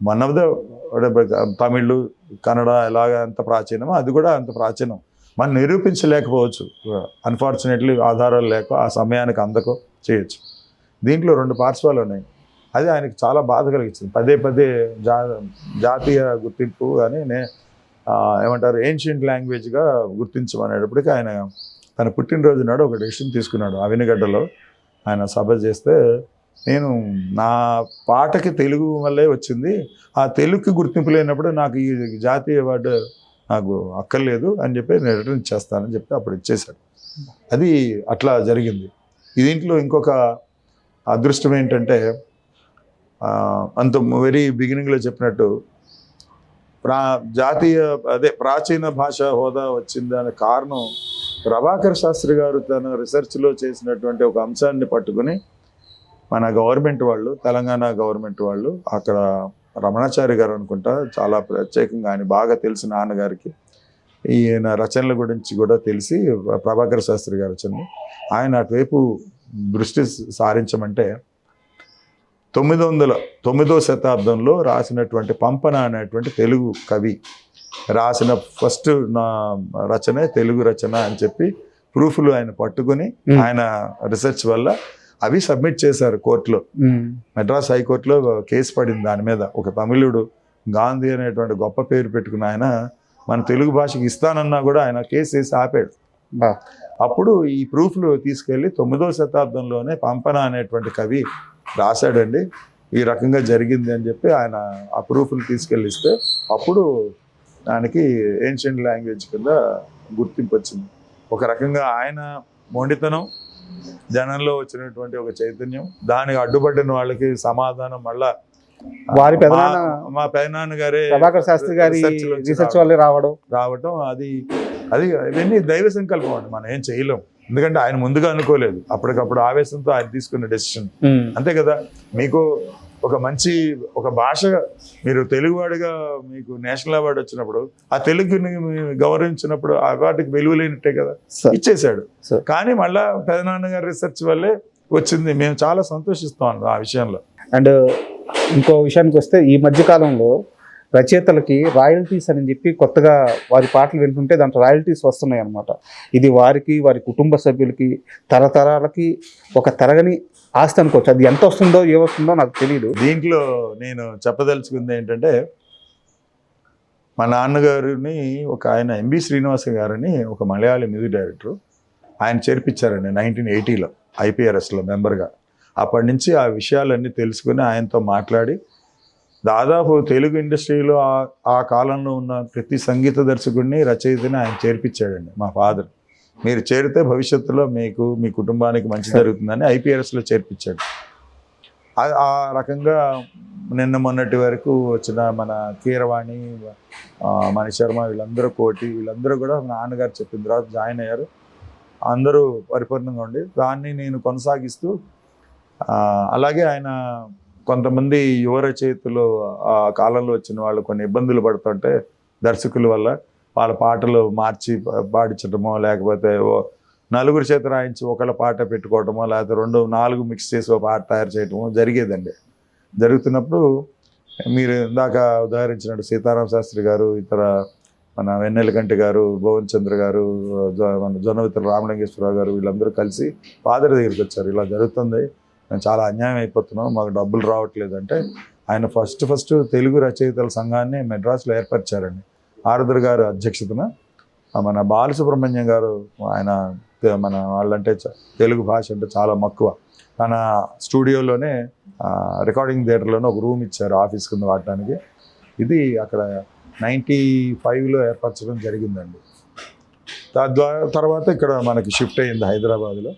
C: one of the Tamil, Kannada ఎలాగ ఎంత ప్రాచీనమో అది కూడా అంత ప్రాచీనం. మనం నిరూపించలేకపోవచ్చు, అన్ఫార్చునేట్లీ ఆధారాలు లేక, ఆ సమయానికి అందకో చేయొచ్చు. దీంట్లో 2 పార్శ్వాలు ఉన్నాయి. అది ఆయనకి చాలా బాధ కలిగించింది. పదే జాతీయ గుర్తింపు కానీ ఏమంటారు ఏన్షియంట్ లాంగ్వేజ్గా గుర్తించమనేటప్పటికీ ఆయన తన పుట్టినరోజు నాడు ఒక డెసిషన్ తీసుకున్నాడు. అవినిగడ్డలో ఆయన సభ చేస్తే, నేను నా పాటకి తెలుగు వల్లే వచ్చింది, ఆ తెలుగుకి గుర్తింపు లేనప్పుడు నాకు ఈ జాతీయ అవార్డు నాకు అక్కర్లేదు అని చెప్పి నేను రిటర్న్ ఇచ్చేస్తానని చెప్పి అప్పుడు ఇచ్చేశాడు. అది అట్లా జరిగింది. దీంట్లో ఇంకొక అదృష్టం ఏంటంటే, అంత వెరీ బిగినింగ్లో చెప్పినట్టు ప్రాచీన భాష హోదా వచ్చిందనే కారణం ప్రభాకర్ శాస్త్రి గారు తన రీసెర్చ్లో చేసినటువంటి ఒక అంశాన్ని పట్టుకుని మన గవర్నమెంట్ వాళ్ళు, తెలంగాణ గవర్నమెంట్ వాళ్ళు, అక్కడ రమణాచారి గారు అనుకుంటా, చాలా ప్రత్యేకంగా ఆయన బాగా తెలిసిన నాన్నగారికి ఈయన రచనల గురించి కూడా తెలిసి, ప్రభాకర్ శాస్త్రి గారు వచ్చింది, ఆయన అటువైపు దృష్టి సారించమంటే 9వ శతాబ్దంలో రాసినటువంటి పంపన అనేటువంటి తెలుగు కవి రాసిన ఫస్ట్ నా రచనే తెలుగు రచన అని చెప్పి ప్రూఫ్లు ఆయన పట్టుకొని ఆయన రీసెర్చ్ వల్ల అవి సబ్మిట్ చేశారు కోర్టులో. మెడ్రాస్ హైకోర్టులో కేసు పడింది దాని మీద. ఒక తమిళుడు గాంధీ అనేటువంటి గొప్ప పేరు పెట్టుకున్న ఆయన మన తెలుగు భాషకి ఇస్తానన్నా కూడా ఆయన కేసు వేసి ఆపాడు. అప్పుడు ఈ ప్రూఫ్లు తీసుకెళ్ళి 9వ శతాబ్దంలోనే పంపన అనేటువంటి కవి రాశాడండి, ఈ రకంగా జరిగింది అని చెప్పి ఆయన ఆ ప్రూఫ్లు తీసుకెళ్ళిస్తే అప్పుడు దానికి ఏన్షియంట్ లాంగ్వేజ్ కింద గుర్తింపు వచ్చింది. ఒక రకంగా ఆయన మొండితనం, జనంలో వచ్చినటువంటి ఒక చైతన్యం, దానికి అడ్డుపడిన వాళ్ళకి సమాధానం మళ్ళా
E: వారి
C: మా పెదనాన్న గారే
E: ప్రభాకర్ శాస్త్రి గారి రీసెర్చ్ వల్లే రావడం
C: అది ఇవన్నీ దైవ సంకల్పం అండి, మనం ఏం చేయలేం. ఎందుకంటే ఆయన ముందుగా అనుకోలేదు, అప్పటికప్పుడు ఆవేశంతో ఆయన తీసుకున్న డెసిషన్ అంతే కదా. మీకు ఒక భాష, మీరు తెలుగువాడిగా మీకు నేషనల్ అవార్డు వచ్చినప్పుడు ఆ తెలుగుని గౌరవించినప్పుడు ఆ అవార్డుకి విలువ లేనట్టే కదా, ఇచ్చేశాడు. కానీ మళ్ళా పెదనాన్నగారి రీసెర్చ్ వల్లే వచ్చింది. మేము చాలా సంతోషిస్తాం ఆ విషయంలో.
E: అండ్ ఇంకో విషయానికి వస్తే ఈ మధ్యకాలంలో రచయితలకి రాయల్టీస్ అని చెప్పి కొత్తగా వారి పాటలు వింటుంటే దాంట్లో రాయల్టీస్ వస్తున్నాయి అన్నమాట. ఇది వారికి, వారి కుటుంబ సభ్యులకి, తరతరాలకి ఒక తరగని ఆస్తి అనుకోవచ్చు. అది ఎంత వస్తుందో ఏమొస్తుందో నాకు తెలియదు.
C: దీంట్లో నేను చెప్పదలుచుకుంది ఏంటంటే, మా నాన్నగారిని ఒక ఆయన ఎంబి శ్రీనివాస గారిని ఒక మలయాళీ మ్యూజిక్ డైరెక్టర్ ఆయన చేర్పించారండి 1980లో ఐపీఆర్ఎస్లో మెంబర్గా. అప్పటి నుంచి ఆ విషయాలన్నీ తెలుసుకుని ఆయనతో మాట్లాడి దాదాపు తెలుగు ఇండస్ట్రీలో ఆ కాలంలో ఉన్న ప్రతి సంగీత దర్శకుడిని, రచయితని ఆయన చేర్పించాడండి మా ఫాదర్. మీరు చేరితే భవిష్యత్తులో మీకు, మీ కుటుంబానికి మంచి జరుగుతుందని ఐపీఆర్ఎస్లో చేర్పించాడు. ఆ రకంగా నిన్న మొన్నటి వరకు వచ్చిన మన కీరవాణి, మణిశర్మ, వీళ్ళందరూ కోటి, వీళ్ళందరూ కూడా నాన్నగారు చెప్పిన తర్వాత జాయిన్ అయ్యారు. అందరూ పరిపూర్ణంగా ఉండి దాన్ని నేను కొనసాగిస్తూ, అలాగే ఆయన కొంతమంది యువ రచయితలు ఆ కాలంలో వచ్చిన వాళ్ళు కొన్ని ఇబ్బందులు పడుతుంటే దర్శకుల వల్ల వాళ్ళ పాటలు మార్చి పాడించడమో, లేకపోతే నలుగురు చేత రాయించి ఒకళ్ళ పాట పెట్టుకోవటమో, లేకపోతే 2-4 మిక్స్ చేసి ఒక పాట తయారు చేయటమో జరిగేదండి. జరుగుతున్నప్పుడు మీరు ఇందాక ఉదాహరించినట్టు సీతారామ శాస్త్రి గారు, ఇతర మన వెన్నెలకంటి గారు, భువన్ చంద్ర గారు, మన జొన్నవిత్తల రామలింగేశ్వరరావు గారు, వీళ్ళందరూ కలిసి ఫాదర్ దగ్గరికి వచ్చారు. ఇలా జరుగుతుంది, మేము చాలా అన్యాయం అయిపోతున్నాం, మాకు డబ్బులు రావట్లేదు అంటే ఆయన ఫస్ట్ తెలుగు రచయితల సంఘాన్ని మెడ్రాస్లో ఏర్పరిచారండి. ఆరుద్ర గారు అధ్యక్షతన. మన బాలసుబ్రహ్మణ్యం గారు, ఆయన మన వాళ్ళంటే తెలుగు భాష అంటే చాలా మక్కువ. తన స్టూడియోలోనే రికార్డింగ్ థియేటర్లోనే ఒక రూమ్ ఇచ్చారు ఆఫీస్ కింద వాడటానికి. ఇది అక్కడ 95లో ఏర్పరచడం జరిగిందండి. తర్వాత ఇక్కడ మనకి షిఫ్ట్ అయ్యింది హైదరాబాద్లో.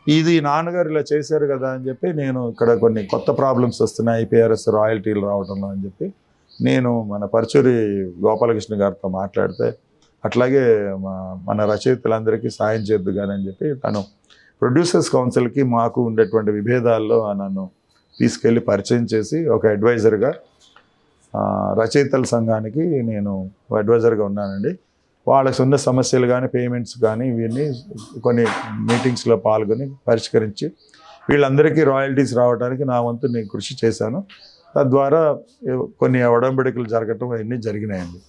C: ఇది నాన్నగారు ఇలా చేశారు కదా అని చెప్పి నేను ఇక్కడ కొన్ని కొత్త ప్రాబ్లమ్స్ వస్తున్నాయి ఐపీఆర్ఎస్ రాయల్టీలు రావడంలో అని చెప్పి నేను మన పరుచూరి గోపాలకృష్ణ గారితో మాట్లాడితే, అట్లాగే మన రచయితలందరికీ సాయం చేద్దు కానీ అని చెప్పి తను ప్రొడ్యూసర్స్ కౌన్సిల్కి మాకు ఉండేటువంటి విభేదాల్లో నన్ను తీసుకెళ్ళి పరిచయం చేసి ఒక అడ్వైజర్గా రచయితల సంఘానికి నేను అడ్వైజర్గా ఉన్నానండి. వాళ్ళకి ఉన్న సమస్యలు కానీ, పేమెంట్స్ కానీ, ఇవన్నీ కొన్ని మీటింగ్స్లో పాల్గొని పరిష్కరించి వీళ్ళందరికీ రాయల్టీస్ రావడానికి నా వంతు నేను కృషి చేశాను. తద్వారా కొన్ని ఒడంబడికలు జరగటం అవన్నీ జరిగినాయండి.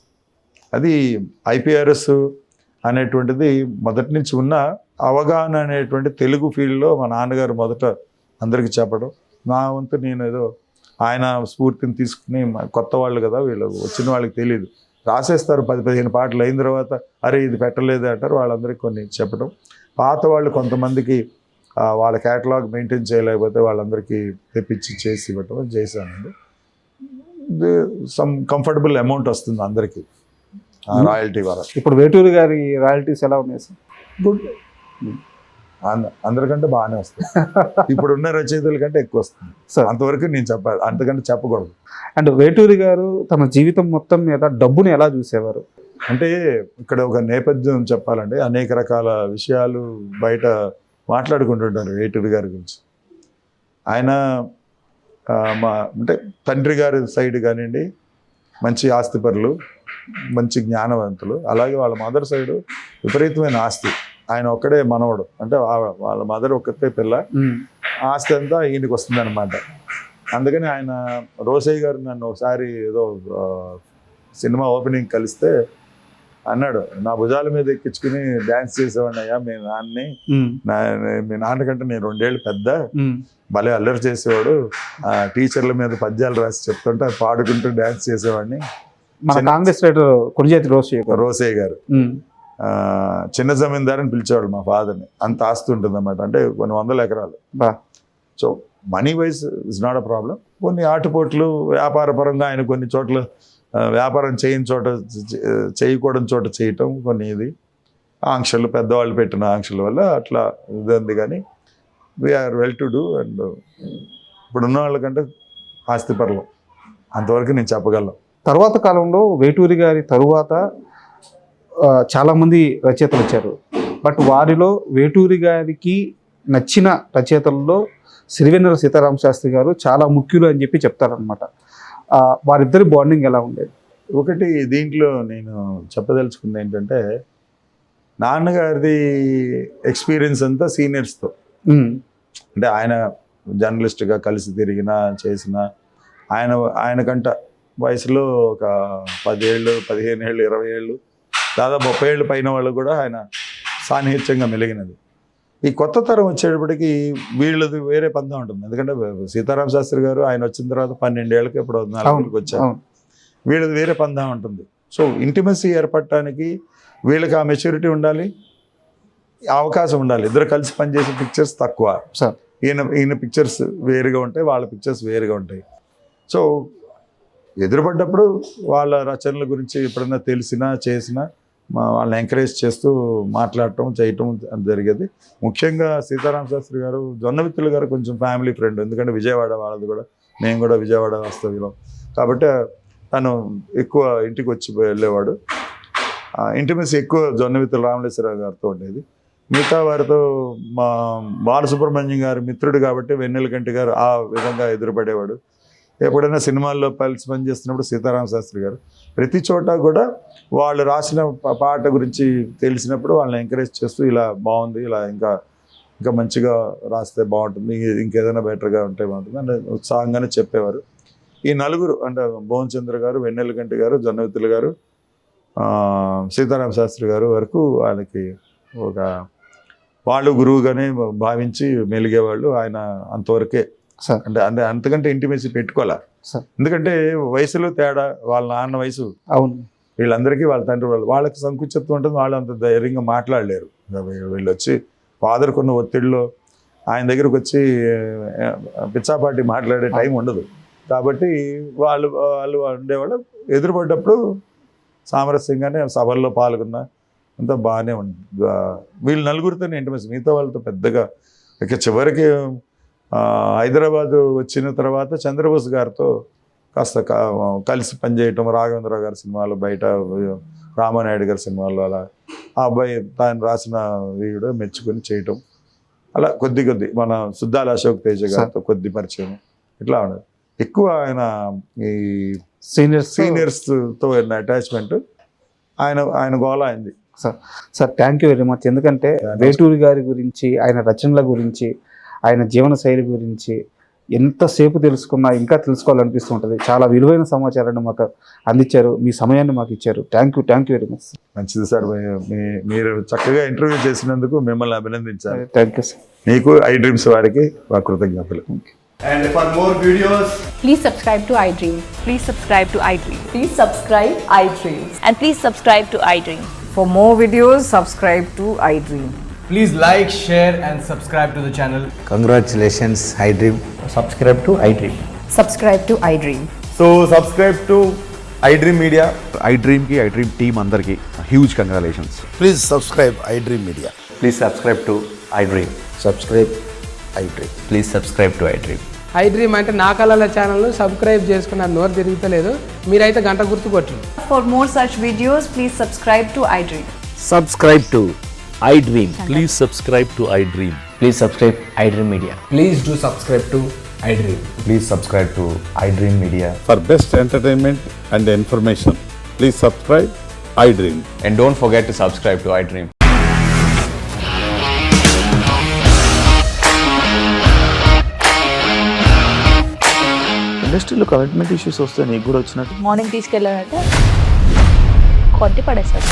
C: అది ఐపీఆర్ఎస్ అనేటువంటిది మొదటి నుంచి ఉన్న అవగాహన అనేటువంటి తెలుగు ఫీల్డ్లో మా నాన్నగారు మొదట అందరికీ చెప్పడం, నా వంతు నేను ఏదో ఆయన స్ఫూర్తిని తీసుకుని, కొత్త వాళ్ళు కదా వీళ్ళు, వచ్చిన వాళ్ళకి తెలియదు, రాసేస్తారు 10-15 పాటలు అయిన తర్వాత అరే ఇది పెట్టలేదు అంటారు. వాళ్ళందరికీ కొన్ని చెప్పడం, పాత వాళ్ళు కొంతమందికి వాళ్ళ క్యాటలాగ్ మెయింటైన్ చేయలేకపోతే వాళ్ళందరికీ తెప్పించి చేసి ఇవ్వటం చేశానండి. సమ్ కంఫర్టబుల్ అమౌంట్ వస్తుంది అందరికీ రాయల్టీ వల్ల.
E: ఇప్పుడు వేటూరి గారి రాయల్టీస్ ఎలా ఉన్నాయి సార్?
C: గుడ్, అందరికంటే బాగానే వస్తుంది. ఇప్పుడు ఉన్న రచయితల కంటే ఎక్కువ వస్తుంది. అంతవరకు నేను చెప్పాలి, అంతకంటే చెప్పకూడదు.
E: అండ్ వేటూరి గారు తన జీవితం మొత్తం మీద డబ్బుని ఎలా చూసేవారు?
C: అంటే ఇక్కడ ఒక నేపథ్యం చెప్పాలంటే అనేక రకాల విషయాలు బయట మాట్లాడుకుంటుంటారు వేటూరి గారి గురించి. ఆయన అంటే తండ్రి గారి సైడ్ కానివ్వండి మంచి ఆస్తిపరులు, మంచి జ్ఞానవంతులు. అలాగే వాళ్ళ మదర్ సైడ్ విపరీతమైన ఆస్తి. ఆయన ఒక్కడే మనవడు, అంటే వాళ్ళ మదర్ ఒక్కతే పిల్ల, ఆస్తి అంతా ఈయనకి వస్తుంది అనమాట. అందుకని ఆయన రోసయ్య గారు నన్ను ఒకసారి ఏదో సినిమా ఓపెనింగ్ కలిస్తే అన్నాడు, నా భుజాల మీద ఎక్కించుకుని డ్యాన్స్ చేసేవాడిని అయ్యా మీ నాన్నని, మీ నాన్నకంటే నేను 2 ఏళ్ళు పెద్ద, భలే అల్లరి చేసేవాడు, టీచర్ల మీద పద్యాలు రాసి చెప్తుంటే పాడుకుంటూ డ్యాన్స్ చేసేవాడిని.
E: మన కాంగ్రెస్ లీడర్ కొణిజేతి
C: రోసయ్య గారు చిన్న జమీందారు అని పిలిచేవాడు మా ఫాదర్ని. అంత ఆస్తి ఉంటుంది అన్నమాట, అంటే కొన్ని 100 ఎకరాలు. So money wise is not a problem. కొన్ని ఆటుపోట్లు వ్యాపార పరంగా ఆయన కొన్ని చోట్ల వ్యాపారం చేయకూడని చోట చేయటం, కొన్ని ఇది ఆంక్షలు, పెద్దవాళ్ళు పెట్టిన ఆంక్షల వల్ల అట్లా ఇదంది. కానీ we are well to do. And ఇప్పుడున్న వాళ్ళకంటే ఆస్తి పర్వం, అంతవరకు నేను చెప్పగలను.
E: తర్వాత కాలంలో వేటూరి గారి తరువాత చాలామంది రచయితలు వచ్చారు. బట్ వారిలో వేటూరి గారికి నచ్చిన రచయితల్లో సిరివెన్నెల సీతారామ శాస్త్రి గారు చాలా ముఖ్యులు అని చెప్పి చెప్తారనమాట. వారిద్దరి బాండింగ్ ఎలా ఉండేది?
C: ఒకటి దీంట్లో నేను చెప్పదలుచుకుంది ఏంటంటే, నాన్నగారిది ఎక్స్పీరియన్స్ అంతా సీనియర్స్తో, అంటే ఆయన జర్నలిస్ట్గా కలిసి తిరిగిన చేసిన ఆయనకంట వయసులో ఒక 10 ఏళ్ళు, 15 ఏళ్ళు, 20 ఏళ్ళు, దాదాపు 30 ఏళ్ళు పైన వాళ్ళు కూడా ఆయన సాన్నిహిత్యంగా మెలిగినది. ఈ కొత్త తరం వచ్చేటప్పటికి వీళ్ళది వేరే పందా ఉంటుంది. ఎందుకంటే సీతారామ శాస్త్రి గారు ఆయన వచ్చిన తర్వాత 12 ఏళ్ళకి ఇప్పుడు 14 వచ్చారు. వీళ్ళది వేరే పందా ఉంటుంది. సో ఇంటిమసీ ఏర్పడటానికి వీళ్ళకి ఆ మెచ్యూరిటీ ఉండాలి, అవకాశం ఉండాలి. ఇద్దరు కలిసి పనిచేసే పిక్చర్స్ తక్కువ. ఈయన పిక్చర్స్ వేరుగా ఉంటాయి, వాళ్ళ పిక్చర్స్ వేరుగా ఉంటాయి. సో ఎదురుపడ్డప్పుడు వాళ్ళ రచనల గురించి ఎప్పుడైనా తెలిసినా చేసినా వాళ్ళని ఎంకరేజ్ చేస్తూ మాట్లాడటం చేయటం జరిగేది. ముఖ్యంగా సీతారామ శాస్త్రి గారు, జొన్నవిత్తుల గారు కొంచెం ఫ్యామిలీ ఫ్రెండ్. ఎందుకంటే విజయవాడ వాళ్ళది కూడా, మేము కూడా విజయవాడ వాస్తవ్యం కాబట్టి తను ఎక్కువ ఇంటికి వచ్చి వెళ్ళేవాడు. ఇంటిమేసి ఎక్కువ జొన్నవిత్తుల రామలేశ్వరరావు గారితో ఉండేది. మిగతా వారితో మా బాలసుబ్రహ్మణ్యం గారు మిత్రుడు కాబట్టి వెన్నెలకంటి గారు ఆ విధంగా ఎదురుపడేవాడు. ఎప్పుడైనా సినిమాల్లో కలిసి పనిచేస్తున్నప్పుడు సీతారామ శాస్త్రి గారు ప్రతి చోట కూడా వాళ్ళు రాసిన పాట గురించి తెలిసినప్పుడు వాళ్ళని ఎంకరేజ్ చేస్తూ, ఇలా బాగుంది, ఇలా ఇంకా మంచిగా రాస్తే బాగుంటుంది, ఇంకేదైనా బెటర్గా ఉంటే బాగుంటుంది అంటే ఉత్సాహంగానే చెప్పేవారు. ఈ నలుగురు అంటే భువన్ చంద్ర గారు, వెన్నెలకంటి గారు, జొన్నవిత్తుల గారు, సీతారామ శాస్త్రి గారు వరకు వాళ్ళకి ఒక వాళ్ళు గురువుగానే భావించి మెలిగేవాళ్ళు. ఆయన అంతవరకే, అంటే అంతకంటే ఇంటిమేసి పెట్టుకోలే. ఎందుకంటే వయసులో తేడా, వాళ్ళ నాన్న వయసు,
E: అవును,
C: వీళ్ళందరికీ వాళ్ళ తండ్రి వాళ్ళకి సంకుచిత్వం ఉంటుంది. వాళ్ళు అంత ధైర్యంగా మాట్లాడలేరు. వీళ్ళు వచ్చి ఫాదర్ కొన్న ఒత్తిడిలో ఆయన దగ్గరకు వచ్చి పిచ్చాపాటి మాట్లాడే టైం ఉండదు. కాబట్టి వాళ్ళు ఉండేవాళ్ళు. ఎదురుపడ్డప్పుడు సామరస్యంగానే సభల్లో పాల్గొన్నా అంతా బాగానే ఉంది. వీళ్ళు నలుగురితోనే ఇంటిమేసి, మిగతా వాళ్ళతో పెద్దగా. ఇక చివరికి హైదరాబాద్ వచ్చిన తర్వాత చంద్రబోస్ గారితో కాస్త కలిసి పనిచేయటం, రాఘవేంద్రరావు గారి సినిమాలు, బయట రామానాయుడు గారి సినిమాల్లో అలా ఆ అబ్బాయి తాను రాసిన వీడియో మెచ్చుకొని చేయటం, అలా కొద్ది మన సుద్దాల అశోక్ తేజ గారితో కొద్ది పరిచయం, ఇట్లా ఉండదు. ఎక్కువ ఆయన ఈ సీనియర్స్తో అటాచ్మెంట్, ఆయన గోల అయింది.
E: Sir thank you very much. ఎందుకంటే వేటూరి గారి గురించి, ఆయన రచనల గురించి, ఆయన జీవన శైలి గురించి ఎంతసేపు తెలుసుకున్నా ఇంకా తెలుసుకోవాలనిపిస్తూ ఉంటుంది. చాలా విలువైన సమాచారాన్ని మాకు అందించారు, మీ సమయాన్ని మాకు ఇచ్చారు. Thank you very much.
C: మంచిది సార్, మీరు చక్కగా ఇంటర్వ్యూ చేసినందుకు మిమ్మల్ని అభినందించారు.
E: Thank you sir.
C: మీకు ఐ డ్రీమ్స్ వారికి మా కృతజ్ఞతలు.
D: And for more videos,
F: please subscribe to iDream.
G: Please subscribe to iDream.
F: Please subscribe iDream.
G: And please subscribe to iDream.
H: For more videos, subscribe to iDream.
D: please like, share and subscribe to the channel.
I: Congratulations, iDream.
D: Subscribe to iDream.
H: Subscribe to iDream.
D: So subscribe to iDream Media.
J: iDream ki iDream team andarki huge congratulations.
I: Please subscribe iDream Media.
J: Please subscribe to iDream.
I: Subscribe iDream.
J: Please subscribe to iDream.
K: iDream అంటే నా కళల channel subscribe చేసుకున్న నోరు తిరుగుతలేదు, మీరైతే గంట గుర్తు కొట్టండి.
G: For more such videos, please subscribe to iDream.
I: Subscribe to iDream.
J: Please subscribe to iDream.
I: Please subscribe iDream Media.
D: Please do subscribe to iDream.
J: Please subscribe to iDream Media.
L: For best entertainment and information, please subscribe iDream.
J: And don't forget to subscribe to iDream.
C: ఇండస్ట్రీలో commitment issues వస్తే నీకు కూడా వచ్చినట్టు.
G: Morning తీసుకెళ్ళానంటే కొట్టి పడేస్తారు.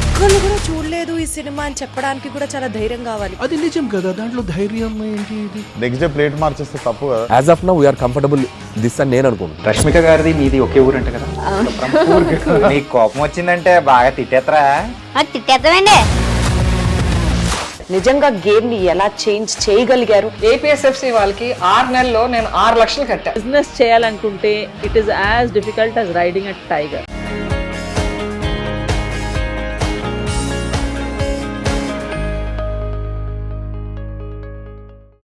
H: ఒక్కళ్ళు కూడా చూడలేదు ఈ సినిమా అని చెప్పడానికి కూడా చాలా ధైర్యం కావాలి.
I: అది నిజం కదా, దాంట్లో ధైర్యం ఏంటి?
L: నెక్స్ట్ డే ప్లేట్ మార్చేస్తే తప్పు కదా.
I: As of now we are comfortable this అని నేను అనుకుంటున్నాను.
D: రష్మిక గారిది మీది ఒకే ఊరు అంట కదా. నీకు కోపం వచ్చిందంటే బాగా తిట్టేత్తరా?
G: తిట్టేద్దామండి.
H: నిజంగా గేమ్ ని ఎలా చేంజ్ చేయగలిగారు?
F: ఏపీఎస్ఎఫ్సి వాళ్ళకి 6 నెలల్లో నేను 6 లక్షలు కట్టా.
G: బిజినెస్ చేయాలనుకుంటే it is as difficult as riding a tiger.